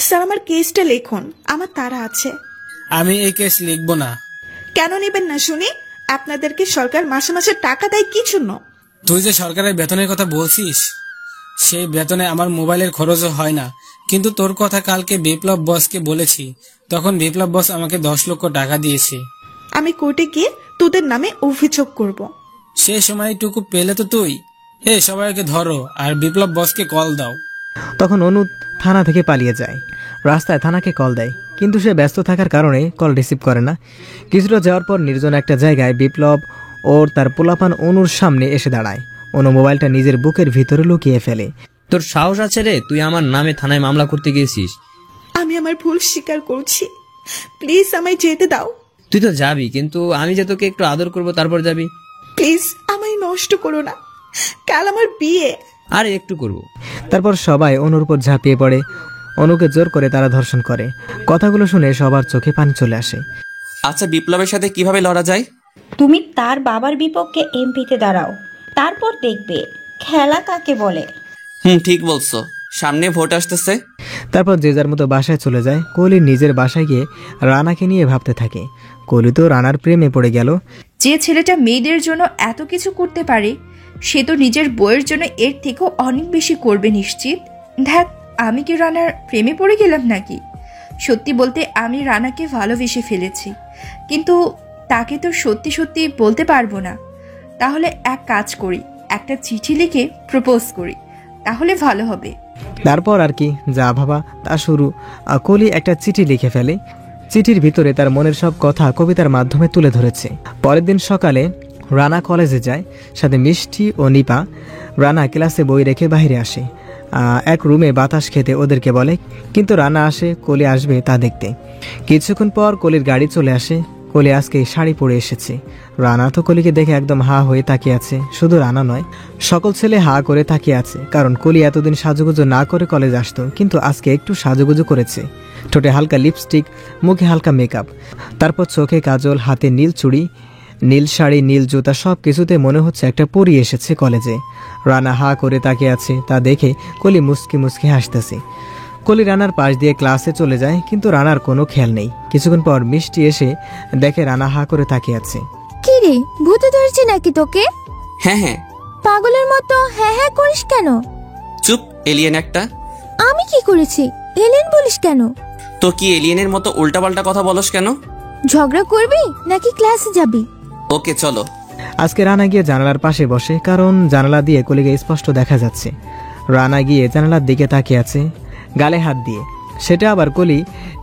স্যার আমার কেসটা লিখুন, আমার তারা আছে। আমি এই কেস লিখবো না। কেন নেবেন না শুনি? আপনাদেরকে সরকার মাসে মাসে টাকা দেয় কি জন্য? তুই যে সরকারের বেতনের কথা বলছিস, সেই বেতনে আমার মোবাইলের খরচও হয় না। কিন্তু তোর কথা কালকে বিপ্লব বসকে বলেছি, তখন বিপ্লব বস আমাকে 10 লক্ষ টাকা দিয়েছে। আমি কোর্টে গিয়ে তোদের নামে অভিযোগ করব। সে সময়টুকু পেলে তো তুই সবাইকে ধরো আর বিপ্লব বসকে কল দাও। তখন অনু থানা থেকে পালিয়ে যায়। রাস্তায় থানাকে কল দেয়, কিন্তু সে ব্যস্ত থাকার কারণে কল রিসিভ করে না। কিছুটা যাওয়ার পর নির্জন একটা জায়গায় বিপ্লব ওর তার পোলাপান অনুর সামনে এসে দাঁড়ায়। অনু মোবাইলটা নিজের বুকের ভিতরে লুকিয়ে ফেলে। তোর সাহস আছে রে, তুই আমার নামে থানায় মামলা করতে গিয়েছিস? আমি আমার ভুল স্বীকার করছি, প্লিজ আমায় যেতে দাও। তুই তো যাবি, কিন্তু আমি যে তোকে একটু আদর করব তারপর যাবি। প্লিজ আমায় নষ্ট করো না, কাল আমার বিয়ে। আরে একটু করব। তারপর সবাই অনুর উপর ঝাঁপিয়ে পড়ে। অনুকে জোর করে তারা ধর্ষণ করে। কথাগুলো শুনে সবার চোখে পানি চলে আসে। আচ্ছা, বিপ্লবের সাথে কিভাবে লড়া যায়? তুমি তার বাবার বিপক্ষে এমপিতে দাঁড়াও, তারপর দেখবে খেলা কাকে বলে। ঠিক বলছো, সামনে ভোট আসতেছে। তারপর যে যার মতো বাসায় চলে যায়। কোহলি নিজের বাসায় গিয়ে রানাকে নিয়ে ভাবতে থাকে। কোহলি তো রানার প্রেমে পড়ে গেল। যে ছেলেটা মেয়েদের জন্য এত কিছু করতে পারে, সে তো নিজের বইয়ের জন্য এর থেকেও অনেক বেশি করবে নিশ্চিত। দেখ, আমি কি রানার প্রেমে পড়ে গেলাম নাকি? সত্যি বলতে আমি রানাকে ভালোবেসে ফেলেছি, কিন্তু তাকে তো সত্যি সত্যি বলতে পারবো না। তাহলে এক কাজ করি, একটা চিঠি লিখে প্রপোজ করি, তাহলে ভালো হবে। তারপর আর কি, যা ভাবা তা শুরু। কোহলি একটা চিঠি লিখে ফেলে। চিঠির ভিতরে তার মনের সব কথা কবিতার মাধ্যমে তুলে ধরেছে। পরের দিন সকালে রানা কলেজে যায়, সাথে মিষ্টি ও নিপা। রানা ক্লাসে বই রেখে বাইরে আসে, এক রুমে বাতাস খেতে ওদেরকে বলে, কিন্তু রানা আসে কোহলি আসবে তা দেখতে। কিছুক্ষণ পর কোহলির গাড়ি চলে আসে। কোহলি আজকে শাড়ি পরে এসেছে। রানা তো কোহলিকে দেখে একদম হা হয়ে তাকিয়ে আছে। শুধু রানা নয়, সকল ছেলে হা করে তাকিয়ে আছে, কারণ কোহলি এতদিন সাজুগুজু না করে কলেজ আসতো, কিন্তু আজকে একটু সাজুগুজু করেছে। ঠোঁটে হালকা লিপস্টিক, মুখে হালকা মেকআপ, তারপর চোখে কাজল, হাতে নীল চুড়ি, নীল শাড়ি, নীল জুতা, সব কিছুতে মনে হচ্ছে একটা পরী এসেছে কলেজে। রানা হা করে তাকিয়ে আছে, তা দেখে কোহলি মুস্কি মুস্কি হাসতেছে। কোহলি রানার পাশ দিয়ে ক্লাসে চলে যায়, কিন্তু রানার কোনো খেয়াল নেই। কিছুক্ষণ পর মিষ্টি এসে দেখে রানা হা করে তাকিয়ে আছে। কি রে, ভূতে ধরছে নাকি তোকে? হ্যাঁ হ্যাঁ। পাগলের মতো হ্যাঁ হ্যাঁ করিস কেন? চুপ, এলিয়েন একটা। আমি কি করেছি? এলিয়েন বলিস কেন? তো কি এলিয়েনের মতো উল্টাপাল্টা কথা বলস কেন? ঝগড়া করবি নাকি ক্লাসে যাবি? ওকে চলো। আজকে রানা গিয়ে জানালার পাশে বসে, কারণ জানালা দিয়ে কোহলিকে স্পষ্ট দেখা যাচ্ছে। রানা গিয়ে জানালার দিকে তাকিয়ে আছে, গালে হাত দিয়ে। সেটা আবার কোহলি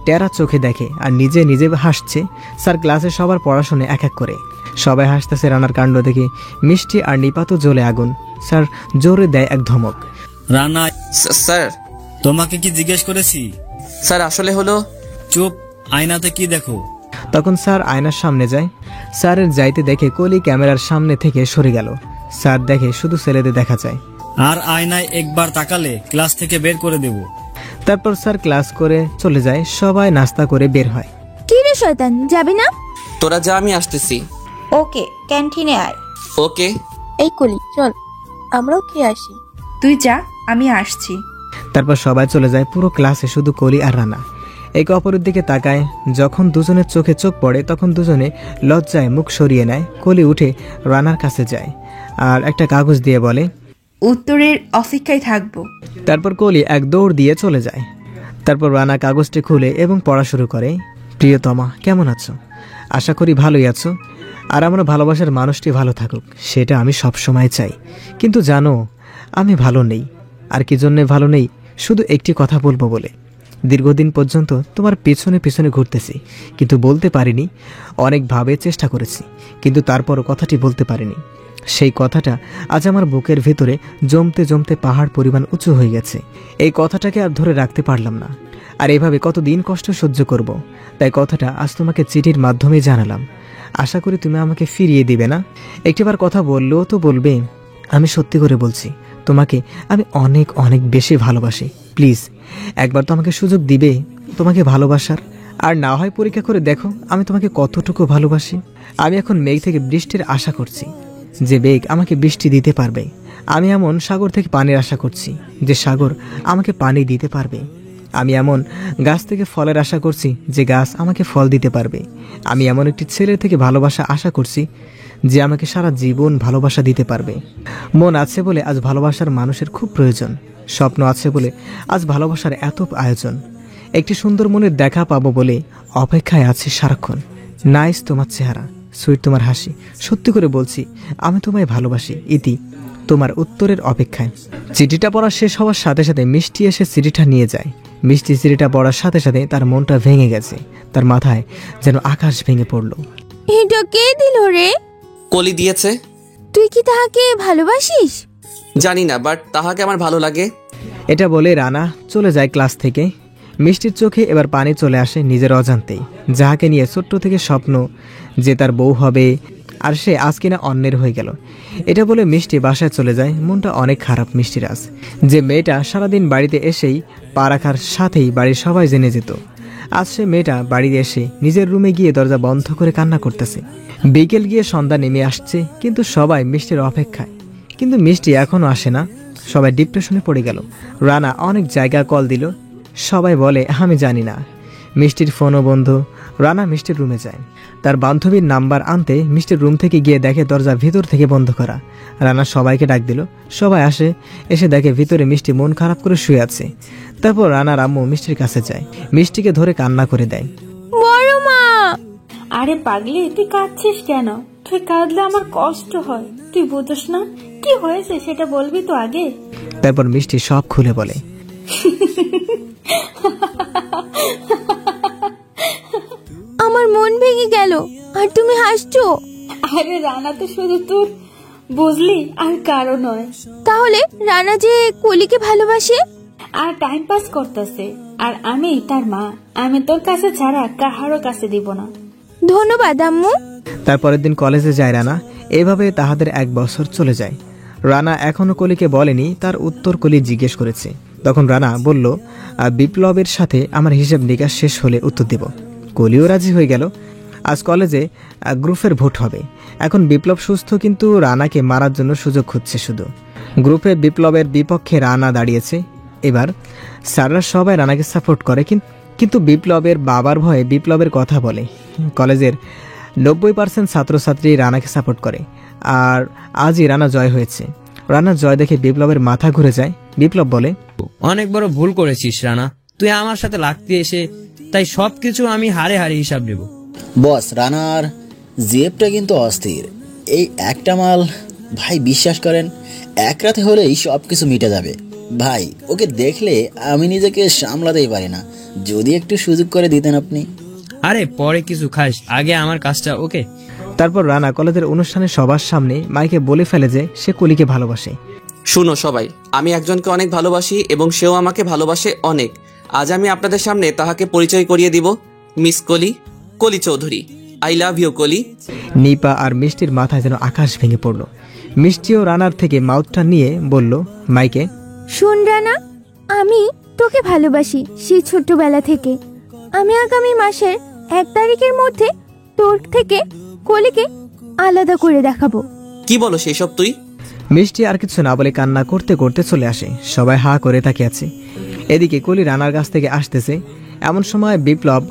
টেরা চোখে দেখে আর নিজে নিজে হাসছে। স্যার ক্লাসে সবার পড়াশোনা এক এক করে সবাই হাসতেছে রানার কাণ্ড দেখে। মিষ্টি আর নিপা তো জ্বলে আগুন। স্যার জোরে দেয় এক ধমক। রানা, স্যার তোমাকে কি জিজ্ঞেস করেছি? স্যার আসলে হলো। চুপ, আয়নাতে কি দেখো? তখন স্যার আয়নার সামনে যায়। স্যারের যাইতে দেখে কোহলি ক্যামেরার সামনে থেকে সরে গেল। স্যার দেখে শুধু ছেলেদের দেখা যায়। আর আয়নায় একবার তাকালে ক্লাস থেকে বের করে দেব। তারপর স্যার ক্লাস করে চলে যায়। সবাই নাস্তা করে বের হয়। কি রে শয়তান, যাবি না? তোরা যা, আমি আসতেছি। ওকে, ক্যান্টিনে আয়। ওকে। এই কলি, চল আমরাও খেয়ে আসি। তুই যা, আমি আসছি। তারপর সবাই চলে যায়। পুরো ক্লাসে শুধু কোহলি আর রানা। একে অপরের দিকে তাকায়। যখন দুজনের চোখে চোখ পড়ে তখন দুজনে লজ্জায় মুখ সরিয়ে নেয়। কলি উঠে রানার কাছে যায় আর একটা কাগজ দিয়ে বলে, উত্তরের অপেক্ষায় থাকবো। তারপর কলি এক দৌড় দিয়ে চলে যায়। তারপর রানা কাগজটি খুলে এবং পড়া শুরু করে। প্রিয়তমা, কেমন আছো? আশা করি ভালোই আছো। আর আমার ভালোবাসার মানুষটি ভালো থাকুক, সেটা আমি সবসময় চাই। কিন্তু জানো, আমি ভালো নেই। আর কি জন্যে ভালো নেই? শুধু একটি কথা বলবো বলে। দীর্ঘদিন পর্যন্ত তোমার পেছনে পেছনে ঘুরতেছি, কিন্তু বলতে পারিনি। অনেকভাবে চেষ্টা করেছি, কিন্তু তারপরও কথাটি বলতে পারিনি। সেই কথাটা আজ আমার বুকের ভেতরে জমতে জমতে পাহাড় পরিমাণ উঁচু হয়ে গেছে। এই কথাটাকে আর ধরে রাখতে পারলাম না। আর এভাবে কতদিন কষ্ট সহ্য করব। তাই কথাটা আজ তোমাকে চিঠির মাধ্যমে জানালাম। আশা করি তুমি আমাকে ফিরিয়ে দিবে না। একটিবার কথা বললেও তো বলবে। আমি সত্যি করে বলছি, তোমাকে আমি অনেক অনেক বেশি ভালোবাসি। প্লিজ একবার তো আমাকে সুযোগ দিবে তোমাকে ভালোবাসার। আর না হয় পরীক্ষা করে দেখো আমি তোমাকে কতটুকু ভালোবাসি। আমি এখন মেঘ থেকে বৃষ্টির আশা করছি, যে মেঘ আমাকে বৃষ্টি দিতে পারবে। আমি এমন সাগর থেকে পানির আশা করছি, যে সাগর আমাকে পানি দিতে পারবে। আমি এমন গাছ থেকে ফলের আশা করছি, যে গাছ আমাকে ফল দিতে পারবে। আমি এমন একটি ছেলের থেকে ভালোবাসা আশা করছি, যে আমাকে সারা জীবন ভালোবাসা দিতে পারবে। মন আছে বলে আজ ভালোবাসার মানুষের খুব প্রয়োজন। স্বপ্ন আছে বলে আজ ভালোবাসার এত আয়োজন। একটি সুন্দর মনের দেখা পাবো বলে অপেক্ষায় আছে সারাক্ষণ। নাইস তোমার চেহারা, সুইট তোমার হাসি। সত্যি করে বলছি, আমি তোমায় ভালোবাসি। ইতি, তোমার উত্তরের অপেক্ষায়। চিঠিটা পড়া শেষ হওয়ার সাথে সাথে মিষ্টি এসে চিঠিটা নিয়ে যায়। মিষ্টি চিঠিটা পড়ার সাথে সাথে তার মনটা ভেঙে গেছে। তার মাথায় যেন আকাশ ভেঙে পড়লো। এটা কে দিল রে? কলি দিয়েছে। তুই কি তাহাকে ভালোবাসিস? জানি না, বাট তাহাকে আমার ভালো লাগে। এটা বলে রানা চলে যায় ক্লাস থেকে। মিষ্টির চোখে এবার পানি চলে আসে নিজের অজান্তেই। যাহাকে নিয়ে ছোট্ট থেকে স্বপ্ন যে তার বউ হবে, আর সে আজ কিনা অন্যের হয়ে গেল। এটা বলে মিষ্টি বাসায় চলে যায়। মনটা অনেক খারাপ মিষ্টির আজ। যে মেয়েটা সারাদিন বাড়িতে এসেই পা রাখার সাথেই বাড়ির সবাই জেনে যেত, আজ সে মেয়েটা বাড়িতে এসে নিজের রুমে গিয়ে দরজা বন্ধ করে কান্না করতেছে। বিকেল গিয়ে সন্ধ্যা নেমে আসছে, কিন্তু সবাই মিষ্টির অপেক্ষায়। কিন্তু মিষ্টি এখনও আসে না। সবাই ডিপ্রেশনে পড়ে গেল। রানা অনেক জায়গায় কল দিল, সবাই বলে আমি জানি না। মিষ্টির ফোনও বন্ধ। রানা মিষ্টির রুমে যায়। তার বান্ধবীর নাম্বার আনতে মিষ্টির রুম থেকে গিয়ে দেখে দরজা ভিতর থেকে বন্ধ করা। রানা সবাইকে ডাক দিল, সবাই আসে। এসে দেখে ভিতরে মিষ্টি মন খারাপ করে শুয়ে আছে। তারপর রানার আম্মু মিষ্টির কাছে যায়, মিষ্টিকে ধরে কান্না করে দেয়। বড় মা! আরে পাগলি, তুই কাঁদছিস কেন? তুই কাঁদলে আমার কষ্ট হয়, তুই বুঝোস না? কি হয়েছে সেটা বলবি তো আগে। তারপর মিষ্টি সব খুলে বলে। আমার মন ভেঙে গেল, আর তুমি হাসছো। আরে রানা তো শুধু তোর, বুঝলি, আর কারো নয়। তাহলে রানা যে কলিকে ভালোবাসে আর টাইম পাস করতেছে, আর আমি তার মা। আমি তোর কাছে ছাড়া কাহারও কাছে দিব না। ধন্যবাদ আম্মু। তারপরের দিন কলেজে যায় রানা। এভাবে তাহাদের 1 বছর চলে যায়। রানা এখনো কলিকে বলেনি, তার উত্তর কলি জিজ্ঞেস করেছে। তখন রানা বলল, বিপ্লবের সাথে আমার হিসাব নিকাশ শেষ হলে উত্তর দেব। কলিও রাজি হয়ে গেল। আজ কলেজে গ্রুপের ভোট হবে। এখন বিপ্লব সুস্থ, কিন্তু রানাকে মারার জন্য সুযোগ খুঁজছে শুধু। গ্রুপে বিপ্লবের বিপক্ষে রানা দাঁড়িয়েছে। এবার স্যাররা সবাই রানাকে সাপোর্ট করে, কিন্তু বিপ্লবের বাবার ভয়ে বিপ্লবের কথা বলে। কলেজের 90% ছাত্রছাত্রী রানাকে সাপোর্ট করে। আর আজই রানা জয় হয়েছে। রানার জয় দেখে বিপ্লবের মাথা ঘুরে যায়। বিপ্লব বলে, অনেক বড় ভুল করেছিস রানা, তুই আমার সাথে লাগতে এসে। তাই সবকিছু আমি হারে হারে হিসাব নেব। বস, রানার জিএফটা কিন্তু অস্থির। এই একটা মাল ভাই, বিশ্বাস করেন, এক রাতে হলেই সব কিছু মিটে যাবে ভাই। ওকে দেখলে আমি নিজেকে সামলাতেই পারি না। যদি একটু সুযোগ করে দিতেন আপনি। আরে পরে কিছু খাস, আগে আমার কাজটা। ওকে। তারপর রানা কলেজের অনুষ্ঠানে সবার সামনে মাইকে বলে ফেলে যে সে কলিকে ভালোবাসে। শুনো সবাই, আমি একজনকে অনেক ভালোবাসি এবং সেও আমাকে ভালোবাসে অনেক। আজ আমি আপনাদের সামনে তাহাকে পরিচয় করিয়ে দিব। মিস কলি, কলি চৌধুরী। আই লাভ ইউ কলি। নিপা আর মিষ্টির মাথায় যেন আকাশ ভেঙে পড়ল। মিষ্টিও রানার থেকে মাউথটা নিয়ে বলল মাইকে, শোন রানা, আমি তোকে ভালোবাসি সেই ছোট্টবেলা থেকে। আমি আগামী মাসের 1 তারিখের মধ্যে তোর থেকে কলিকে আলাদা করে দেখাবো। কি বলো সেসব তুই? মিষ্টি আর কিছু না বলে কান্না করতে করতে চলে আসে। সবাই হা করে তাকিয়ে আছে। এদিকে কলি রানার কাছ থেকে আসতেছে, এমন সময় বিপ্লব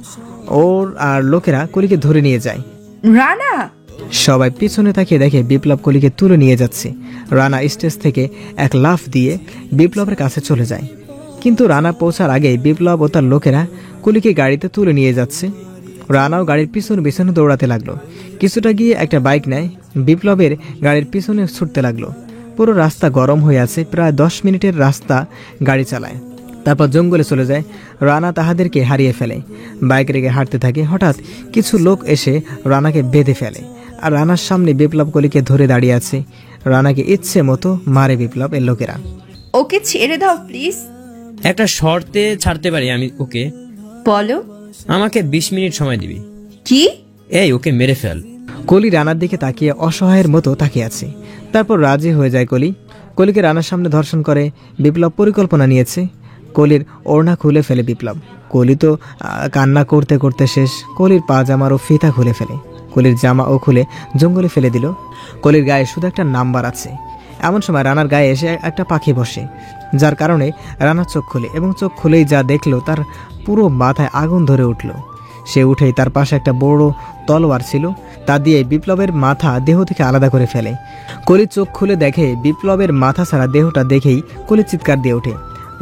ওর আর লোকেরা কলিকে ধরে নিয়ে যায়। রানা! সবাই পিছনে তাকিয়ে দেখে বিপ্লব কলিকে তুলে নিয়ে যাচ্ছে। রানা স্টেজ থেকে এক লাফ দিয়ে বিপ্লবের কাছে চলে যায়, কিন্তু রানা পৌঁছার আগে বিপ্লব ও তার লোকেরা কলিকে গাড়িতে তুলে নিয়ে যাচ্ছে। রানাও গাড়ির পিছনে পিছনে দৌড়াতে লাগলো। কিছুটা গিয়ে একটা বাইক নেয়, বিপ্লবের গাড়ির পিছনে ছুটতে লাগলো। পুরো রাস্তা গরম হয়ে আছে, প্রায় 10 মিনিটের রাস্তা গাড়ি চালায়, তারপর জঙ্গলে চলে যায়। রানা তাহাদেরকে হারিয়ে ফেলে, বাইক রেখে হাঁটতে থাকে। হঠাৎ কিছু লোক এসে রানাকে বেঁধে ফেলে, আর রানার সামনে বিপ্লব কলিকে ধরে দাঁড়িয়ে আছে। রানাকে ইচ্ছে মতো মারে বিপ্লব এর লোকেরা। ওকে ছেড়ে দাও প্লিজ। একটা শর্তে ছাড়তে পারি আমি ওকে। বলো। আমাকে 20 মিনিট সময় দিবি। কি? এই ওকে মেরে ফেল। কলি রানার দিকে তাকিয়ে অসহায়ের মতো তাকিয়ে আছে, তারপর রাজি হয়ে যায় কলি। কলিকে রানার সামনে ধর্ষণ করে। বিপ্লব পরিকল্পনা নিয়েছে। কলির ওড়না খুলে ফেলে বিপ্লব। কলি তো কান্না করতে করতে শেষ। কলির পাজামারও ফিতা খুলে ফেলে, কলির জামাও খুলে জঙ্গলে ফেলে দিল। কলির গায়ে শুধু একটা নাম্বার আছে। এমন সময় রানার গায়ে এসে একটা পাখি বসে, যার কারণে রানার চোখ খুলে, এবং চোখ খুলেই যা দেখলো তার পুরো মাথায় আগুন ধরে উঠল। সে উঠেই তার পাশে একটা বড় তলোয়ার ছিল, তা দিয়ে বিপ্লবের মাথা দেহ থেকে আলাদা করে ফেলে। কলি চোখ খুলে দেখে বিপ্লবের মাথা ছাড়া দেহটা দেখেই কলি চিৎকার দিয়ে ওঠে।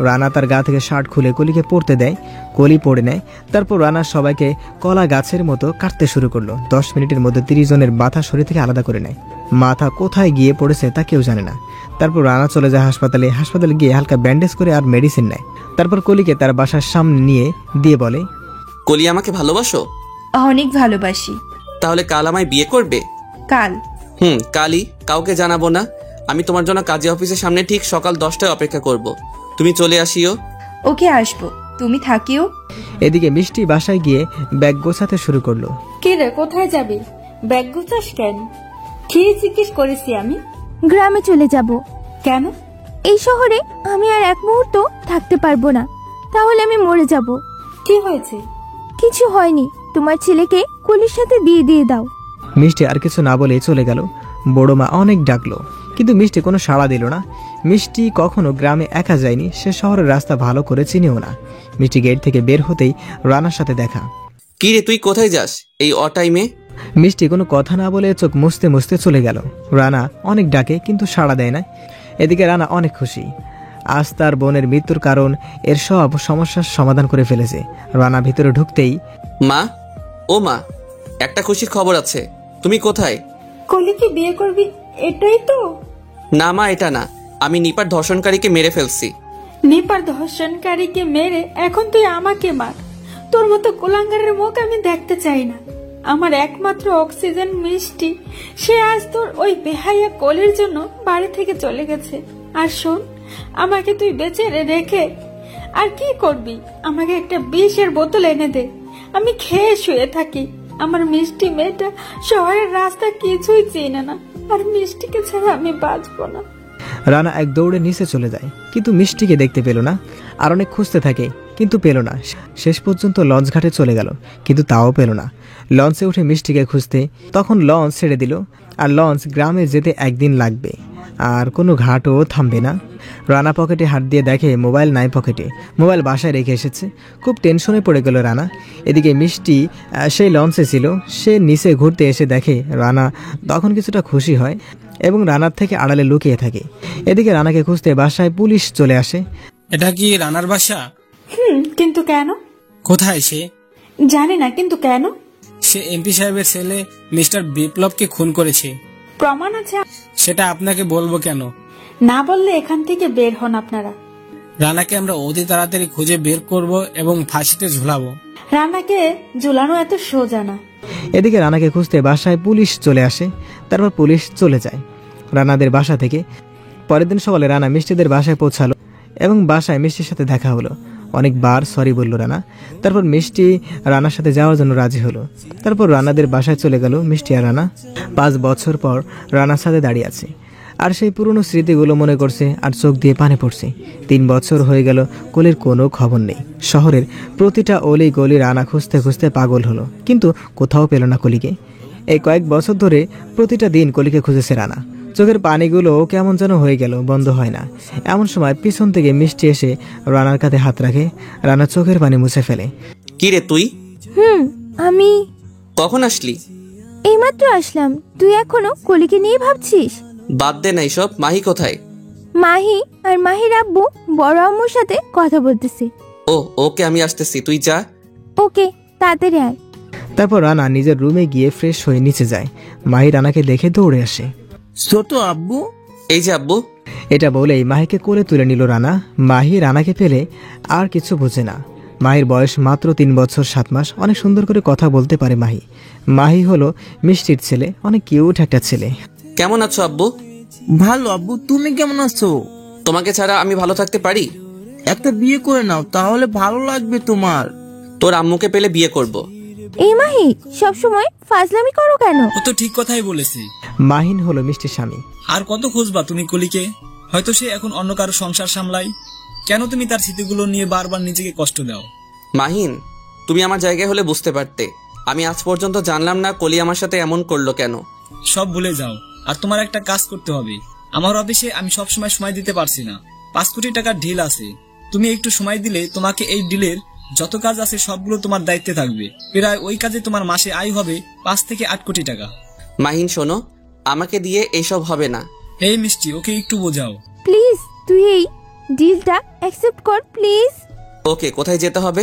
রানা তার গা থেকে শার্ট খুলে কলিকে পরতে দেয়, কলি পরে নেয়। তারপর রানা সবাইকে কলা গাছের মতো কাটতে শুরু করলো। 10 মিনিটের মধ্যে 30 জনের মাথা শরীর থেকে আলাদা করে নেয়। মাথা কোথায় গিয়ে পড়েছে তা কেউ জানে না। তারপর রানা চলে যায় হাসপাতালে। হাসপাতালে গিয়ে হালকা ব্যান্ডেজ করে আর মেডিসিন নেয়। তারপর কলিকে তার বাসার সামনে নিয়ে দিয়ে বলে, কলি আমাকে ভালোবাসো? অনেক ভালোবাসি। তাহলে কাল আমায় বিয়ে করবে? কাল? কালই। কাউকে জানাবো না। আমি তোমার জন্য কাজী অফিসের সামনে ঠিক সকাল 10টায় অপেক্ষা করব। তুমি চলে আসিও। ওকে, আসবো। তুমি থাকিও। এদিকে মিষ্টি বাসায় গিয়ে ব্যাগ গোছাতে শুরু করলো। কি রে, কোথায় যাবি? ব্যাগ গোছাস কেন? কি জিজ্ঞেস করেছি আমি? গ্রামে চলে যাব। কেন? এই শহরে আমি আর এক মুহূর্ত থাকতে পারবো না, তাহলে আমি মরে যাব। কি হয়েছে? কিছু হয়নি, তোমার ছেলেকে কলির সাথে বিয়ে দিয়ে দাও। মিষ্টি আর কিছু না বলে চলে গেল। বড় মা অনেক ডাকলো, কিন্তু মিষ্টি কোনো সাড়া দিল না। মিষ্টি কখনো গ্রামে একা যায়নি, সে শহরের রাস্তা ভালো করে চিনেও না। মিষ্টি গেট থেকে বের হতেই রানার সাথে দেখা। কি রে, তুই কোথায় যাস এই অটাইমে? মিষ্টি কোনো কথা না বলে চোখ মুছতে মুছতে চলে গেল। রানা অনেক ডাকে, কিন্তু সাড়া দেয় না। এদিকে রানা অনেক খুশি, আজ তার বোনের মৃত্যুর কারণ এর সব সমস্যার সমাধান করে ফেলেছে। রানা ভিতরে ঢুকতেই, মা, ও মা, একটা খুশির খবর আছে। তুমি কোথায়? কলিকে বিয়ে করবি, এটাই তো? না মা, এটা না। আমি নিপার ধর্ষণকারীকে মেরে ফেলছি। নিপার ধর্ষণকারীকে মেরে এখন তুই আমাকে মার? তোর মতো কুলাঙ্গারের মুখ আমি দেখতে চাই না। আমার একমাত্র অক্সিজেন মিষ্টি, সে আজ তোর ওই বেহাইয়া কলির জন্য বাড়ি থেকে চলে গেছে। আর শোন, আমাকে তুই বেঁচে রেখে আর কি করবি? আমাকে একটা বিষের বোতল এনে দে, আমি খেয়ে শুয়ে থাকি। আমার মিষ্টি মেয়েটা শহরের রাস্তা কিছুই চেনে না, আর মিষ্টিকে ছাড়া আমি বাঁচবো না। রানা এক দৌড়ে নিচে চলে যায়, কিন্তু মিষ্টিকে দেখতে পেল না। আর অনেক খুঁজতে থাকে, কিন্তু পেল না। শেষ পর্যন্ত লঞ্চ ঘাটে চলে গেল, কিন্তু তাও পেল না। লঞ্চে উঠে মিষ্টিকে খুঁজতে তখন লঞ্চ ছেড়ে দিল, আর লঞ্চ গ্রামে যেতে একদিন লাগবে, আর কোনো ঘাটও থামবে না। রানা পকেটে হাত দিয়ে দেখে মোবাইল নাই পকেটে, মোবাইল বাসায় রেখে এসেছে। খুব টেনশনে পড়ে গেল রানা। এদিকে মিষ্টি সেই লঞ্চে ছিল, সে নিচে ঘুরতে এসে দেখে রানা, তখন কিছুটা খুশি হয় এবং রানার থেকে আড়ালে লুকিয়ে থাকে। এদিকে রানাকে খুঁজতে বাসায় পুলিশ চলে আসে। এটা কি রানার বাসা? কিন্তু কেন? কোথায় সে? জানি না, কিন্তু কেন? সে এমপি সাহেবের ছেলে মিস্টার বিপ্লবকে খুন করেছে। প্রমাণ আছে? সেটা আপনাকে বলবো কেন? না বললে এখান থেকে বের হন আপনারা। রানাকে আমরা অতি তাড়াতাড়ি খুঁজে বের করব এবং ফাঁসিতে ঝুলাবো। রানাকে ঝুলানো এত সোজা না। এদিকে রানাকে খুঁজতে বাসায় পুলিশ চলে আসে। তারপর পুলিশ চলে যায় রানাদের বাসা থেকে। পরের দিন সকালে রানা মিষ্টিদের বাসায় পৌঁছালো এবং বাসায় মিষ্টির সাথে দেখা হলো। অনেকবার সরি বলল রানা। তারপর মিষ্টি রানার সাথে যাওয়ার জন্য রাজি হলো। তারপর রানাদের বাসায় চলে গেল মিষ্টি আর রানা। 5 বছর পর রানার সাথে দাঁড়িয়ে আছে, আর সেই পুরনো স্মৃতিগুলো মনে করছে, আর চোখ দিয়ে পানি পড়ছে। 3 বছর হয়ে গেল, কলির কোনো খবর নেই। শহরের প্রতিটা অলি গলি রানা খুঁজতে খুঁজতে পাগল হলো, কিন্তু কোথাও পেল না কলিকে। এই কয়েক বছর ধরে প্রতিটা দিন কলিকে খুঁজেছে রানা। চোখের পানিগুলো কেমন যেন হয়ে গেল, বন্ধ হয় না। এমন সময় পিছন থেকে মিষ্টি এসে রানার কাঁধে হাত রাখে। রানা চোখের পানি মুছে ফেলে। কি রে তুই? আমি কখন আসলি? এইমাত্র আসলাম। তুই এখনো কলিকে নিয়ে ভাবছিস? বাদ দে না এইসব। মাহি কোথায়? মাহি আর মাহির আব্বু বড় আম্মুর সাথে কথা বলতেছে। ওকে আমি আসতেছি, তুই যা। ওকে, তাড়াতাড়ি আয়। তারপর রানা নিজের রুমে গিয়ে ফ্রেশ হয়ে নিচে যায়। মাহি রানাকে দেখে দৌড়ে আসে। ছোট আব্বু। এই যে আব্বু। এটা বলেই মাহিকে কোলে তুলে নিল রানা। মাহি রানাকে পেলে আর কিছু বোঝে না। মাহির বয়স মাত্র 3 বছর 7 মাস। অনেক সুন্দর করে কথা বলতে পারে মাহি। মাহি হলো মিষ্টির ছেলে, অনেক কিউট একটা ছেলে। কেমন আছো আব্বু? ভালো আব্বু, তুমি কেমন আছো? তোমাকে ছাড়া আমি ভালো থাকতে পারি? একটা বিয়ে করে নাও, তাহলে ভালো লাগবে তোমার। তোর আম্মুকে পেলে বিয়ে করব। এই মাহি, সবসময় ফাজলামি করো কেন? ও তো ঠিক কথাই বলেছে। মাহিন হলো মিষ্টির স্বামী। আর কত খুঁজবা তুমি কলিকে? হয়তো সে এখন অন্য কারো সংসার সামলাই। কেন তুমি তার স্মৃতিগুলো নিয়ে বারবার নিজেকে কষ্ট দাও? মাহিন, তুমি আমার জায়গায় হলে বুঝতে পারতে। আমি আজ পর্যন্ত জানলাম না কলি আমার সাথে এমন করলো কেন। সব ভুলে যাও। আর তোমার একটা কাজ করতে হবে। আমার অফিসে আমি সবসময় সময় দিতে পারছি না। 5 কোটি টাকার ডিল আছে। তুমি একটু সময় দিলে তোমাকে এই ডিলের যত কাজ আছে সবগুলো তোমার দায়িত্বে থাকবে। প্রায় ওই কাজে তোমার মাসে আয় হবে 5 থেকে 8 কোটি টাকা। মাহিন শোনো, আমাকে দিয়ে এইসব হবে না। এই মিষ্টি, ওকে একটু বোঝাও প্লিজ। তুই এই ডিলটা অ্যাকসেপ্ট কর প্লিজ। ওকে, কোথায় যেতে হবে?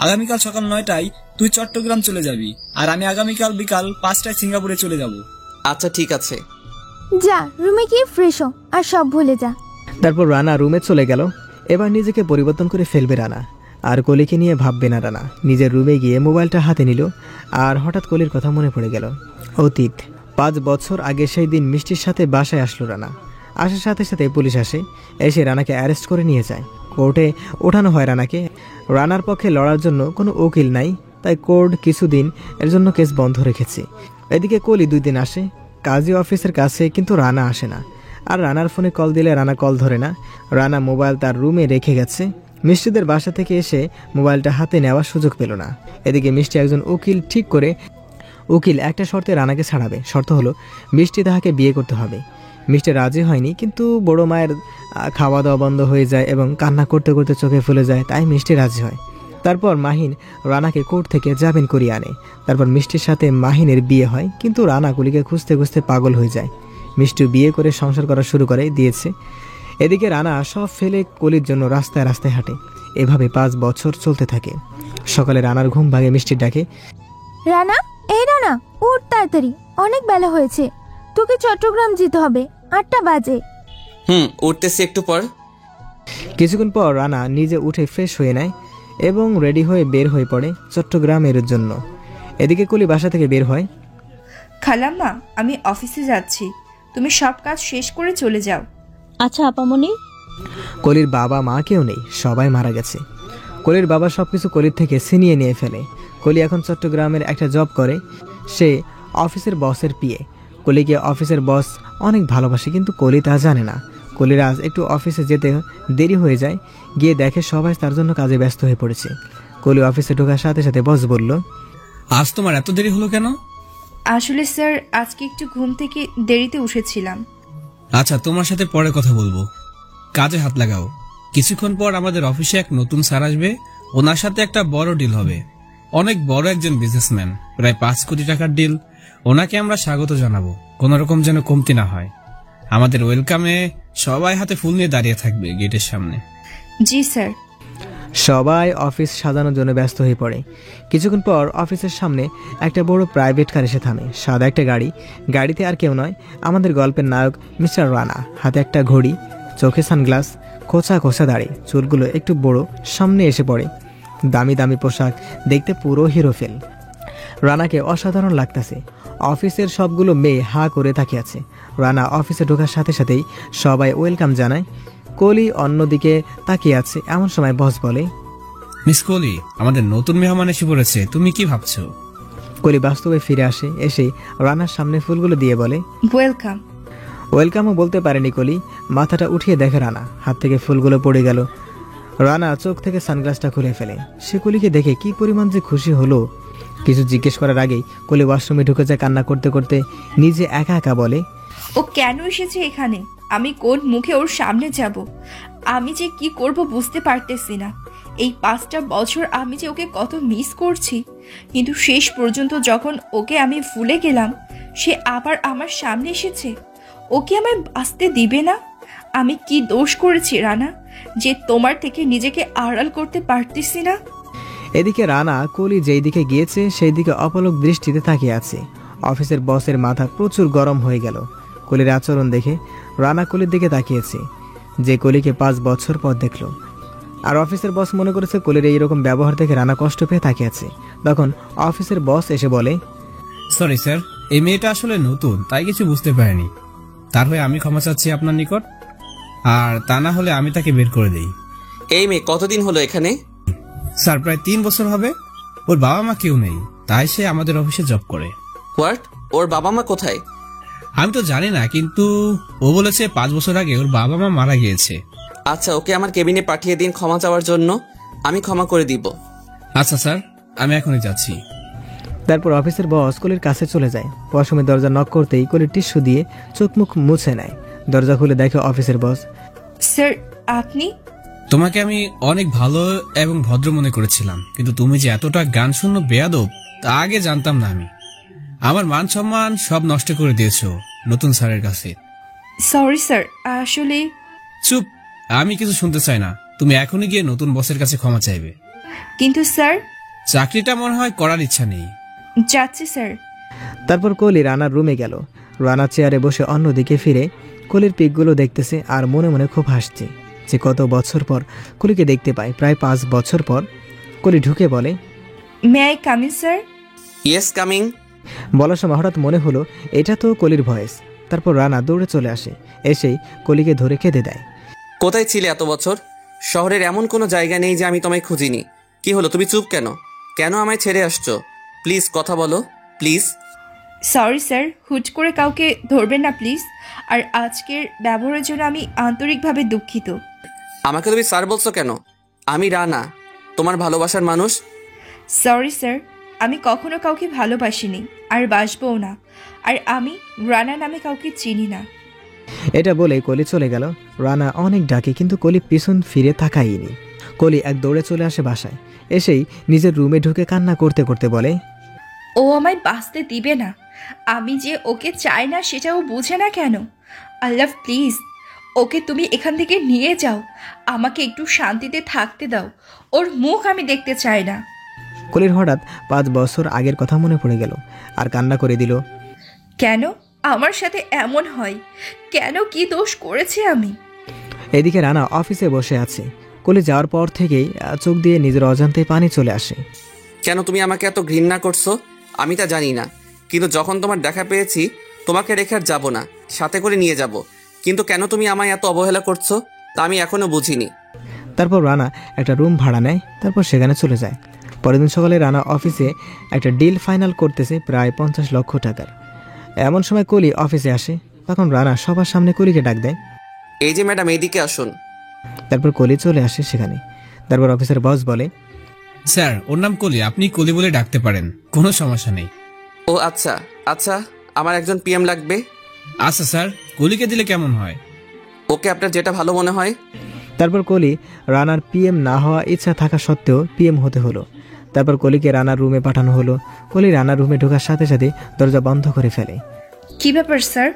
আগামীকাল সকাল 9টায় তুই চট্টগ্রাম চলে যাবি, আর আমি আগামীকাল বিকাল 5টায় সিঙ্গাপুরে চলে যাব। আচ্ছা ঠিক আছে। যা রুমে গিয়ে ফ্রেশ হ আর সব ভুলে যা। তারপর রানা রুমে চলে গেল। এবার নিজেকে পরিবর্তন করে ফেলবে রানা, আর কলিকে নিয়ে ভাববে না রানা। নিজের রুমে গিয়ে মোবাইলটা হাতে নিল, আর হঠাৎ কলির কথা মনে পড়ে গেল। অতীত 5 বছর আগে সেই দিন মিষ্টির সাথে বাসায় আসলো রানা। আসার সাথে সাথে পুলিশ আসে, এসে রানাকে অ্যারেস্ট করে নিয়ে যায়। কোর্টে ওঠানো হয় রানাকে। রানার পক্ষে লড়ার জন্য কোনো উকিল নাই, তাই কোর্ট কিছুদিন এর জন্য কেস বন্ধ রেখেছে। এদিকে কলি 2 দিন আসে কাজী অফিসের কাছে, কিন্তু রানা আসে না। আর রানার ফোনে কল দিলে রানা কল ধরে না। রানা মোবাইল তার রুমে রেখে গেছে। মিষ্টিদের বাসা থেকে এসে মোবাইলটা হাতে নেওয়ার সুযোগ পেল না। এদিকে মিষ্টি একজন উকিল ঠিক করে। উকিল একটা শর্তে রানাকে ছাড়াবে। শর্ত হলো মিষ্টি তাহাকে বিয়ে করতে হবে। মিষ্টি রাজি হয়নি, কিন্তু বড় মায়ের খাওয়া দাওয়া বন্ধ হয়ে যায় এবং কান্না করতে করতে চোখে ফুলে যায়, তাই মিষ্টি রাজি হয়। তারপর মাহিন রানাকে কোর্ট থেকে জামিন করিয়ে আনে। তারপর মিষ্টির সাথে মাহিনের বিয়ে হয়, কিন্তু রানা কলিকে খুঁজতে খুঁজতে পাগল হয়ে যায়। মিষ্টি বিয়ে করে সংসার করা শুরু করে দিয়েছে। এদিকে রানা সব ফেলে কলির জন্য রাস্তায় রাস্তায় হাঁটে। এভাবে 5 বছর চলতে থাকে। সকালে রানার ঘুম ভাঙে মিষ্টির ডাকে। রানা, এই রানা, উঠ তাড়াতাড়ি, অনেক বেলা হয়েছে। তোকে চট্টগ্রাম যেতে হবে, 8টা বাজে। উঠতেছি একটু পর। কিছুক্ষণ পর রানা নিজে উঠে ফ্রেশ হয়ে নেয় এবং রেডি হয়ে বের হয়ে পড়ে চট্টগ্রামের জন্য। এদিকে কলি বাসা থেকে বের হয়। খালাম্মা, আমি অফিসে যাচ্ছি, তুমি সব কাজ শেষ করে চলে যাও। আচ্ছা আপামনি। কলির বাবা মা কেউ নেই, সবাই মারা গেছে। কলির বাবা সবকিছু কলির থেকে ছিনিয়ে নিয়ে ফেলে। কলি এখন চট্টগ্রামের একটা জব করে। সে অফিসের বসের পিএ। কলিকে অফিসের বস অনেক ভালোবাসে, কিন্তু কলি তা জানে না। কলির আজ একটু অফিসে যেতে দেরি হয়ে যায়। গিয়ে দেখে সবাই তার জন্য কাজে ব্যস্ত হয়ে পড়েছে। কলি অফিসে ঢোকার সাথে সাথে বস বলল, আজ তোমার এত দেরি হলো কেন? আসলে স্যার, আজকে একটু ঘুম থেকে দেরিতে উঠেছিলাম। আচ্ছা, তোমার সাথে পরে কথা বলবো। কাজে হাত লাগাও। কিছুক্ষণ পর আমাদের অফিসে এক নতুন স্যার আসবে। ওনার সাথে একটা বড় ডিল হবে। অনেক বড় একজন বিজনেসম্যান, প্রায় 5 কোটি টাকার ডিল। ওনাকে আমরা স্বাগত জানাবো, কোন রকম যেন কমতি না হয়। আমাদের ওয়েলকামে সবাই হাতে ফুল নিয়ে দাঁড়িয়ে থাকবে গেটের সামনে। জি স্যার। সবাই অফিস সাজানোর জন্য ব্যস্ত হয়ে পড়ে। কিছুক্ষণ পর অফিসের সামনে একটা বড় প্রাইভেট কার এসে থামে। সাদা একটা গাড়ি। গাড়িতে আর কেউ নয়, আমাদের গল্পের নায়ক মিস্টার রানা। হাতে একটা ঘড়ি, চোখে সানগ্লাস, খোঁচা খোঁচা দাড়ি, চুলগুলো একটু বড়, সামনে এসে পড়ে। দামি দামি পোশাক, দেখতে পুরো হিরো ফেল। রানাকে অসাধারণ লাগতেছে। অফিসের সবগুলো মেয়ে হা করে তাকিয়ে আছে। রানা অফিসে ঢোকার সাথে সাথেই সবাই ওয়েলকাম জানায়। কলি অন্যদিকে তাকিয়ে আছে। এমন সময় বস বলে, মিস কলি, আমাদের নতুন মেহমান এসে পড়েছে, তুমি কি ভাবছো? কলি বাস্তবে ফিরে আসে। এসে রানার সামনে ফুলগুলো দিয়ে বলে, ওয়েলকাম। ওয়েলকামও বলতে পারেনি কলি। মাথাটা উঠিয়ে দেখে রানা, হাত থেকে ফুলগুলো পড়ে গেল। রানা চোখ থেকে সানগ্লাসটা খুলে ফেলে। সে কলিকে দেখে কি পরিমাণ যে খুশি হলো। কিছু জিজ্ঞেস করার আগেই কলি ওয়াশরুমে ঢুকে যায় কান্না করতে করতে। নিজে একা একা বলে, ও কেন এসেছে এখানে? আমি কোন মুখে ওর সামনে যাব? আমি যে কি করব বুঝতে পারতেছি না। এই 5টা বছর আমি যে ওকে কত মিস করছি, কিন্তু শেষ পর্যন্ত যখন ওকে আমি ভুলে গেলাম, সে আবার আমার সামনে এসেছে। ওকে আমায় বাঁচতে দিবে না? আমি কি দোষ করেছি রানা, যে তোমার থেকে নিজেকে আড়াল করতে পারতেছি না? এদিকে রানা কলি যেই দিকে গিয়েছে সেই দিকে অপলক দৃষ্টিতে তাকিয়ে আছে। অফিসের বসের মাথা প্রচুর গরম হয়ে গেল। কলির আচরণ দেখে রানা কলির দিকে তাকিয়েছে, যে কলিকে 5 বছর পর দেখল। আর অফিসের বস মনে করেছে কলির এইরকম ব্যবহার দেখে রানা কষ্ট পেয়ে তাকিয়ে আছে। তখন অফিসের বস এসে বলে, সরি স্যার, এই মেয়েটা আসলে নতুন, তাই কিছু বুঝতে পারেনি। তার হয়ে আমি ক্ষমা চাচ্ছি আপনার নিকট, আর তা না হলে আমি তাকে বের করে দেই। এই মেয়ে কতদিন হলো এখানে? স্যার প্রায় 3 বছর হবে। ওর বাবা মা কেউ নেই, তাই সে আমাদের অফিসে জব করে। হোয়াট? ওর বাবা মা কোথায়? আমি তো জানি না, কিন্তু ও বলেছে 5 বছর আগে ওর বাবা মা মারা গিয়েছে। আচ্ছা, ওকে আমার কেবিনে পাঠিয়ে দিন ক্ষমা চাওয়ার জন্য, আমি ক্ষমা করে দিব। আচ্ছা স্যার, আমি এখনই যাচ্ছি। তারপর অফিসের বস কলির কাছে চলে যায়। প্রথমে দরজা নক করতেই কলির টিস্যু দিয়ে চোখ মুখ মুছে নেয়। দরজা খুলে দেখে অফিসের বস। স্যার আপনি? তোমাকে আমি অনেক ভালো এবং ভদ্র মনে করেছিলাম, কিন্তু তুমি যে এতটা গান শূন্য বেয়াদব তা আগে জানতাম না আমি। আমার মান সম্মান সব নষ্ট করে দিয়েছো নতুন স্যারের কাছে। সরি স্যার, আসলে। চুপ, আমি কিছু শুনতে চাই না। তুমি এখনই গিয়ে নতুন বসের কাছে ক্ষমা চাইবে। কিন্তু স্যার। চাকরিটা মনে হয় করার ইচ্ছা নেই। যাচ্ছি স্যার। তারপর কলি রানার রুমে গেল। রানা চেয়ারে বসে অন্যদিকে ফিরে কলির পিকগুলো দেখতেছে আর মনে মনে খুব হাসছে যে কত বছর পর কলিকে দেখতে পায়। প্রায় 5 বছর পর কলি ঢুকে বলে, may I come in sir? Yes, coming. বলার সময় হঠাৎ মনে হলো এটা তো কলির ভয়েস। তারপর রানা দৌড়ে চলে আসে, এসেই কলিকে ধরে কেঁদে দেয়। কোথায় ছিলে এত বছর? শহরের এমন কোনো জায়গা নেই যে আমি তোমায় খুঁজিনি। কি হলো, তুমি চুপ কেন? কেন আমায় ছেড়ে আসছো? প্লিজ কথা বলো, প্লিজ। সরি স্যার, হুট করে কাউকে ধরবেন না প্লিজ। আর আজকের ব্যবহারের জন্য আমি আন্তরিকভাবে দুঃখিত। আমাকে তুমি স্যার বলছো কেন? আমি রানা, তোমার ভালোবাসার মানুষ। সরি স্যার, আমি কখনো কাউকে ভালোবাসিনি আর বাসবও না। আর আমি রানা নামে কাউকে চিনি না। এটা বলে কলি চলে গেল। রানা অনেক ডাকে কিন্তু কলি পিছন ফিরে তাকায়নি। কলি এক দৌড়ে চলে আসে বাসায়। এসেই নিজের রুমে ঢুকে কান্না করতে করতে বলে, ও আমায় বাঁচতে দিবে না। আমি যে ওকে চাই না সেটা ও বুঝে না কেন? আল্লাহ প্লিজ ওকে তুমি এখান থেকে নিয়ে যাও। আমাকে একটু শান্তিতে থাকতে দাও। ওর মুখ আমি দেখতে চাই না। কলির হঠাৎ 5 বছর আগের কথা মনে পড়ে গেল আর কান্না করে দিল। কেন আমার সাথে এমন হয়? কেন কি দোষ করেছি আমি? এদিকে রানা অফিসে বসে আছে। কলি যাওয়ার পর থেকেই চোখ দিয়ে নিজের অজান্তে পানি চলে আসে। কেন তুমি আমাকে এত ঘৃণা করছো আমি তা জানি না, কিন্তু যখন তোমার দেখা পেয়েছি তোমাকে রেখে আর যাবো না, সাথে করে নিয়ে যাব। কিন্তু কেন তুমি আমায় এত অবহেলা করছো তা আমি এখনো বুঝিনি। তারপর রানা একটা রুম ভাড়া নেয়, তারপর সেখানে চলে যায়। পরের দিন সকালে রানা অফিসে একটা ডিল ফাইনাল করতেছে প্রায় 50 লক্ষ টাকার। এমন সময় কলি অফিসে আসে। তখন রানা সবার সামনে কলিকে ডাক দেয়, এই যে ম্যাডাম, এইদিকে আসুন। তারপর কলি চলে আসে সেখানে। তারপর অফিসের বস বলে, স্যার ওর নাম কলি, আপনি কলি বলে ডাকতে পারেন, কোনো সমস্যা নেই। ও আচ্ছা আচ্ছা, আমার একজন পিএম লাগবে। আচ্ছা স্যার, কলিকে দিলে কেমন হয়? ওকে, আপনার যেটা ভালো মনে হয়। তারপর কলি রানার পিএম না হওয়া ইচ্ছা থাকা সত্ত্বেও পিএম হতে হলো। তারপর কলিকে রানার রুমে পাঠানো হলো। কলি রানার রুমে ঢোকার সাথে সাথে দরজা বন্ধ করে ফেলে। কি ব্যাপার স্যার,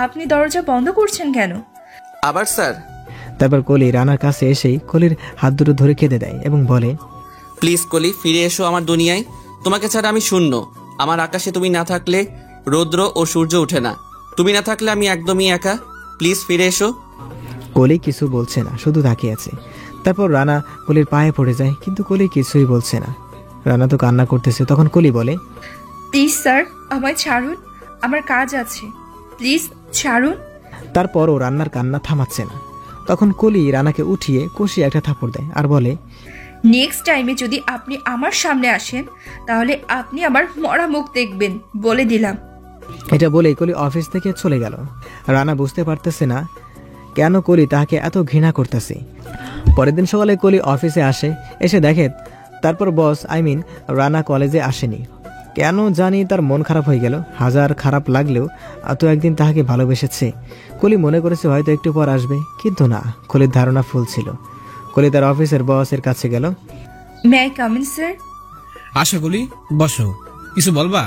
আপনি দরজা বন্ধ করছেন কেন? আবার স্যার? তারপর কলি রানার কাছে এসেই কলির হাত দুটো ধরে কেঁদে দেয় এবং বলে, প্লিজ কলি, ফিরে এসো আমার দুনিয়ায়। তোমাকে ছাড়া আমি শূন্য। আমার আকাশে তুমি না থাকলে রৌদ্র ও সূর্য ওঠে না। তুমি না থাকলে আমি একদমই একা। প্লিজ ফিরে এসো। কলি কিছু বলছে না, শুধু তাকিয়ে আছে। তারপর রানা কলির পায়ে পড়ে যায়, কিন্তু কলি কিছুই বলছে না। রানা তো কান্না করতেছে। তখন কলি বলে, প্লিজ স্যার আমায় ছাড়ুন, আমার কাজ আছে, প্লিজ ছাড়ুন। তারপরও রান্নার কান্না থামাচ্ছে না। তখন কলি রানাকে উঠিয়ে কষিয়ে একটা থাপড় দেয় আর বলে, নেক্সট টাইমে যদি আপনি আমার সামনে আসেন তাহলে আপনি আমার মরা মুখ দেখবেন, বলে দিলাম। এটা বলেই কলি অফিস থেকে চলে গেল। রানা বুঝতে পারতেছে না কেন কলি তাকে এত ঘৃণা করতেছে। পরের দিন সকালে কলি অফিসে আসে। এসে দেখে তারপর বস রানা কলেজে আসেনি। কেন জানি তার মন খারাপ হয়ে গেল। হাজার খারাপ লাগলেও তো একদিন তাহাকে ভালোবেসেছে। কলি মনে করেছে হয়তো একটু পর আসবে, কিন্তু না, কলির ধারণা ভুল ছিল। কলি তার অফিসের বসের কাছে গেল। May I come in sir? আশা করি, বসো। কিছু বলবা?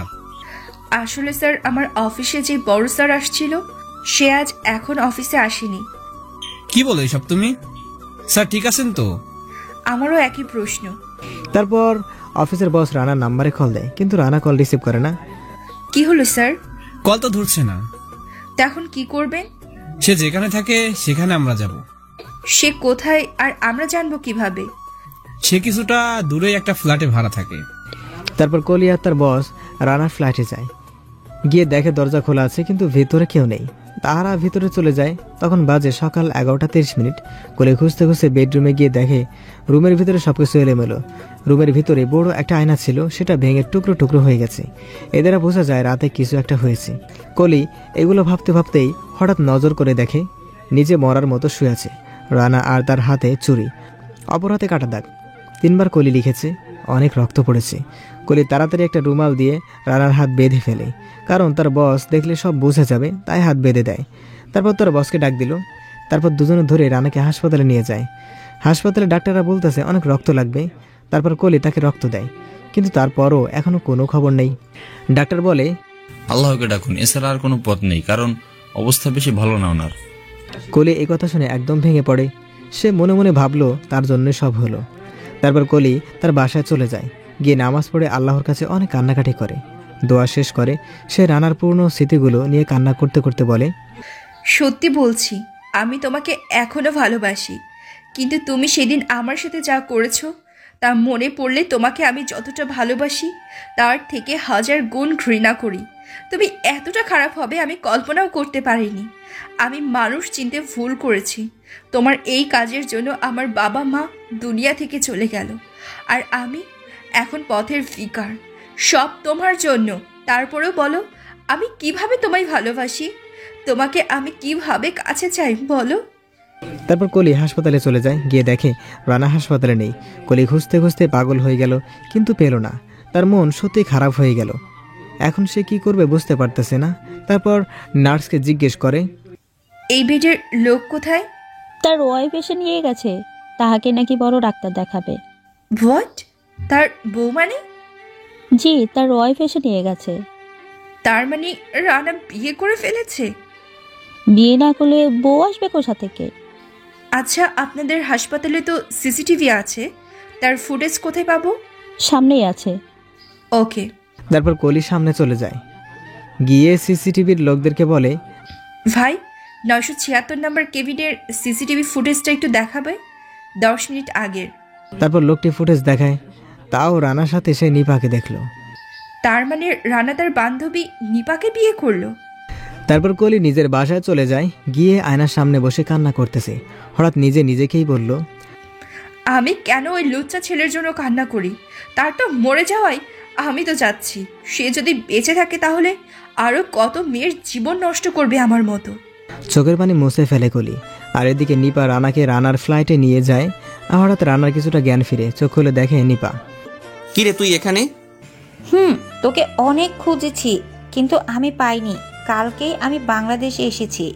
আসলে স্যার, আমার অফিসে যে বড় স্যার আসছিল সে আজ এখন অফিসে আসেনি। কি বলো এসব তুমি? স্যার ঠিক আছেন তো? আমারও একই প্রশ্ন। তারপর অফিসের বস রানার নাম্বারে কল দেয়, কিন্তু রানা কল রিসিভ করে না। কি হলো স্যার? কল তো ধরছে না। তা এখন কি করবেন? সে যেখানে থাকে সেখানে আমরা যাব। সে কোথায় আর আমরা জানবো কিভাবে? সে কিছুটা দূরে একটা ফ্ল্যাটে ভাড়া থাকে। তারপর কলি আর তার বস রানার ফ্ল্যাটে যায়। গিয়ে দেখে দরজা খোলা আছে, কিন্তু ভেতরে কেউ নেই। তারা ভিতরে চলে যায়। তখন বাজে সকাল 11:30। কলি খুঁজতে খুঁজতে বেডরুমে গিয়ে দেখে রুমের ভিতরে সবকিছু এলোমেলো। রুমের ভিতরে বড় একটা আয়না ছিল, সেটা ভেঙে টুকরো টুকরো হয়ে গেছে। এদের বোঝা যায় রাতে কিছু একটা হয়েছে। কলি এগুলো ভাবতে ভাবতেই হঠাৎ নজর করে দেখে নিজে মরার মতো শুয়ে আছে রানা, আর তার হাতে চুরি, অপর হাতে কাটা দাগ। 3বার কলি লিখেছে, অনেক রক্ত পড়েছে। কলি তাড়াতাড়ি একটা রুমাল দিয়ে রানার হাত বেঁধে ফেলে, কারণ তার বস দেখলে সব বোঝা যাবে, তাই হাত বেঁধে দেয়। তারপর তার বসকে ডাক দিল। তারপর দুজনে ধরে রানাকে হাসপাতালে নিয়ে যায়। হাসপাতালে ডাক্তাররা বলতেছে অনেক রক্ত লাগবে। তারপর কলি তাকে রক্ত দেয়, কিন্তু তারপরও এখনো কোনো খবর নেই। ডাক্তার বলে, আল্লাহকে ডাকুন, এছাড়া আর কোনো পথ নেই, কারণ অবস্থা বেশি ভালো না ওনার। কলি এই কথা শুনে একদম ভেঙে পড়ে। সে মনে মনে ভাবলো তার জন্য সব হলো। তারপর কলি তার বাসায় চলে যায়। গিয়ে নামাজ পড়ে আল্লাহর কাছে অনেক কান্নাকাটি করে। দোয়া শেষ করে সে রানার পূর্ণ স্মৃতিগুলো নিয়ে কান্না করতে করতে বলে, সত্যি বলছি, আমি তোমাকে এখনো ভালোবাসি, কিন্তু তুমি সেদিন আমার সাথে যা করেছো তা মনে পড়লে তোমাকে আমি যতটা ভালোবাসি তার থেকে 1000 গুণ ঘৃণা করি। তুমি এতটা খারাপ হবে আমি কল্পনাও করতে পারিনি। আমি মানুষ চিনতে ভুল করেছি। তোমার এই কাজের জন্য আমার বাবা মা দুনিয়া থেকে চলে গেল, আর আমি এখন পথের ভিখার। সব তোমার জন্য। তারপরেও বলো, আমি কিভাবে তোমায় ভালোবাসি? তোমাকে আমি কিভাবে কাছে চাই বলো? তারপর কলি হাসপাতালে চলে যায়। গিয়ে দেখে রানা হাসপাতালে নেই। কলি খুঁজতে খুঁজতে পাগল হয়ে গেল, কিন্তু পেল না। তার মন সত্যি খারাপ হয়ে গেল। এখন সে কি করবে বুঝতে পারতেছে না। তারপর নার্সকে জিজ্ঞেস করে, এই বেডের লোক কোথায়? তার ওয়াইফ এসে নিয়ে গেছে, তাহাকে নাকি বড় ডাক্তার দেখাবে। হোয়াট? তার বউ মানে? জি, তার ওয়াইফ এসে নিয়ে গেছে। তার মানে রানা বিয়ে করে ফেলেছে? বিয়ে না করলে বউ আসবে কোথা থেকে? আচ্ছা, আপনাদের হাসপাতালে তো সিসিটিভি আছে, তার ফুটেজ কোথায় পাবো? সামনেই আছে। ওকে। তারপর কলি সামনে চলে যায়। গিয়ে সিসিটিভির লোকদেরকে বলে, ভাই, 976 নম্বর কেবিনের সিসিটিভি ফুটেজটা একটু দেখাবে, 10 মিনিট আগের। তারপর লোকটি ফুটেজ দেখায়। তাও রানার সাথে সে নিপাকে দেখলো। তার মানে রানা তার বান্ধবী নিপাকে বিয়ে করলো। তারপর কলি নিজের বাসায় চলে যায়। গিয়ে আয়নার সামনে বসে কান্না করতেছে। হঠাৎ নিজেকেই বলল, আমি কেন ওই লুচ্চা ছেলের জন্য কান্না করি? তার তো মরে যাওয়াই, আমি তো যাচ্ছি। সে যদি বেঁচে থাকে তাহলে আরো কত মেয়ের জীবন নষ্ট করবে আমার মতো। চোখের পানি মুছে ফেলে কলি। আর এদিকে নিপা রানাকে রানার ফ্লাইটে নিয়ে যায়। হঠাৎ রানার কিছুটা জ্ঞান ফিরে, চোখ খুলে দেখে নিপা। কি রে তুই এখানে? তোকে অনেক খুঁজেছি, কিন্তু আমি পাইনি। কালকেই আমি বাংলাদেশে এসেছি,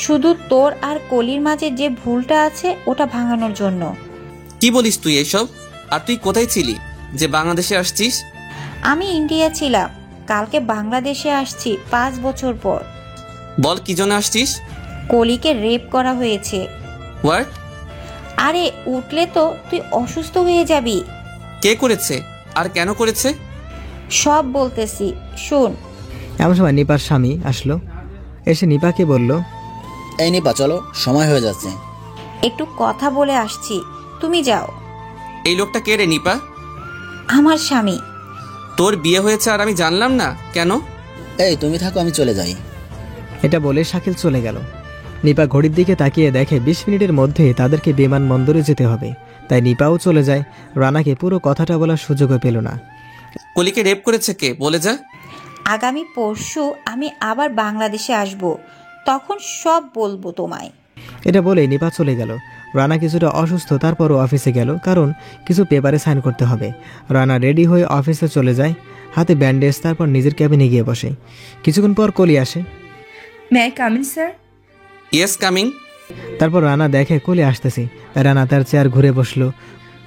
শুধু তোর আর কলির মাঝে যে ভুলটা আছে ওটা ভাঙানোর জন্য। কি বলিস তুই এসব? আর তুই কোথায় ছিলি যে বাংলাদেশে আসছিস? আমি ইন্ডিয়া ছিলাম, কালকে বাংলাদেশে আসছি 5 বছর পর। বল কি জন্য আসছিস? কলিকে রেপ করা হয়েছে। হোয়াট? আরে উঠলে তো তুই অসুস্থ হয়ে যাবি। কে করেছে আর কেন করেছে সব বলতেছি, শুন। এমন সময় নিপার স্বামী আসলো। এসে নিপাকে বলল, এই নিপা চলো, সময় হয়ে যাচ্ছে। একটু কথা বলে আসছি, তুমি যাও। এই লোকটা কে রে নিপা? আমার স্বামী। তোর বিয়ে হয়েছে আর আমি জানলাম না কেন? এই তুমি থাকো, আমি চলে যাই। এটা বলে শাকিল চলে গেল। নিপা ঘড়ির দিকে তাকিয়ে দেখে 20 মিনিটের মধ্যে তাদেরকে বিমানবন্দরে যেতে হবে। তাই নিপাও চলে যায়। রানাকে পুরো কথাটা বলার সুযোগও পেল না। কলিকে রেপ করেছে কে বলে যা। আগামী পরশু আমি আবার বাংলাদেশে আসব, তখন সব বলবো তোমায়। এটা বলে নিপা চলে গেল। রানা কিছুটা অসুস্থ, তারপরও অফিসে গেল, কারণ কিছু পেপারে সাইন করতে হবে। রানা রেডি হয়ে অফিসে চলে যায়, হাতে ব্যান্ডেজ, তারপর নিজের ক্যাবিনে গিয়ে বসে। কিছুক্ষণ পর কলি আসে। May I come in sir? Yes, coming. তারপর রানা দেখে কলি আসতেছে, তাই রানা তার চেয়ার ঘুরে বসলো।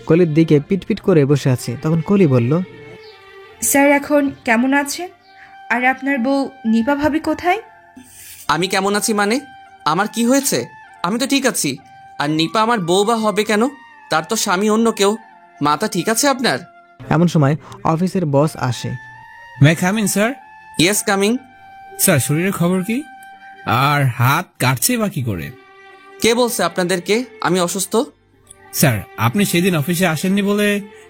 কলির দিকে পিটপিট করে বসে আছে। তখন কলি বলল, স্যার এখন কেমন আছেন? আর আপনার বউ নিপা ভাবি কোথায়? আমি কেমন আছি মানে? আমার কি হয়েছে? আমি তো ঠিক আছি। আর নিপা আমার বউ বা হবে কেন? তার তো স্বামী অন্য কেউ। মাথা ঠিক আছে আপনার? এমন সময় অফিসের বস আসে। May come in sir? Yes, coming. Sir, শরীরের খবর কি? আর হাত কাটছে বা কি করে? কে বলছে আপনাদেরকে আমি অসুস্থ? স্যার, আপনি সেদিন অফিসে আসেননি বলে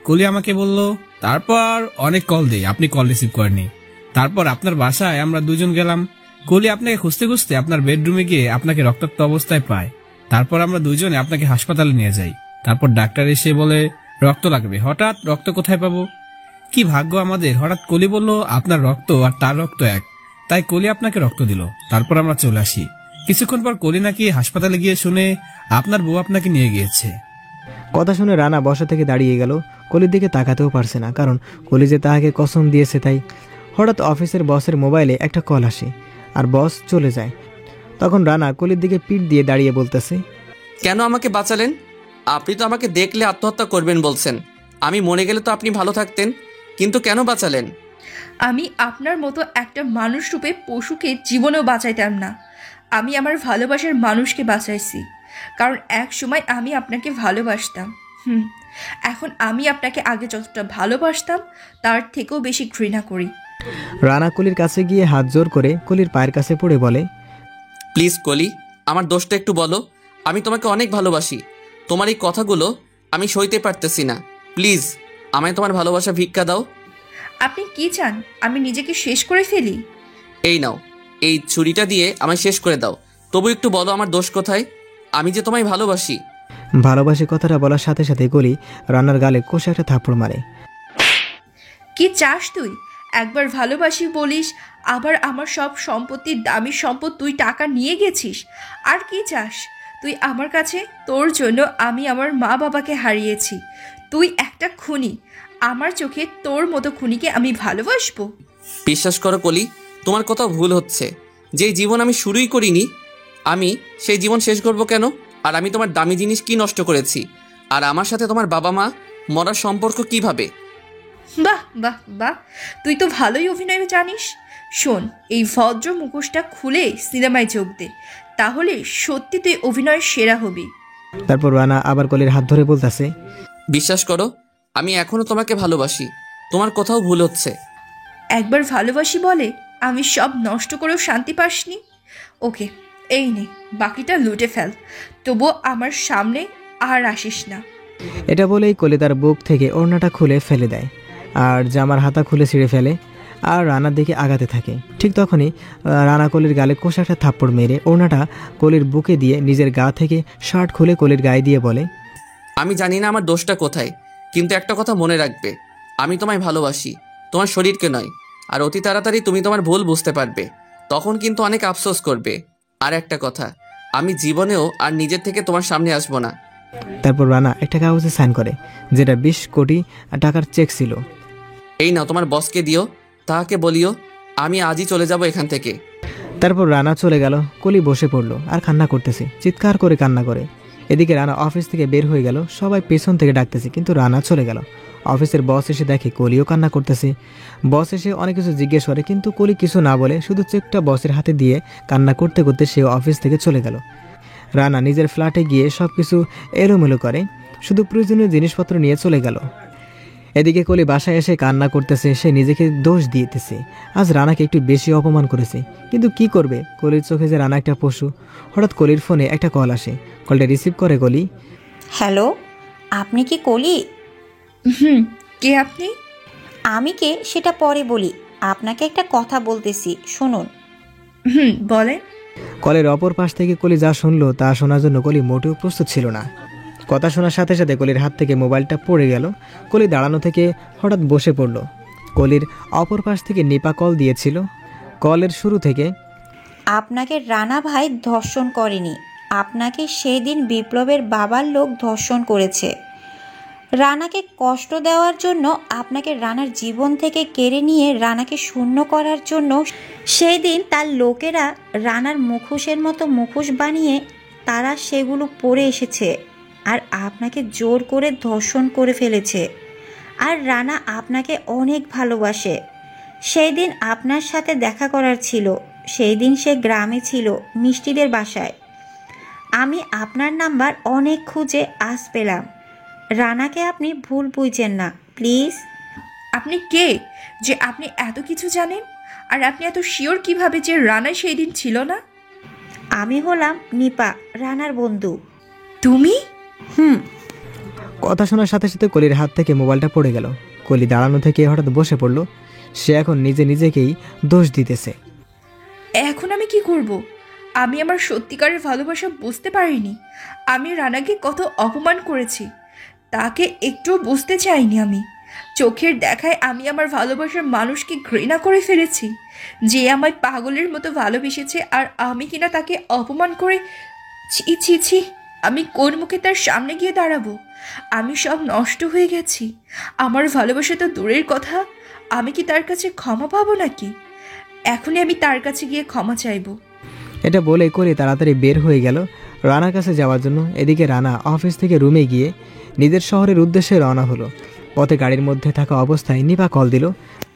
কলি আমাকে বলল। তারপর অনেক কল দেই, আপনি কল রিসিভ করেননি। তারপর আপনার বাসায় আমরা দুজন গেলাম। কলি আপনাকে খুঁজতে খুঁজতে আপনার বেডরুমে গিয়ে আপনাকে রক্তাক্ত অবস্থায় পায়। তারপর আমরা দুজনে আপনাকে হাসপাতালে নিয়ে যাই। তারপর ডাক্তার এসে বলে রক্ত লাগবে। হঠাৎ রক্ত কোথায় পাবো? কি ভাগ্য আমাদের, হঠাৎ কলি বলল আপনার রক্ত আর তার রক্ত এক, তাই কলি আপনাকে রক্ত দিল। তারপর আমরা চলে আসি। কিছুক্ষণ পর কলি নাকি হাসপাতালে গিয়ে শুনে আপনার বউ আপনাকে নিয়ে গিয়েছে। কথা শুনে রানা বসা থেকে দাঁড়িয়ে গেল। কলির দিকে তাকাতেও পারছে না, কারণ কলি যে তাহাকে কসম দিয়েছে তাই। হঠাৎ অফিসের বসের মোবাইলে একটা কল আসে আর বস চলে যায়। তখন রানা কলির দিকে পিঠ দিয়ে দাঁড়িয়ে বলতেছে, কেন আমাকে বাঁচালেন? আপনি তো আমাকে দেখলে আত্মহত্যা করবেন বলছেন। আমি মরে গেলে তো আপনি ভালো থাকতেন, কিন্তু কেন বাঁচালেন? আমি আপনার মতো একটা মানুষ রূপে পশুকে জীবনেও বাঁচাইতাম না। আমি আমার ভালোবাসার মানুষকে বাঁচাইছি, কারণ এক সময় আমি আপনাকে ভালোবাসতাম। এখন আমি আপনাকে আগে যতটা ভালোবাসতাম তার থেকেও বেশি ঘৃণা করি। রানা কলির কাছে গিয়ে হাত জোর করে কলির পায়ের কাছে পড়ে বলে, প্লিজ কলি, আমার দোষটা একটু বলো। আমি তোমাকে অনেক ভালোবাসি। তোমার এই কথাগুলো আমি সইতে পারতেছি না। প্লিজ আমায় তোমার ভালোবাসা ভিক্ষা দাও। আপনি কি চান আমি নিজেকে শেষ করে ফেলি? এই নাও, এই ছুরিটা দিয়ে আমায় শেষ করে দাও। তবু একটু বলো আমার দোষ কোথায়? আমি যে তোমায় ভালোবাসি। ভালোবাসি কথাটা বলার সাথে সাথে কলি রানার গালে কষে একটা থাপ্পড় মারে। কি চাস তুই? একবার ভালোবাসি বলিস, আবার আমার সব সম্পত্তির দামি সম্পদ তুই টাকা নিয়ে গেছিস। আর কি চাস তুই আমার কাছে? তোর জন্য আমি আমার মা বাবাকে হারিয়েছি। তুই একটা খুনি। আমার চোখে তোর মতো খুনিকে আমি ভালোবাসবো? বিশ্বাস করো কলি, তোমার কথা ভুল হচ্ছে। যেই জীবন আমি শুরুই করিনি, আমি সেই জীবন শেষ করব কেন? আর আমি তোমার দামি জিনিস কি নষ্ট করেছি? আর আমার সাথে তোমার বাবা মা মরার সম্পর্ক কিভাবে? বাহ বাহ বাহ, তুই তো ভালোই অভিনয় জানিস। শোন, এই ভদ্র মুখোশটা খুলে সিনেমায় যোগ দে, তাহলে সত্যি তুই অভিনয়ের সেরা হবি। তারপর রানা আবার কলির হাত ধরে বলতেছে, বিশ্বাস করো আমি এখনো তোমাকে ভালোবাসি। তোমার কোথাও ভুল হচ্ছে। একবার ভালোবাসি বলে আমি সব নষ্ট করেও শান্তি পাসনি। ওকে, এই নে, বাকিটা লুটে ফেল, তবুও আমার সামনে আর আসিস না। এটা বলেই কলি তার বুক থেকে ওড়নাটা খুলে ফেলে দেয় আর জামার হাতা খুলে ছিঁড়ে ফেলে আর রানার দিকে আগাতে থাকে। ঠিক তখনই রানা কলির গালে কষে একটা থাপ্পড় মেরে ওড়নাটা কলির বুকে দিয়ে নিজের গা থেকে শার্ট খুলে কলির গায়ে দিয়ে বলে, আমি জানি না আমার দোষটা কোথায়, কিন্তু একটা কথা মনে রাখবে, আমি তোমায় ভালোবাসি, তোমার শরীরকে নয়। আর অতি তাড়াতাড়ি তুমি তোমার ভুল বুঝতে পারবে, তখন কিন্তু অনেক আফসোস করবে। আর একটা কথা, আমি জীবনেও আর নিজের থেকে তোমার সামনে আসবো না। তারপর রানা একটা কাগজে সাইন করে, যেটা 20 কোটি টাকার চেক ছিল। এই নাও, তোমার বসকে দিও, তাহাকে বলিও আমি আজই চলে যাব এখান থেকে। তারপর রানা চলে গেল। কলি বসে পড়লো আর কান্না করতেছে, চিৎকার করে কান্না করে। এদিকে রানা অফিস থেকে বের হয়ে গেল, সবাই পেছন থেকে ডাকতেছে, কিন্তু রানা চলে গেল। অফিসের বস এসে দেখে কলিও কান্না করতেছে। বস এসে অনেক কিছু জিজ্ঞেস করে, কিন্তু কলি কিছু না বলে শুধু চেকটা বসের হাতে দিয়ে কান্না করতে করতে সে অফিস থেকে চলে গেল। রানা নিজের ফ্ল্যাটে গিয়ে সব কিছু এলোমেলো করে, শুধু প্রয়োজনীয় জিনিসপত্র নিয়ে চলে গেল। এদিকে কলি বাসায় এসে কান্না করতেছে, সে নিজেকে দোষ দিতেছে, আজ রানাকে একটু বেশি অপমান করেছে। কিন্তু কি করবে, কলির চোখে যে রানা একটা পশু। হঠাৎ কলির ফোনে একটা কল আসে, কলটা রিসিভ করে কলি। হ্যালো, আপনি কি কলি? কে আপনি? আমি কে সেটা পরে বলি, আপনাকে একটা কথা বলতেছি, শুনুন। বলে। কলের অপর পাশ থেকে কলি যা শুনলো তা শোনার জন্য কলি মোটেও প্রস্তুত ছিল না। কথা শোনার সাথে সাথে কলির হাত থেকে মোবাইলটা পড়ে গেল। কলি দাঁড়ানো থেকে হঠাৎ বসে পড়ল। কলির অপর পাশ থেকে নিপা কল দিয়েছিল। কলের শুরু থেকে, আপনাকে রানা ভাই ধর্ষণ করেনি, আপনাকে সেদিন বিপ্লবের বাবার লোক ধর্ষণ করেছে। রানাকে কষ্ট দেওয়ার জন্য, আপনাকে রানার জীবন থেকে কেড়ে নিয়ে রানাকে শূন্য করার জন্য সেই দিন তার লোকেরা রানার মুখোশের মতো মুখোশ বানিয়ে তারা সেগুলো পরে এসেছে আর আপনাকে জোর করে ধর্ষণ করে ফেলেছে। আর রানা আপনাকে অনেক ভালোবাসে। সেই দিন আপনার সাথে দেখা করার ছিল। সেই দিন সে গ্রামে ছিল, মিষ্টিদের বাসায়। আমি আপনার নাম্বার অনেক খুঁজে আজ পেলাম। রানাকে আপনি ভুল বুঝছেন না, প্লিজ। আপনি কে যে আপনি এত কিছু জানেন? আর আপনি এত শিওর কিভাবে যে রানা সেই দিন ছিল না? আমি হলাম নিপা, রানার বন্ধু। তুমি? কথা শোনার সাথে সাথে কলির হাত থেকে মোবাইলটা পড়ে গেল। কলি দাঁড়ানো থেকে হঠাৎ বসে পড়ল। সে এখন নিজেকেই দোষ দিতেছে। এখন আমি কি করব? আমি আমার সত্যিকারের ভালোবাসা বুঝতে পারিনি। আমি রানাকে কত অপমান করেছি তাকে একটুও বুঝতে চাইনি। আমি চোখের দেখায় আমি আমার ভালোবাসার মানুষকে ঘৃণা করে ফেলেছি, যে আমায় পাগলের মতো ভালোবেসেছে, আর আমি কিনা তাকে অপমান করে। ছি ছি ছি, আমি কোন মুখে তার সামনে গিয়ে দাঁড়াবো? আমি সব নষ্ট হয়ে গেছি। আমার ভালোবাসা তো দূরের কথা, আমি কি তার কাছে ক্ষমা পাবো নাকি? এখনই আমি তার কাছে গিয়ে ক্ষমা চাইবো। এটা বলে কলি তাড়াতাড়ি বের হয়ে গেল রানার কাছে যাওয়ার জন্য। এদিকে রানা অফিস থেকে রুমে গিয়ে নিজের শহরের উদ্দেশ্যে রওনা হলো। পথে গাড়ির মধ্যে থাকা অবস্থায় নিপা কল দিল।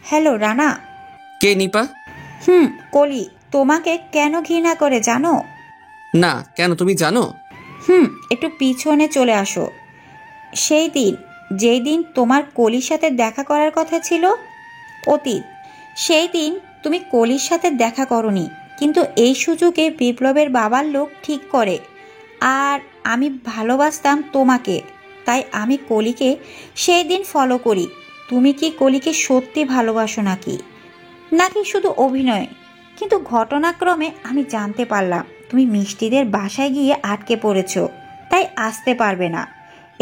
হ্যালো রানা। কে নিপা? কলি তোমাকে কেন ঘৃণা করে জানো? না, কেন, তুমি জানো? একটু পিছনে চলে আসো। সেই দিন, যেই দিন তোমার কলির সাথে দেখা করার কথা ছিল, অতীত। সেই দিন তুমি কলির সাথে দেখা করনি, কিন্তু এই সুযোগে বিপ্লবের বাবার লোক ঠিক করে। আর আমি ভালোবাসতাম তোমাকে, তাই আমি কলিকে সেই দিন ফলো করি। তুমি কি কলিকে সত্যি ভালোবাসো নাকি শুধু অভিনয়? কিন্তু ঘটনাক্রমে আমি জানতে পারলাম তুমি মিষ্টিদের বাসায় গিয়ে আটকে পড়েছো, তাই আসতে পারবে না।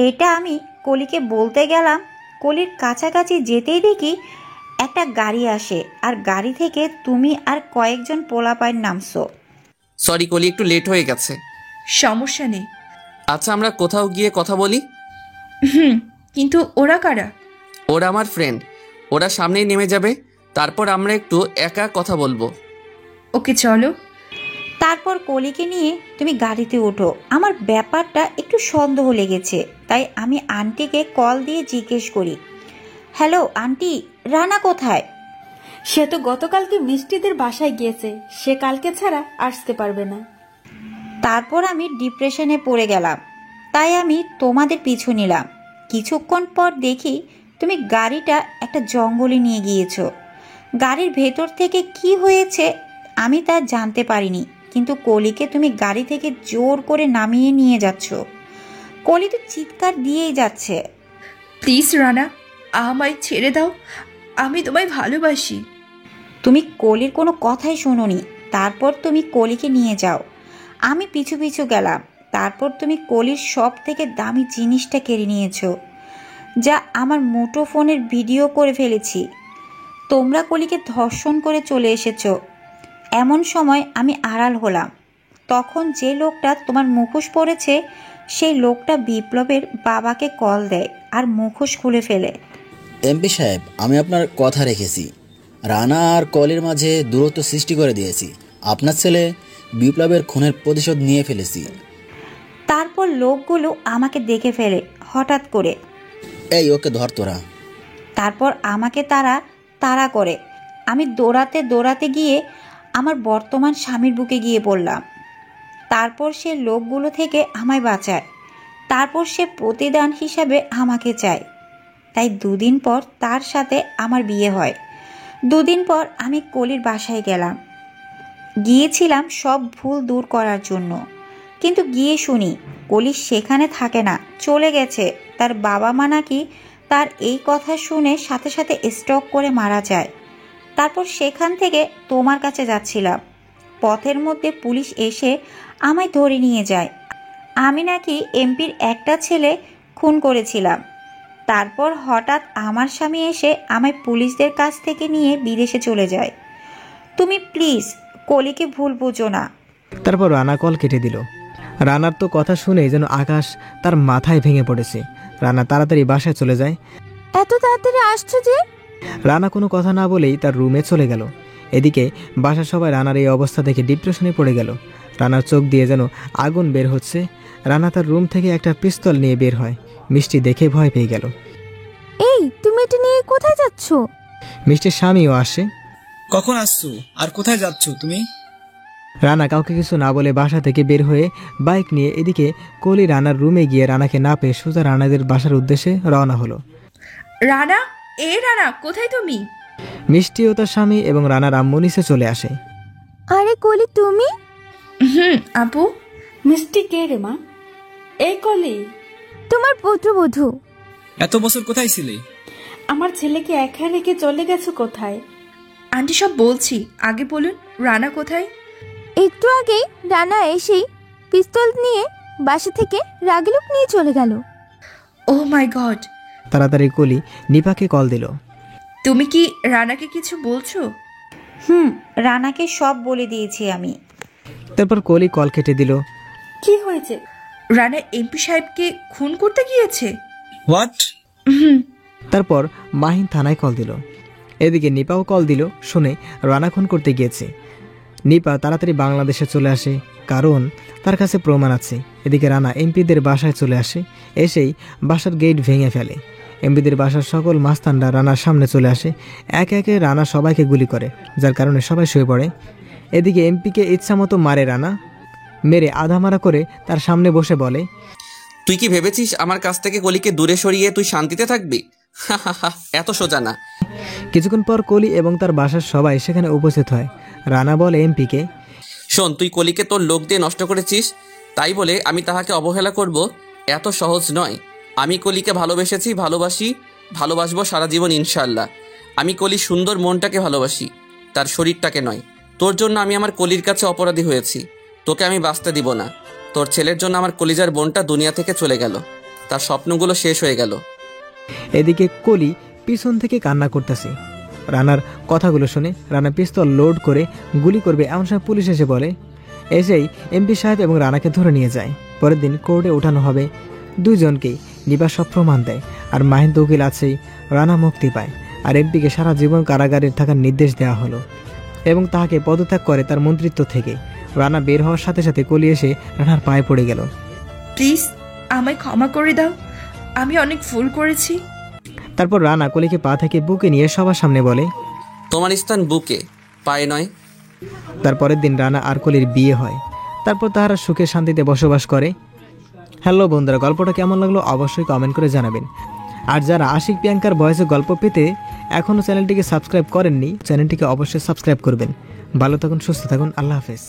এটা আমি কলিকে বলতে গেলাম। কলির কাছাকাছি যেতেই দেখি একটা গাড়ি আসে, আর গাড়ি থেকে তুমি আর কয়েকজন পোলাপাইন নামছো। সরি কলি, একটু লেট হয়ে গেছে। সমস্যা নেই। আচ্ছা, আমরা কোথাও গিয়ে কথা বলি। কিন্তু ওরা কারা? ওরা আমার ফ্রেন্ড। ওরা সামনেই নেমে যাবে, তারপর আমরা একটু একা কথা বলবো। ওকে চলো। তারপর কলিকে নিয়ে তুমি গাড়িতে ওঠো। আমার ব্যাপারটা একটু সন্দেহ লেগেছে, তাই আমি আন্টিকে কল দিয়ে জিজ্ঞেস করি, হ্যালো আন্টি, রানা কোথায়? সে তো গতকালকে মিষ্টিদের বাসায় গিয়েছে, সে কালকে ছাড়া আসতে পারবে না। তারপর আমি ডিপ্রেশনে পড়ে গেলাম, তাই আমি তোমাদের পিছু নিলাম। কিছুক্ষণ পর দেখি তুমি গাড়িটা একটা জঙ্গলে নিয়ে গিয়েছো। গাড়ির ভেতর থেকে কি হয়েছে আমি তা জানতে পারিনি, কিন্তু কলিকে তুমি গাড়ি থেকে জোর করে নামিয়ে নিয়ে যাচ্ছ। কলি তো চিৎকার দিয়েই যাচ্ছে, প্লিজ রানা, আমায় ছেড়ে দাও, আমি তোমায় ভালোবাসি। তুমি কলির কোনো কথাই শোনোনি। তারপর তুমি কলিকে নিয়ে যাও। আমি পিছু পিছু গেলাম। তারপর তুমি কলির সব থেকে দামি জিনিসটা কেড়ে নিয়েছো, যা আমার মুঠোফোনের ভিডিও করে ফেলেছি। তোমরা কলিকে ধর্ষণ করে চলে এসেছো। এমন সময় আমি আড়াল হলাম। তখন যে লোকটা তোমার মুখোশ পরেছে, সেই লোকটা বিপ্লবের বাবাকে কল দেয় আর মুখোশ খুলে ফেলে। এমপি সাহেব, আমি আপনার কথা রেখেছি। রানা আর কলির মাঝে দূরত্ব সৃষ্টি করে দিয়েছি। আপনার ছেলে বিপ্লবের খুনের প্রতিশোধ নিয়ে ফেলেছি। তারপর লোকগুলো আমাকে দেখে ফেলে হঠাৎ করে। এই ওকে ধর তোরা। তারপর আমাকে তাড়া করে। আমি দৌড়াতে গিয়ে আমার বর্তমান স্বামীর বুকে গিয়ে পড়লাম। তারপর সে লোকগুলো থেকে আমায় বাঁচায়। তারপর সে প্রতিদান হিসাবে আমাকে চায়। তাই 2 দিন পর তার সাথে আমার বিয়ে হয়। 2 দিন পর আমি কলির বাসায় গিয়েছিলাম সব ভুল দূর করার জন্য। কিন্তু গিয়ে শুনি কলি সেখানে থাকে না, চলে গেছে। তার বাবা মা নাকি তার এই কথা শুনে সাথে সাথে স্ট্রোক করে মারা যায়। তারপর সেখান থেকে তোমার কাছে যাচ্ছিলাম। পথের মধ্যে পুলিশ এসে আমায় ধরে নিয়ে যায়। আমি নাকি এমপির একটা ছেলে খুন করেছিলাম। তারপর হঠাৎ আমার স্বামী এসে আমায় পুলিশদের কাছ থেকে নিয়ে বিদেশে চলে যায়। তুমি প্লিজ কলিকে ভুল বুঝো না। তারপর রানা কল কেটে দিল। রানার তো কথা শুনে যেন আকাশ তার মাথায় ভেঙে পড়েছে। রানা তাড়াতাড়ি বাসায় চলে যায়। এত তাড়াতাড়ি আসছো যে? রানা কোনো কথা না বলেই তার রুমে চলে গেল। এদিকে বাসার সবাই রানার এই অবস্থা দেখে ডিপ্রেশনে পড়ে গেল। রানার চোখ দিয়ে যেন আগুন বের হচ্ছে। রানা তার রুম থেকে একটা পিস্তল নিয়ে বের হয়। মিষ্টি দেখে ভয় পেয়ে গেল। এই, তুমি এটা নিয়ে কোথায় যাচ্ছ? মিষ্টির স্বামীও আসে। কখন আসছো আর কোথায় যাচ্ছ তুমি? রানা কাউকে কিছু না বলে বাসা থেকে বের হয়ে বাইক নিয়ে এদিকে কলি রানার রুমে গিয়ে রানাকে না পেয়ে সোজা রানাদের বাসার উদ্দেশ্যে রওনা হলো। রানা, রানা, কোথায় তুমি? মিষ্টি ও তার স্বামী এবং রানার আম্মু নিচে চলে আসে। আরে কলি, তুমি? আপু। মিষ্টি কে রে মা? এই কলি তোমার পুত্রবধূ। এত বছর কোথায় ছিলে? আমার ছেলেকে একা রেখে চলে গেছো কোথায়? আন্টি সব বলছি, আগে বলুন রানা কোথায়? একটু আগেই রানা এসেই পিস্তল নিয়ে বাসা থেকে রাগিলুক নিয়ে চলে গেল। ও মাই গড! তাড়াতাড়ি কলি নিপাকে কল দিল। তুমি কি রানাকে কিছু বলছো? রানাকে সব বলে দিয়েছি আমি। তারপর কলি কল কেটে দিল। কি হয়েছে? রানা এমপি সাহেবকে খুন করতে গিয়েছে। হোয়াট? তারপর মাহিন থানায় কল দিল। এদিকে নিপাও কল দিল, শুনে রানা খুন করতে গিয়েছে। নিপা তাড়াতাড়ি বাংলাদেশে চলে আসে, কারণ তার কাছে প্রমাণ আছে। এদিকে রানা এমপিদের বাসায় চলে আসে, এসেই বাসার গেট ভেঙে ফেলে। এমপিদের বাসার সকল মাস্তানরা রানার সামনে চলে আসে। একে একে রানা সবাইকে গুলি করে, যার কারণে সবাই শুয়ে পড়ে। এদিকে এমপিকে ইচ্ছামতো মারে রানা। মেরে আধামারা করে তার সামনে বসে বলে, তুই কি ভেবেছিস আমার কাছ থেকে কলিকে দূরে সরিয়ে তুই শান্তিতে থাকবি? এত সোজা না। কিছুক্ষণ পর কলি এবং তার বাসার সবাই সেখানে উপস্থিত হয়। রানা বলে এমপিকে, শোন, তুই কলিকে তোর লোক দিয়ে নষ্ট করেছিস, তাই বলে আমি তাহাকে অবহেলা করব এত সহজ নয়। আমি কলিকে ভালোবেসেছি, ভালোবাসবো সারা জীবন ইনশাল্লাহ। আমি কলির সুন্দর মনটাকে ভালোবাসি, তার শরীরটাকে নয়। তোর জন্য আমি আমার কলির কাছে অপরাধী হয়েছি, তোকে আমি বাঁচতে দিব না। তোর ছেলের জন্য আমার কলিজার বোনটা দুনিয়া থেকে চলে গেল, তার স্বপ্নগুলো শেষ হয়ে গেল। এদিকে কলি পিছন থেকে কান্না করতেছে। রানার কথাগুলো শুনে রানা পিস্তল লোড করে গুলি করবে এমন সময় পুলিশ এসে বলে। এসেই এমপি সাহেব এবং রানাকে ধরে নিয়ে যায়। পরের দিন কোর্টে ওঠানো হবে দুইজনকেই। নিপা সব প্রমাণ দেয়, আর মাহিন তো উকিল আছেই। রানা মুক্তি পায়, আর এমপিকে সারা জীবন কারাগারে থাকার নির্দেশ দেওয়া হলো এবং তাহাকে পদত্যাগ করে তার মন্ত্রিত্ব থেকে। রানা বের হওয়ার সাথে সাথে কলি এসে রানার পায়ে পড়ে গেল। প্লিজ আমায় ক্ষমা করে দাও, আমি অনেক ভুল করেছি। তারপর রানা কলিকে পা থেকে বুকে নিয়ে সবার সামনে বলে, তোমার স্থান বুকে, পায়ে নয়। তারপরের দিন রানা আর কলির বিয়ে হয়। তারপর তাহারা সুখে শান্তিতে বসবাস করে। হ্যালো বন্ধুরা, গল্পটা কেমন লাগলো অবশ্যই কমেন্ট করে জানাবেন। আর যারা আশিক প্রিয়াঙ্কার ভয়েসে গল্প পেতে এখনও চ্যানেলটিকে সাবস্ক্রাইব করেননি, চ্যানেলটিকে অবশ্যই সাবস্ক্রাইব করবেন। ভালো থাকুন, সুস্থ থাকুন, আল্লাহ হাফেজ।